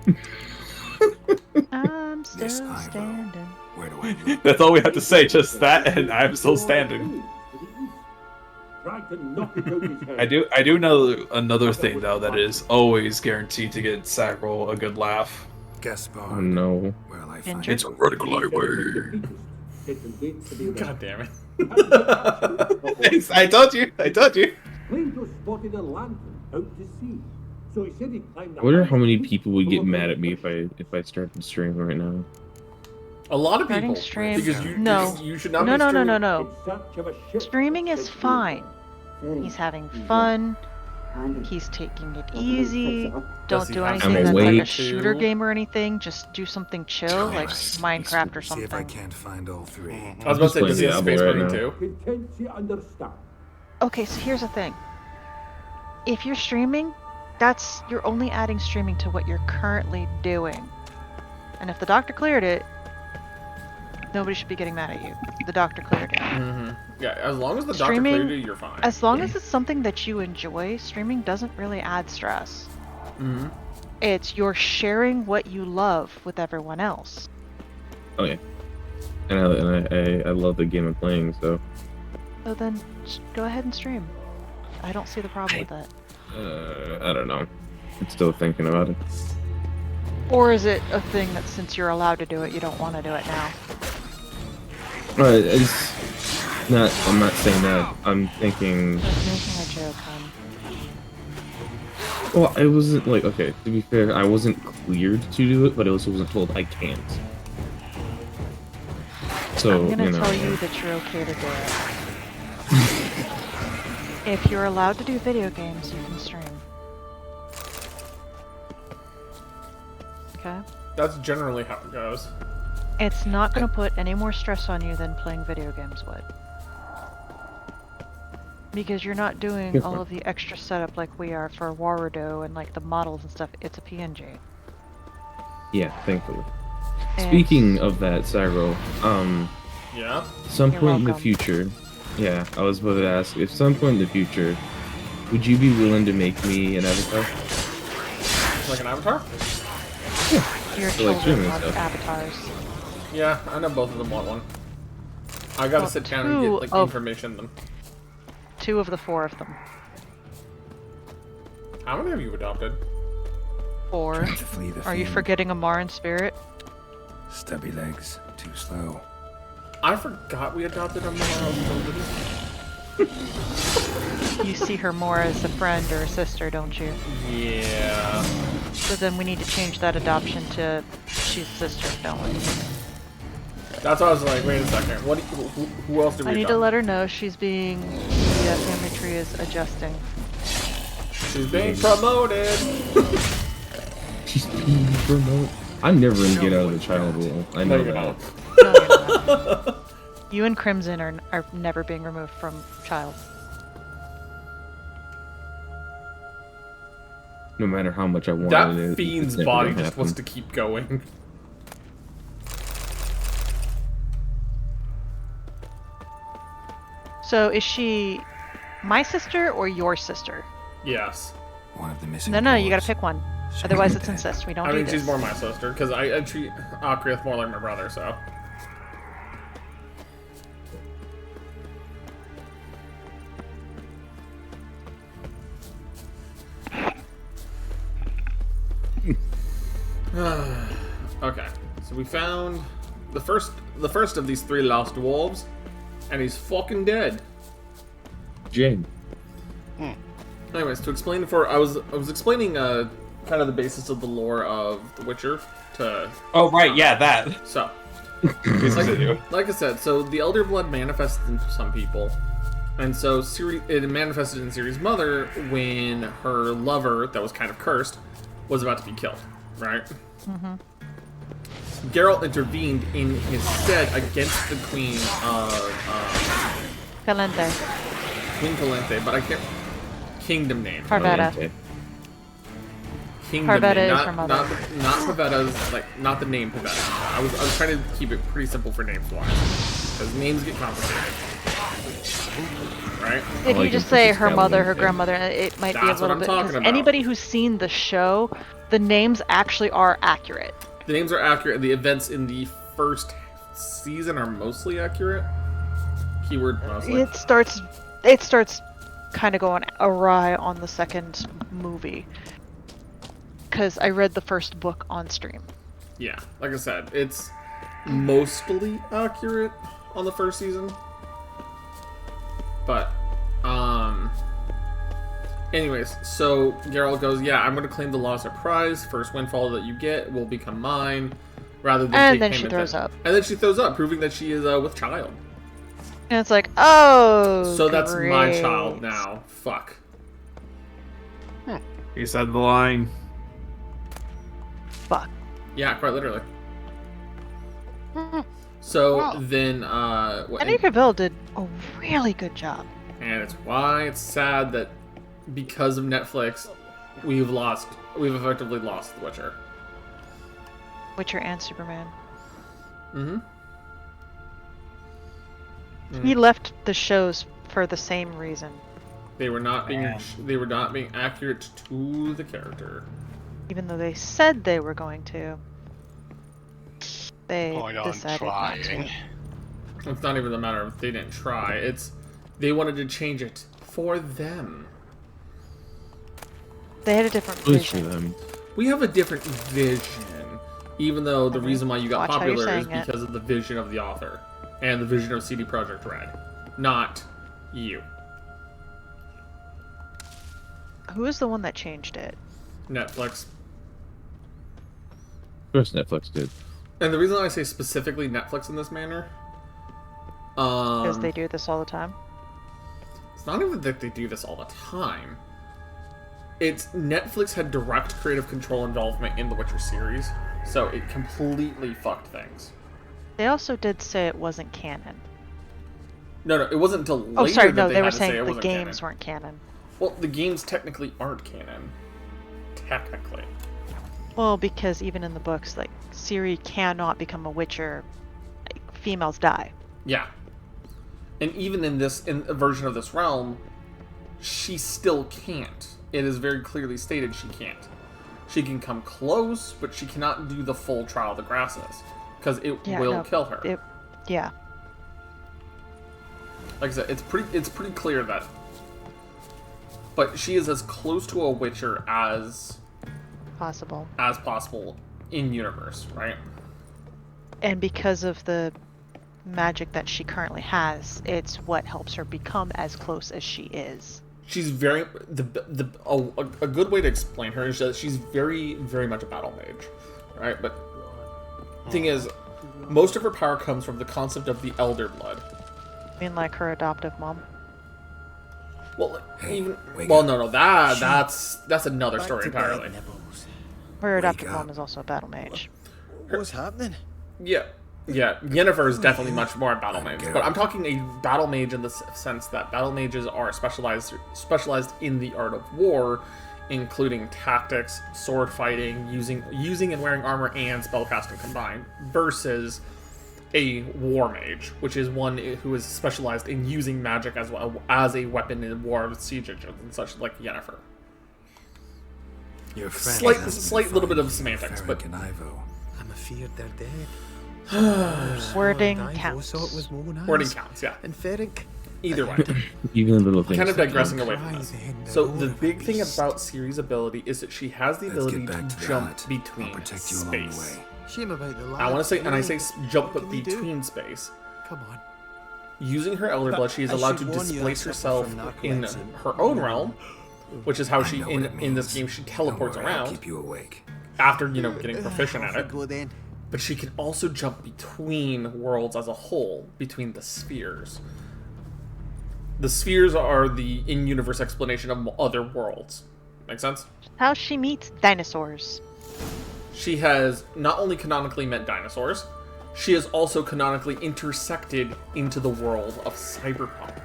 I'm still standing. Where do I look? That's all we have to say, just that, and I'm still standing. I do know another thing though that is always guaranteed to get Sacral a good laugh. Gaspard. Oh no. Where'll I find It's a vertical highway. God damn it. I told you. Plato spotted a lantern out to sea. So he said he'd climb the I wonder how many people would get mad at me if I started streaming right now. A lot of Starting people. stream. Because you, No. because you should not No, be no, no, streaming. no, no. Streaming is fine. He's having fun. He's taking it easy. Don't do anything that's like a awake. shooter game or anything. Just do something chill, like Minecraft or See if I something. can't find all three. I was about to say, I'm does he have playing space Diablo burning right too? Content you understand. Okay, so here's the thing. If you're streaming, you're only adding streaming to what you're currently doing. And if the doctor cleared it, nobody should be getting mad at you. The doctor cleared it. Mm-hmm. Yeah, as long as the doctor Streaming, cleared you, you're fine. As long as it's something that you enjoy, streaming doesn't really add stress. Mm-hmm. It's you're sharing what you love with everyone else. Oh yeah, and I love the game I'm playing. So then just go ahead and stream. I don't see the problem with that. I don't know. I'm still thinking about it. Or is it a thing that since you're allowed to do it, you don't want to do it now? It's not. I'm not saying that. I'm thinking. I was making a joke, hon. Well, it wasn't like, okay, to be fair, I wasn't cleared to do it, but I also wasn't told I can't. So, I'm gonna you know. tell you that you're okay to do it. If you're allowed to do video games, you can stream. Okay? That's generally how it goes. It's not gonna put any more stress on you than playing video games would. Because you're not doing all of the extra setup like we are for Warudo and like the models and stuff. It's a PNG. Yeah, thankfully. And Speaking of that, Cyro, Yeah? some You're point in the welcome. future, yeah, I was about to ask, if some point in the future, would you be willing to make me an avatar? Like an avatar? your So, like, children streaming want stuff. avatars. Yeah, I know both of them want one. I gotta Well, sit down and get two like of- information on them. 2 of the 4 of them. How many have you adopted? 4. Trying to flee the Are you fiend. forgetting Amaran Spirit? Stubby legs, too slow. I forgot we adopted a You see her more as a friend or a sister, don't you? Yeah. So then we need to change that adoption to she's a sister, don't we? That's why I was like, wait a second. What? Who else did we I need adopt? to let her know she's being... The family tree is adjusting. She's being promoted. She's being promoted. I'm never gonna get out of the child role. I know No, you're that. No, you're not. You and Crimson are never being removed from child. No matter how much I want That it, fiend's it's never body gonna just happen. wants to keep going. So is she my sister or your sister? Yes. One of the missing No, you gotta dwarves. pick one. Should Otherwise be it's dead. incest. We don't I do mean, this. she's more my sister, because I treat Akrith more like my brother, so. Okay, so we found the first of these 3 lost wolves, and he's fucking dead. Jade. Anyways, to explain I was explaining kind of the basis of the lore of The Witcher to. Oh right, yeah, that. So, Continue. like I said, so the Elder Blood manifests in some people, and so it manifested in Ciri's mother when her lover, that was kind of cursed, was about to be killed. Right? Mm-hmm. Geralt intervened in his stead against the Queen of Calente. Queen Calente, but I can't. Kingdom name. Parvetta. Kingdom Parvetta name, is not, her mother. Not Pavetta's, like, not the name Pavetta. I was trying to keep it pretty simple for names wise, because names get complicated. Right? If you just say her mother, her grandmother, it might be a That's what little I'm bit. talking 'Cause about. anybody who's seen the show, the names actually are accurate. The names are accurate. The events in the first season are mostly accurate. Keyword mostly. It starts kind of going awry on the second movie. Because I read the first book on stream. Yeah, like I said, it's mostly accurate on the first season. But, anyways, so Geralt goes, yeah, I'm going to claim the lost prize. First windfall that you get will become mine. Rather than And take then she payment throws that- up. And then she throws up, proving that she is with child. And it's like, oh, So that's my great. child now. Fuck. He said the line. Fuck. Yeah, quite literally. So Wow. then, Henry Cavill did a really good job. and it's why it's sad that because of Netflix, we've effectively lost The Witcher. Witcher and Superman. Mm-hmm. He left the shows for the same reason. They were not being accurate to the character. Even though they said they were going to, they Point on decided not to. trying. It's not even a matter of they didn't try. It's they wanted to change it for them. They had a different At least for vision. them. We have a different vision, even though the reason why you got Watch how you're popular is saying it. because of the vision of the author and the vision of CD Projekt Red, not you. Who is the one that changed it? Netflix. Of course, Netflix did. And the reason I say specifically Netflix in this manner, Because they do this all the time. it's not even that they do this all the time. It's Netflix had direct creative control involvement in the Witcher series, so it completely fucked things. They also did say it wasn't canon. No, it wasn't until later Oh, sorry, that no, they they had were to say saying it the wasn't games canon. weren't canon. Well, the games technically aren't canon. Technically. Well, because even in the books, like, Ciri cannot become a Witcher. Like, females die. Yeah. And even in a version of this realm, she still can't. It is very clearly stated she can't. She can come close, but she cannot do the full Trial of the Grasses, because it will kill her. Yeah. Like I said, it's pretty clear that. But she is as close to a Witcher as Possible. in universe, right? And because of the magic that she currently has, it's what helps her become as close as she is. She's very a good way to explain her is that she's very, very much a battle mage, right? But the thing is, most of her power comes from the concept of the Elder Blood. I mean, like her adoptive mom. Well, that's another story entirely. Her adoptive mom is also a battle mage. What's happening? Yeah, Yennefer is definitely much more a battle mage, but I'm talking a battle mage in the sense that battle mages are specialized in the art of war, including tactics, sword fighting, using and wearing armor and spellcasting combined, versus a war mage, which is one who is specialized in using magic as well as a weapon in war with siege engines and such, like Yennefer. Your friend Slight little bit of semantics, but I'm afeard they're dead. Wording counts. Wording counts, yeah. And Ferenc. Either way. Even little things. Kind of digressing away from this. So the big thing about Ciri's ability is that she has the ability to jump between space. Shame about the I want to say, and I say jump but between space. Come on. Using her Elder Blood, she is allowed to displace herself in her own realm, which is how she in this game she teleports around. Keep you awake. After getting proficient at it. But she can also jump between worlds as a whole, between the spheres. The spheres are the in-universe explanation of other worlds. Make sense? How she meets dinosaurs. She has not only canonically met dinosaurs, she has also canonically intersected into the world of cyberpunk.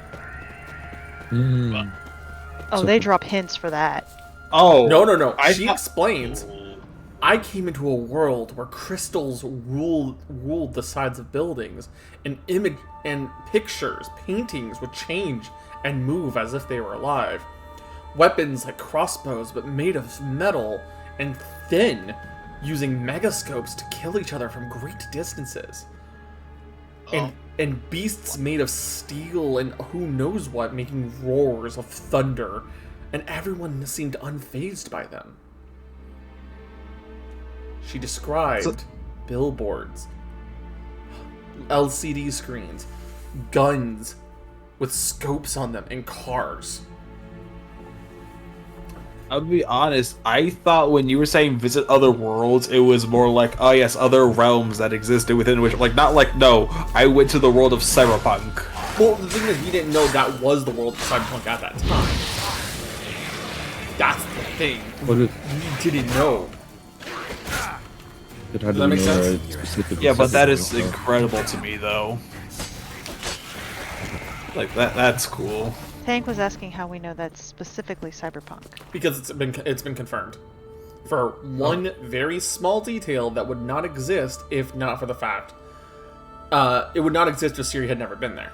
Oh, they drop hints for that. Oh. No. She explains, I came into a world where crystals ruled the sides of buildings, and pictures, paintings would change and move as if they were alive. Weapons like crossbows, but made of metal and thin, using megascopes to kill each other from great distances. And beasts made of steel and who knows what, making roars of thunder, and everyone seemed unfazed by them. She described billboards, LCD screens, guns with scopes on them, and cars. I'll be honest, I thought when you were saying visit other worlds, it was more like, oh yes, other realms that existed within which, like, not like, no, I went to the world of cyberpunk. Well, the thing is, we didn't know that was the world of cyberpunk at that time. That's the thing. We didn't know. Does that make sense? Yeah, but that is incredible to me, though. Like, that's cool. Tank was asking how we know that's specifically cyberpunk. Because it's been confirmed. For one very small detail that would not exist if not for the fact. It would not exist if Ciri had never been there.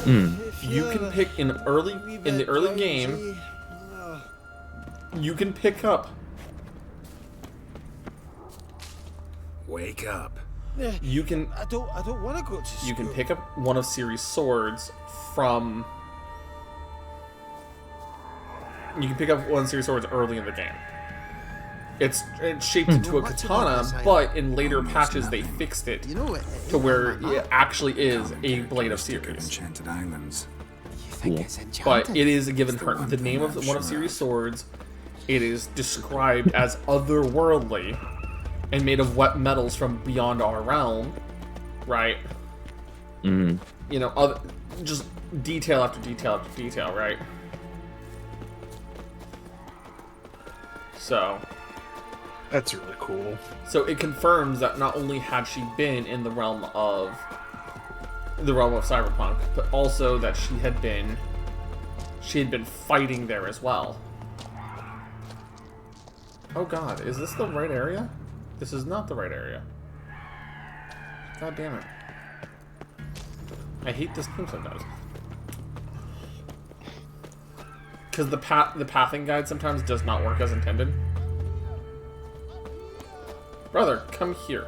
You can pick in the early game, you can pick up Wake up. You can. I don't want to go to school. You can pick up one of Ciri's swords from. You can pick up one of Ciri's swords early in the game. It's shaped into a katana, but in later patches they fixed it to where it actually is a blade of Ciri's. Enchanted Islands. But it is given the name of one of Ciri's swords. It is described as otherworldly and made of wet metals from beyond our realm, right? Mm-hmm. You know, just detail after detail after detail, right? So that's really cool. So it confirms that not only had she been in the realm of Cyberpunk, but also that she had been fighting there as well. Oh god, is this the right area? This is not the right area. God damn it. I hate this game sometimes. Because the pathing guide sometimes does not work as intended. Brother, come here.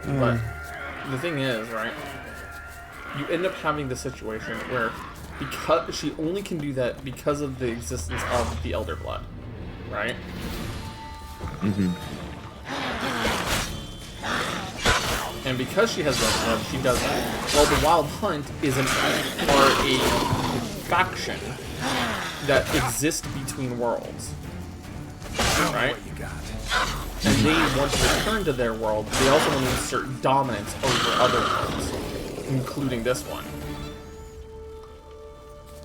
But the thing is, right? You end up having the situation where, because she only can do that because of the existence of the Elder Blood, right? Mm-hmm. And because she has Elder Blood, she does that. Well, the Wild Hunt is a faction that exists between worlds, right? And they want to return to their world. They also want to assert dominance over other worlds, including this one.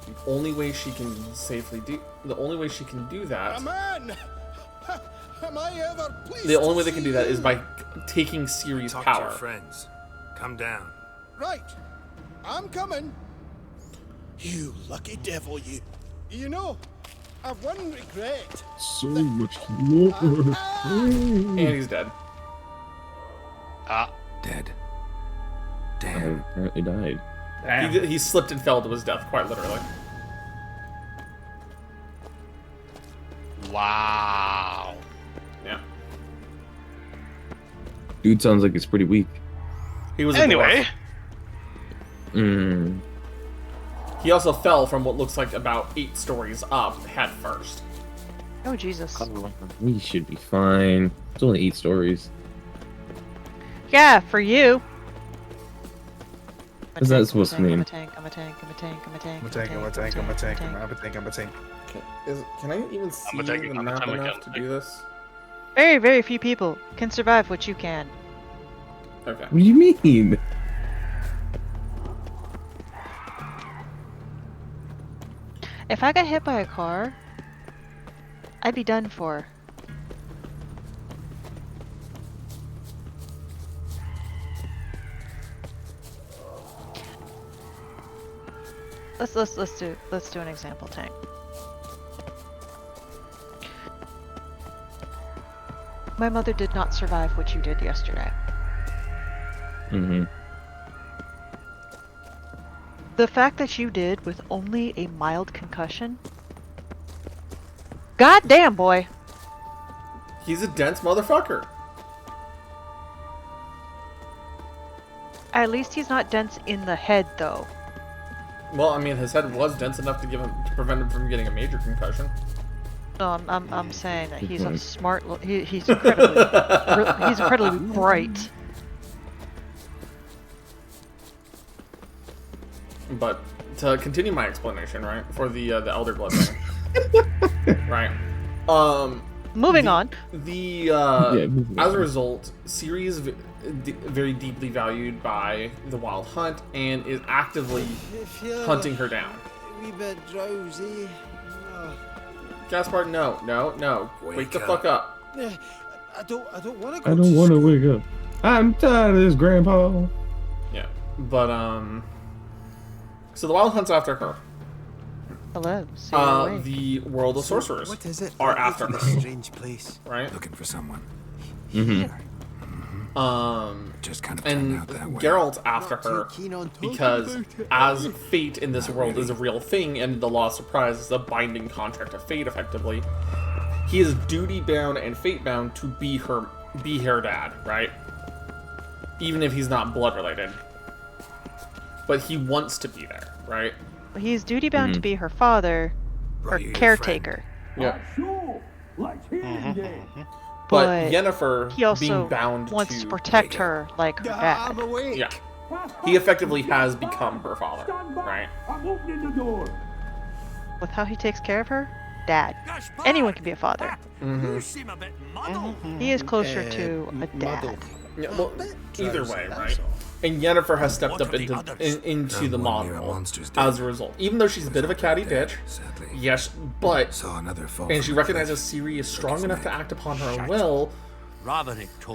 The only way she can do that. Am I ever pleased The only way to they can see do that you? is by taking Ciri's Talk power. to your friends. Come down. Right. I'm coming. You lucky devil, you. You know, I've one regret. So much more. And he's dead. Dead. Damn. Apparently died. He slipped and fell to his death, quite literally. Wow. Yeah. Dude sounds like he's pretty weak. He was anyway. He also fell from what looks like about 8 stories up head first. Oh Jesus. We should be fine. It's only 8 stories. Yeah, for you. What's that supposed to mean? I'm a tank. I'm a tank. Can I even see the map enough to do this? Very, very few people can survive what you can. Okay. What do you mean? If I got hit by a car, I'd be done for. Let's do an example tank. My mother did not survive what you did yesterday. Mm-hmm. The fact that you did with only a mild concussion. God damn, boy. He's a dense motherfucker. At least he's not dense in the head, though. Well, I mean, his head was dense enough to prevent him from getting a major concussion. No, I'm saying that he's a smart. He's incredibly he's incredibly bright. But to continue my explanation, right, for the Elder Blood thing, right? Moving on. As a result, Ciri is very deeply valued by the Wild Hunt and is actively hunting her down. A wee bit drowsy. Gaspard, no. Wake the fuck up. I don't want to go. I don't want to wake up. I'm tired of this, Grandpa. Yeah, but so the Wild Hunt's after her. Hello. The World of Sorcerers what is it? are after her. A strange place. Right? Looking for someone. Mm-hmm. Mm-hmm. Just kind of and turned out that way. Geralt's after Not too her keen on talking because about it. as fate in this world is a real thing, and the law of surprise is a binding contract of fate, effectively, he is duty bound and fate bound to be her dad, right? Even if he's not blood related, but he wants to be there, right? He's duty bound to be her father, her caretaker. Yeah. Sure, like here again. But Yennefer he also being bound wants to protect her like her dad. I'm awake. Yeah. He effectively has become her father, right? I'm opening the door. With how he takes care of her, dad. Anyone can be a father. You seem a bit muddled. He is closer to a dad. muddled. Yeah, well, either way, right? And Yennefer has stepped up into the model as a result. Even though she's a bit of a catty bitch, yes, but and she recognizes Ciri is strong enough to act upon her own will.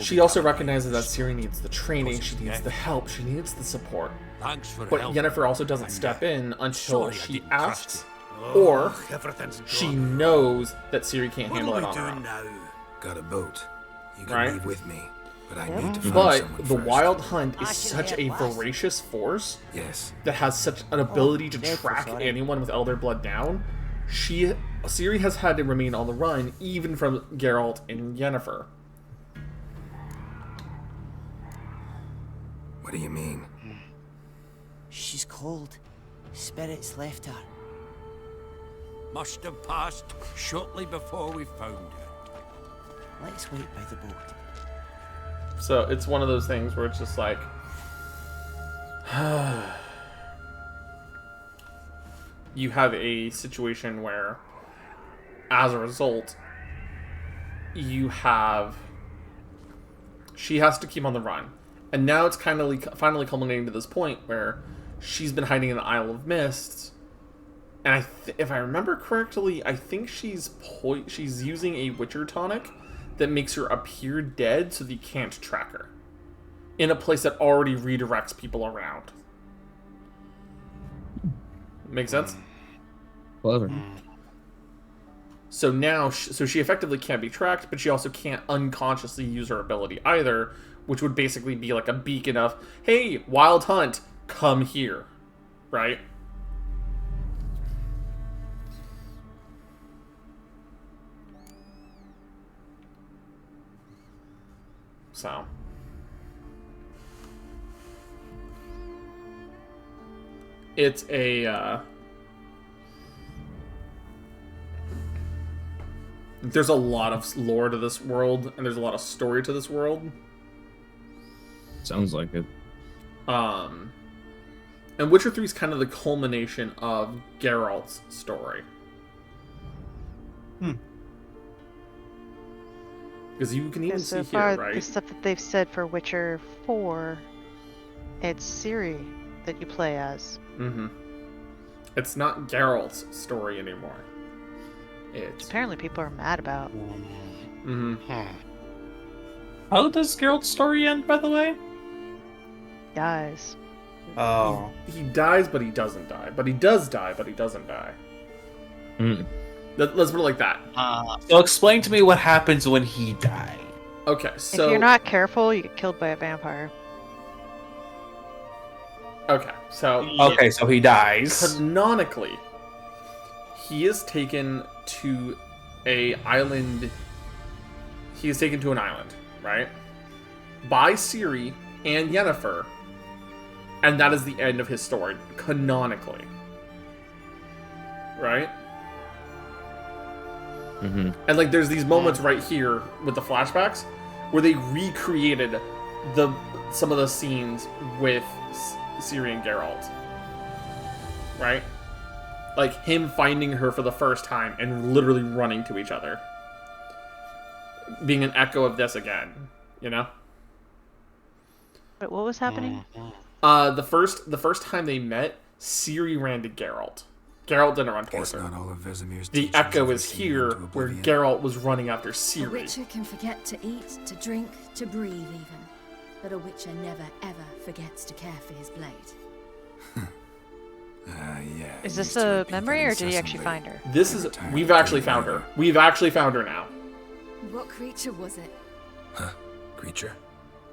She also recognizes that Ciri needs the training, she needs the help, she needs the support. But Yennefer also doesn't step in until she asks, or she knows that Ciri can't handle it on her own. Got a boat. You can Right? leave with me, but I need to find But someone the first. Wild Hunt is such a voracious force that has such an ability to track anyone with Elder Blood down. Ciri has had to remain on the run, even from Geralt and Yennefer. What do you mean? She's cold. Spirits left her. Must have passed shortly before we found her. Let's wait by the boat. So it's one of those things where it's just like, you have a situation where, as a result, she has to keep on the run. And now it's kind of finally culminating to this point where she's been hiding in the Isle of Mist. And if I remember correctly, I think she's using a Witcher tonic that makes her appear dead so that you can't track her. In a place that already redirects people around. Make sense? Clever. So now, she effectively can't be tracked, but she also can't unconsciously use her ability either, which would basically be like a beacon of, hey, Wild Hunt, come here. Right? So. It's a, there's a lot of lore to this world, and there's a lot of story to this world. Sounds like it. And Witcher 3 is kind of the culmination of Geralt's story. Because you can even see so far, here, right? the stuff that they've said for Witcher 4, it's Ciri that you play as. Mm-hmm. It's not Geralt's story anymore. It's apparently people are mad about. Mm-hmm. How does Geralt's story end, by the way? Dies. Oh. He dies, but he doesn't die. But he does die, but he doesn't die. Let's put it like that. So explain to me what happens when he dies. Okay, so if you're not careful, you get killed by a vampire. Okay, so he dies. Canonically, he is taken to an island. He is taken to an island, right? By Ciri and Yennefer, and that is the end of his story, canonically. Right? Mm-hmm. And like, there's these moments right here with the flashbacks where they recreated some of the scenes with Ciri and Geralt. Right? Like him finding her for the first time and literally running to each other. Being an echo of this again, you know? But what was happening? The first time they met, Ciri ran to Geralt. Geralt didn't run towards her. Not all of Vesemir's The teachings echo ever is seen here, into where oblivion. Geralt was running after A Ciri. witcher can forget to eat, to drink, to breathe even. But a witcher never ever forgets to care for his blade. Yeah. Is this a memory, or did he actually find her? This is... We've actually found her. We've actually found her now. What creature was it? Huh? Creature?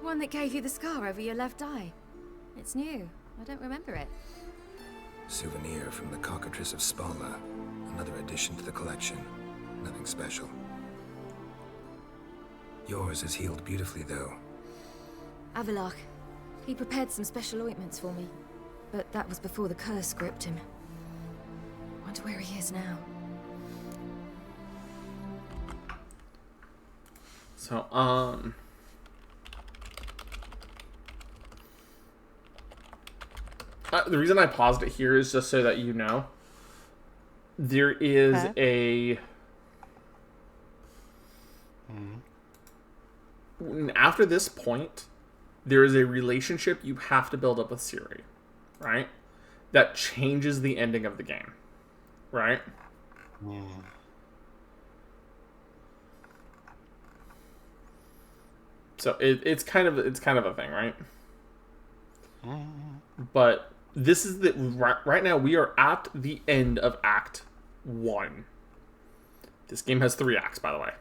One that gave you the scar over your left eye. It's new. I don't remember it. Souvenir from the Cockatrice of Spala. Another addition to the collection. Nothing special. Yours is healed beautifully, though. Avallac'h. He prepared some special ointments for me. But that was before the curse gripped him. Wonder where he is now. So, the reason I paused it here is just so that you know. There is after this point, there is a relationship you have to build up with Ciri, right? That changes the ending of the game, right? So it's kind of a thing, right? But this is the right now we are at the end of Act 1. This game has 3 acts, by the way.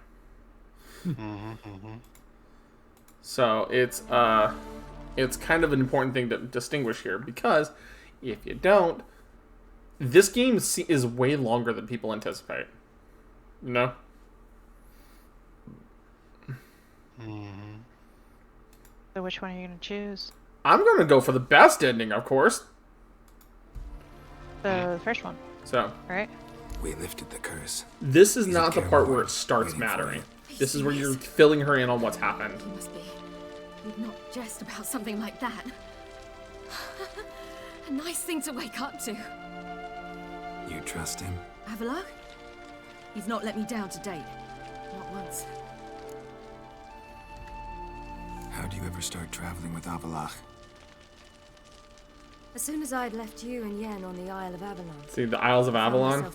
So it's kind of an important thing to distinguish here, because if you don't, this game is way longer than people anticipate. You know? So which one are you going to choose? I'm going to go for the best ending, of course. The first one. So. Right? We lifted the curse. This is not the part where it starts mattering. This is where you're filling her in on what's happened. He must be. You'd not jest about something like that. A nice thing to wake up to. You trust him? Avallac'h? He's not let me down to date. Not once. How do you ever start traveling with Avallac'h? As soon as I'd left you and Yen on the Isle of Avalon. See, the Isles of Avalon?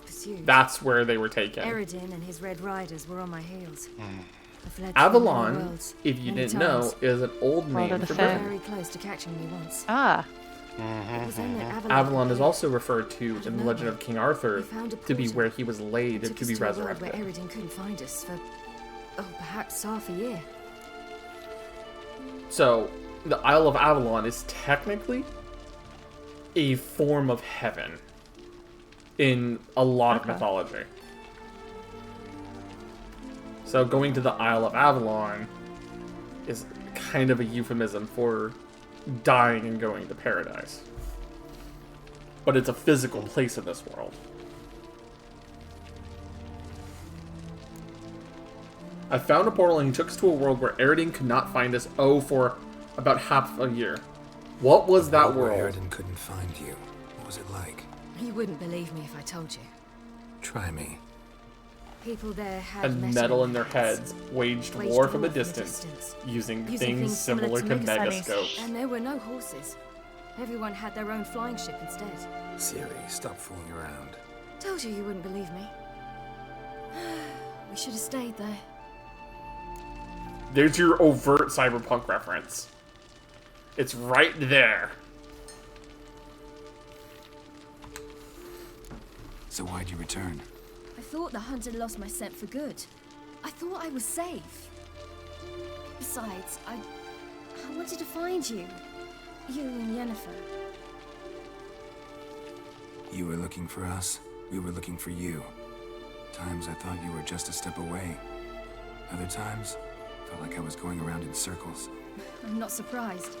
That's where they were taken. Eredin and his Red Riders were on my heels. I fled Avalon, worlds, if you many didn't know, times. is an old name for Britain. Very close to catching me once. Ah. It was then that Avalon is also referred to in the Legend of King Arthur We found a to be portal. where he was laid and took to us be to a world resurrected. where Eredin couldn't find us for, perhaps half a year. So, the Isle of Avalon is technically a form of heaven in a lot of mythology. So going to the Isle of Avalon is kind of a euphemism for dying and going to paradise. But it's a physical place in this world. I found a portal and he took us to a world where Eredin could not find us, for about half a year. What was that world? Eredin couldn't find you. What was it like? You wouldn't believe me if I told you. Try me. People there had And metal in their heads waged war from a distance, using things similar to megascopes. And there were no horses. Everyone had their own flying ship instead. Ciri, stop fooling around. Told you wouldn't believe me. We should have stayed there. There's your overt cyberpunk reference. It's right there. So why'd you return? I thought the hunt had lost my scent for good. I thought I was safe. Besides, I wanted to find you. You and Yennefer. You were looking for us. We were looking for you. Times I thought you were just a step away. Other times, felt like I was going around in circles. I'm not surprised.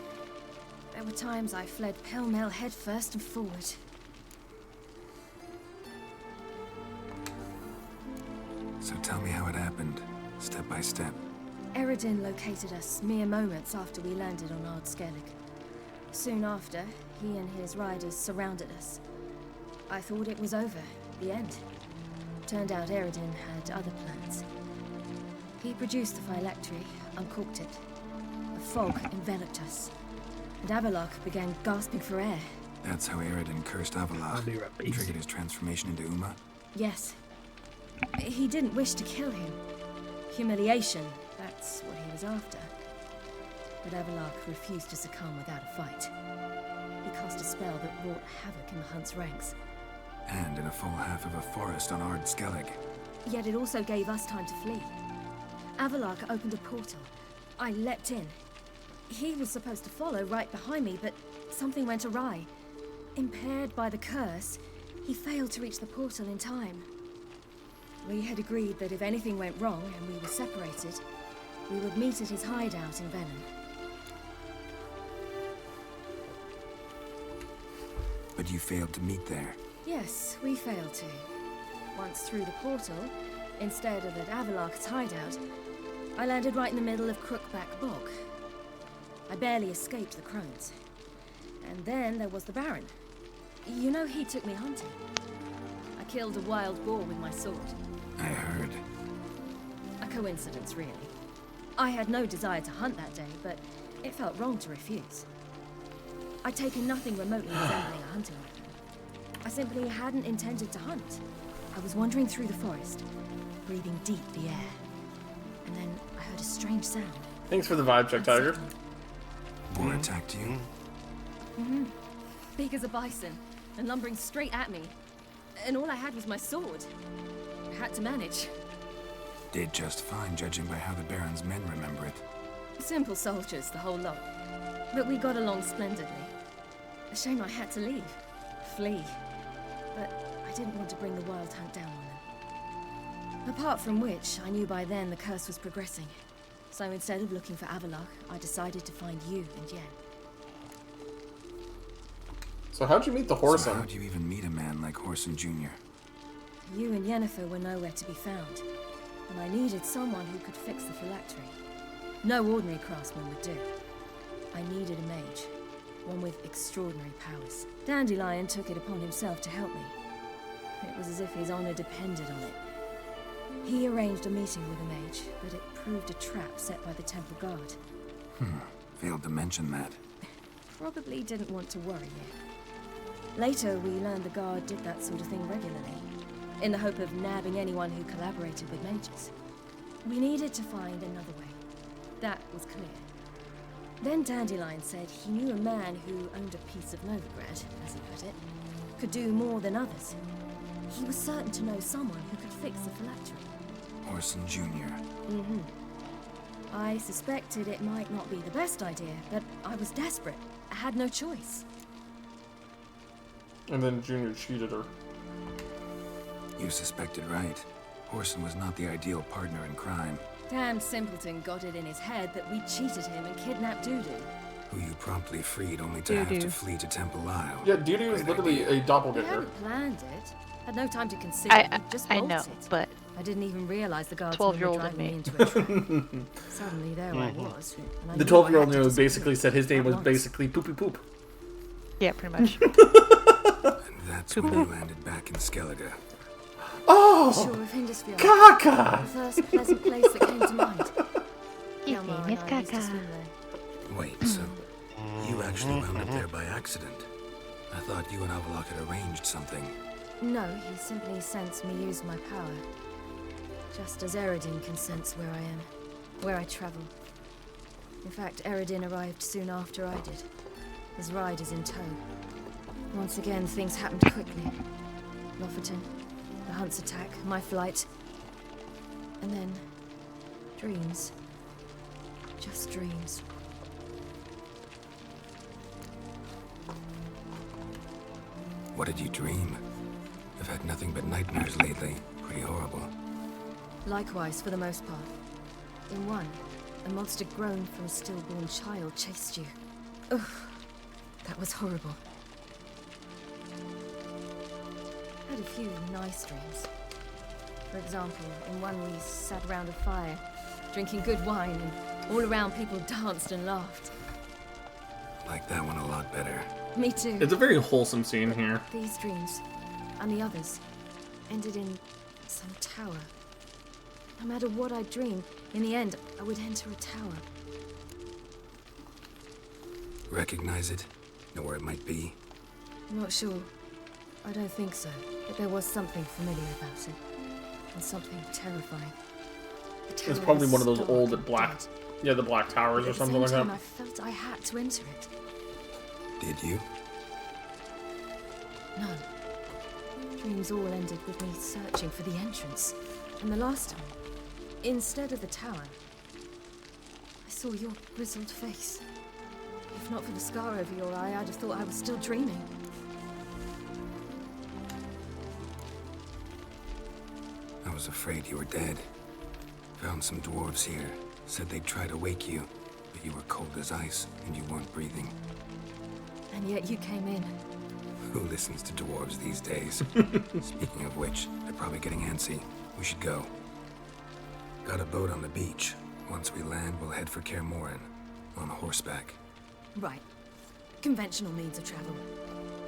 There were times I fled pell-mell headfirst and forward. So tell me how it happened, step by step. Eredin located us mere moments after we landed on Ard Skellig. Soon after, he and his riders surrounded us. I thought it was over, the end. Turned out Eredin had other plans. He produced the phylactery, uncorked it. A fog enveloped us, and Avallac'h began gasping for air. That's how Eredin cursed Avallac'h. Triggered his transformation into Uma? Yes. He didn't wish to kill him. Humiliation, that's what he was after. But Avallac'h refused to succumb without a fight. He cast a spell that wrought havoc in the Hunt's ranks. And in a full half of a forest on Ard Skellig. Yet it also gave us time to flee. Avallac'h opened a portal. I leapt in. He was supposed to follow right behind me, but something went awry. Impaired by the curse, he failed to reach the portal in time. We had agreed that if anything went wrong and we were separated, we would meet at his hideout in Venom. But you failed to meet there. Yes, we failed to. Once through the portal, instead of at Avalok's hideout, I landed right in the middle of Crookback Bog. I barely escaped the crones. And then there was the Baron. You know, he took me hunting. I killed a wild boar with my sword. I heard. A coincidence, really. I had no desire to hunt that day, but it felt wrong to refuse. I'd taken nothing remotely resembling a hunting weapon. I simply hadn't intended to hunt. I was wandering through the forest, breathing deep the air. And then I heard a strange sound. Thanks for the vibe check, Tiger. Boar attacked you? Mm-hmm. Big as a bison, and lumbering straight at me. And all I had was my sword. I had to manage. Did just fine, judging by how the Baron's men remember it. Simple soldiers, the whole lot. But we got along splendidly. A shame I had to leave. Flee. But I didn't want to bring the wild hunt down on them. Apart from which, I knew by then the curse was progressing. So instead of looking for Avalok, I decided to find you and Yen. So how'd you meet the Whoreson? So how'd you even meet a man like Whoreson Jr.? You and Yennefer were nowhere to be found. And I needed someone who could fix the phylactery. No ordinary craftsman would do. I needed a mage. One with extraordinary powers. Dandelion took it upon himself to help me. It was as if his honor depended on it. He arranged a meeting with a mage, but it proved a trap set by the Temple Guard. Failed to mention that. Probably didn't want to worry you. Later, we learned the Guard did that sort of thing regularly, in the hope of nabbing anyone who collaborated with mages. We needed to find another way. That was clear. Then Dandelion said he knew a man who owned a piece of Novigrad, as he put it, could do more than others. He was certain to know someone who could fix the phylactery. Whoreson Jr. Mm-hmm. I suspected it might not be the best idea, but I was desperate. I had no choice. And then Junior cheated her. You suspected right. Whoreson was not the ideal partner in crime. Damn simpleton got it in his head that we cheated him and kidnapped Dudu. Who you promptly freed only to have to flee to Temple Isle. Yeah, Dudu is literally a We doppelganger. hadn't planned it. Had no time to consider. We just I bolted. know, but I didn't even realize the guards 12-year-old were and driving me. me into a trap. Suddenly there I was. and I The knew I 12-year-old had to knew disappear basically said his name at was once. basically poopy poop. Yeah, pretty much. And that's when you landed back in Skellige. Oh! Sure of Hindisfield. Caca! The first pleasant place that came to mind. His Hjalmar name is and I used to Caca. swim there. Wait, so you actually wound up there by accident? I thought you and Avalok had arranged something. No, he simply sensed me use my power. Just as Eredin can sense where I am, where I travel. In fact, Eredin arrived soon after I did. His ride is in tow. Once again, things happened quickly. Lofoten, the Hunt's attack, my flight. And then, dreams. Just dreams. What did you dream? I've had nothing but nightmares lately. Pretty horrible. Likewise, for the most part. In one, a monster grown from a stillborn child chased you. Ugh, that was horrible. Had a few nice dreams. For example, in one we sat around a fire, drinking good wine, and all around people danced and laughed. Like that one a lot better. Me too. It's a very wholesome scene here. These dreams, and the others, ended in some tower. No matter what I dreamed, in the end, I would enter a tower. Recognize it? Know where it might be? I'm not sure. I don't think so. But there was something familiar about it. And something terrifying. The It's tower probably was one of those dark old and black, dead. yeah, the Black Towers But or at the something same like time, that. I felt I had to enter it. Did you? No. Dreams all ended with me searching for the entrance. And the last time, instead of the tower, I saw your grizzled face. If not for the scar over your eye, I'd have thought I was still dreaming. I was afraid you were dead. Found some dwarves here. Said they'd try to wake you, but you were cold as ice and you weren't breathing. And yet you came in. Who listens to dwarves these days? Speaking of which, they're probably getting antsy. We should go. Got a boat on the beach. Once we land, we'll head for Kaer Morhen. On horseback. Right. Conventional means of travel.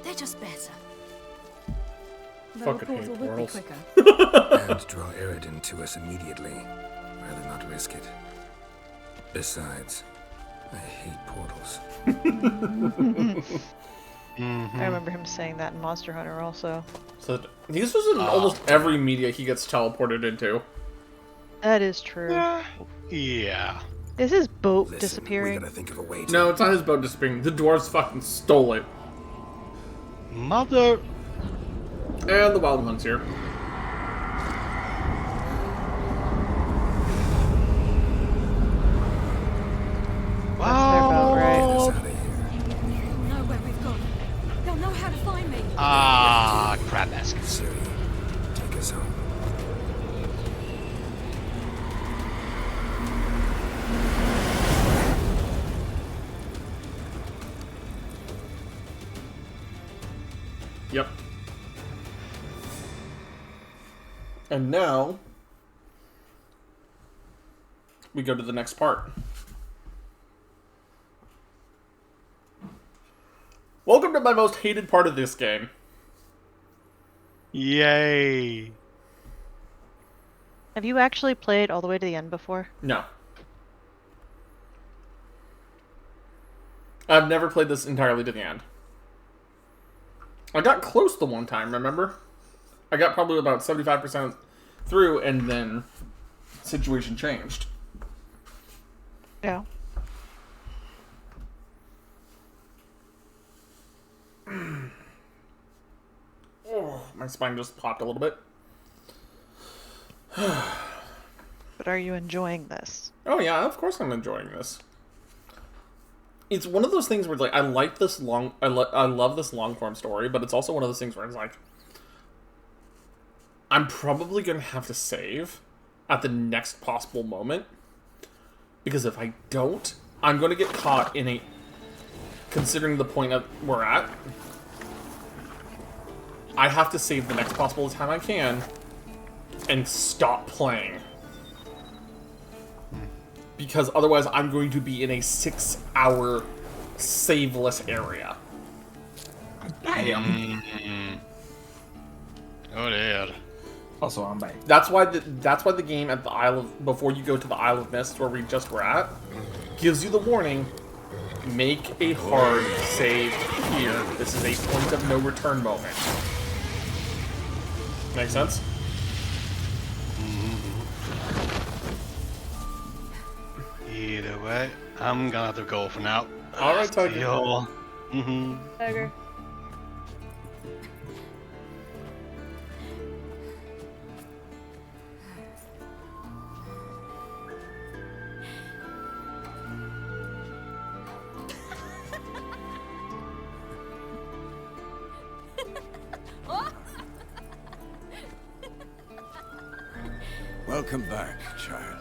They're just better. Fucking hate would be portals. quicker. And draw Eredin to us immediately. Rather not risk it. Besides, I hate portals. I remember him saying that in Monster Hunter also. So this was in almost every media he gets teleported into. That is true. Yeah. Is his boat disappearing? Think of a way No, it's not his boat disappearing. The dwarves fucking stole it. Mother. And the Wild Hunt's here. Wow. They'll know where we've gone. They'll know how to find me. Ah, crap ass. Ciri, take us home. Yep. And now we go to the next part. Welcome to my most hated part of this game. Yay. Have you actually played all the way to the end before? No. I've never played this entirely to the end. I got close the one time, remember? I got probably about 75% through, and then situation changed. Yeah. Oh, my spine just popped a little bit. But are you enjoying this? Oh yeah, of course I'm enjoying this. It's one of those things where like I like this I love this long form story, but it's also one of those things where it's like I'm probably gonna have to save at the next possible moment, because if I don't, I'm gonna get caught in a, considering the point that we're at, I have to save the next possible time I can and stop playing. Because otherwise I'm going to be in a 6-hour saveless area. Damn. Oh dear. Also, I'm back. That's why the game at the Isle of, before you go to the Isle of Mist where we just were at, gives you the warning, make a hard save here. This is a point of no return moment. Make sense? Either way, I'm gonna have to go for now. Alright, Tiger. Tiger. Welcome back, child.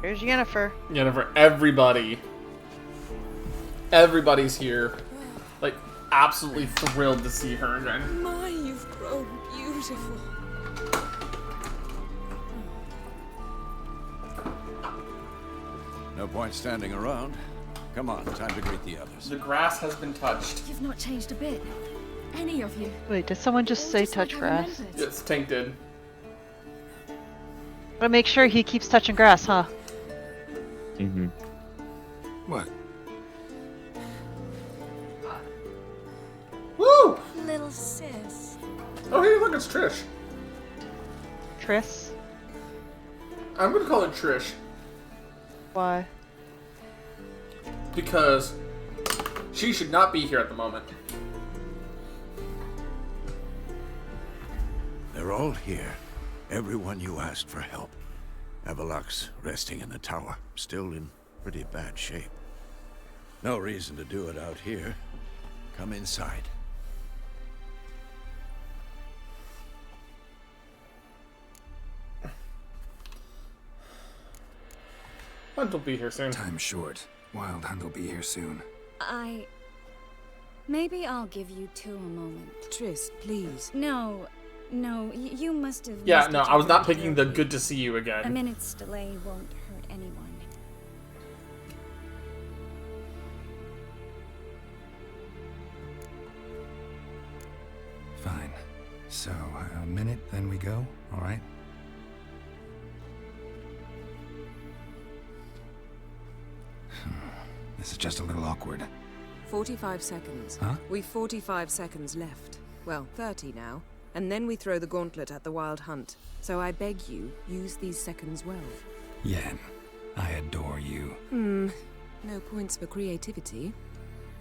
Here's Yennefer. Yennefer, everybody. Everybody's here. Like, absolutely thrilled to see her again. My, you've grown beautiful. No point standing around. Come on, time to greet the others. The grass has been touched. You've not changed a bit. Any of you. Wait, did someone just say touch grass? It's tainted. But make sure he keeps touching grass, huh? Mm-hmm. What? Woo! Little sis. Oh, hey, look, it's Trish. Triss? I'm gonna call it Trish. Why? Because she should not be here at the moment. They're all here. Everyone you asked for help. Avalok's resting in the tower, still in pretty bad shape. No reason to do it out here. Come inside. Hunt will be here soon. Time's short. Wild Hunt will be here soon. Maybe I'll give you two a moment. Triss, please. No, you must have... Yeah, missed no, each I was other not picking the terribly. good to see you A again. minute's delay won't hurt anyone. Fine. So, a minute, then we go, alright? This is just a little awkward. 45 seconds. Huh? We've 45 seconds left. Well, 30 now. And then we throw the gauntlet at the Wild Hunt. So I beg you, use these seconds well. Yen, I adore you. No points for creativity,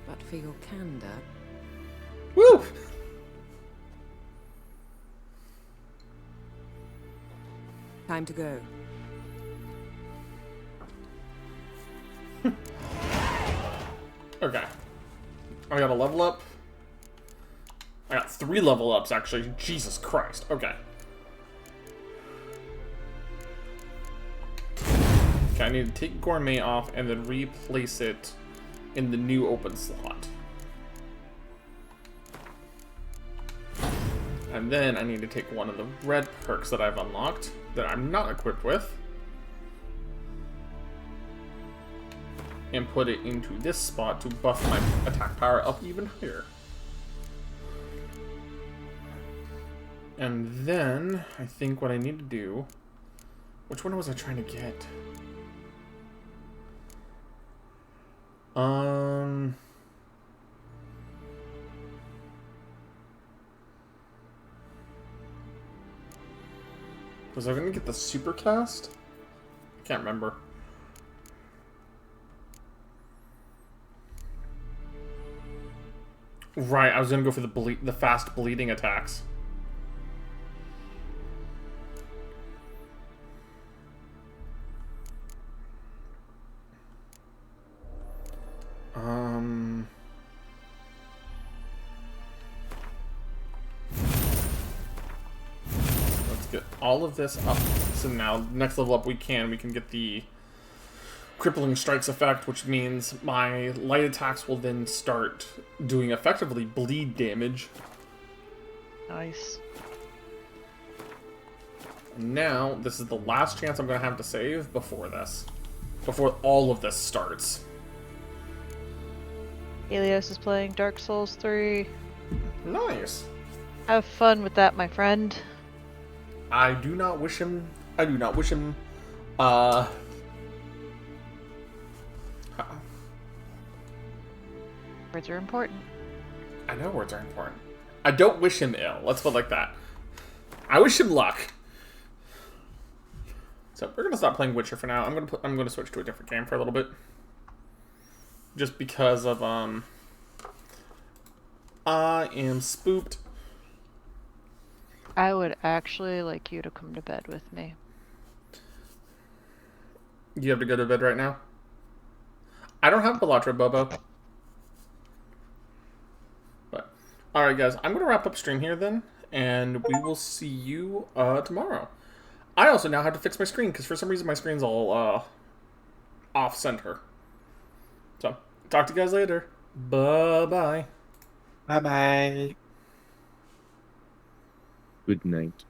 but for your candor. Woo! Time to go. Okay. I got a level up. I got 3 level ups, actually. Jesus Christ. Okay. Okay, I need to take Gourmet off and then replace it in the new open slot. And then I need to take one of the red perks that I've unlocked that I'm not equipped with and put it into this spot to buff my attack power up even higher. And then I think what I need to do, which one was I trying to get? Was I gonna get the supercast? I can't remember. Right, I was gonna go for the fast bleeding attacks. Let's get all of this up. So now, next level up we can get the crippling strikes effect, which means my light attacks will then start doing effectively bleed damage. Nice. Now, this is the last chance I'm going to have to save before this. Before all of this starts. Helios is playing Dark Souls 3. Nice. Have fun with that, my friend. I do not wish him... Words are important. I know words are important. I don't wish him ill. Let's put it like that. I wish him luck. So we're gonna stop playing Witcher for now. I'm gonna switch to a different game for a little bit. Just because of I am spooked. I would actually like you to come to bed with me. You have to go to bed right now? I don't have Belatra, Bobo. But alright guys, I'm gonna wrap up stream here then, and we will see you tomorrow. I also now have to fix my screen, because for some reason my screen's all off-center. So, talk to you guys later. Bye-bye. Bye-bye. Good night.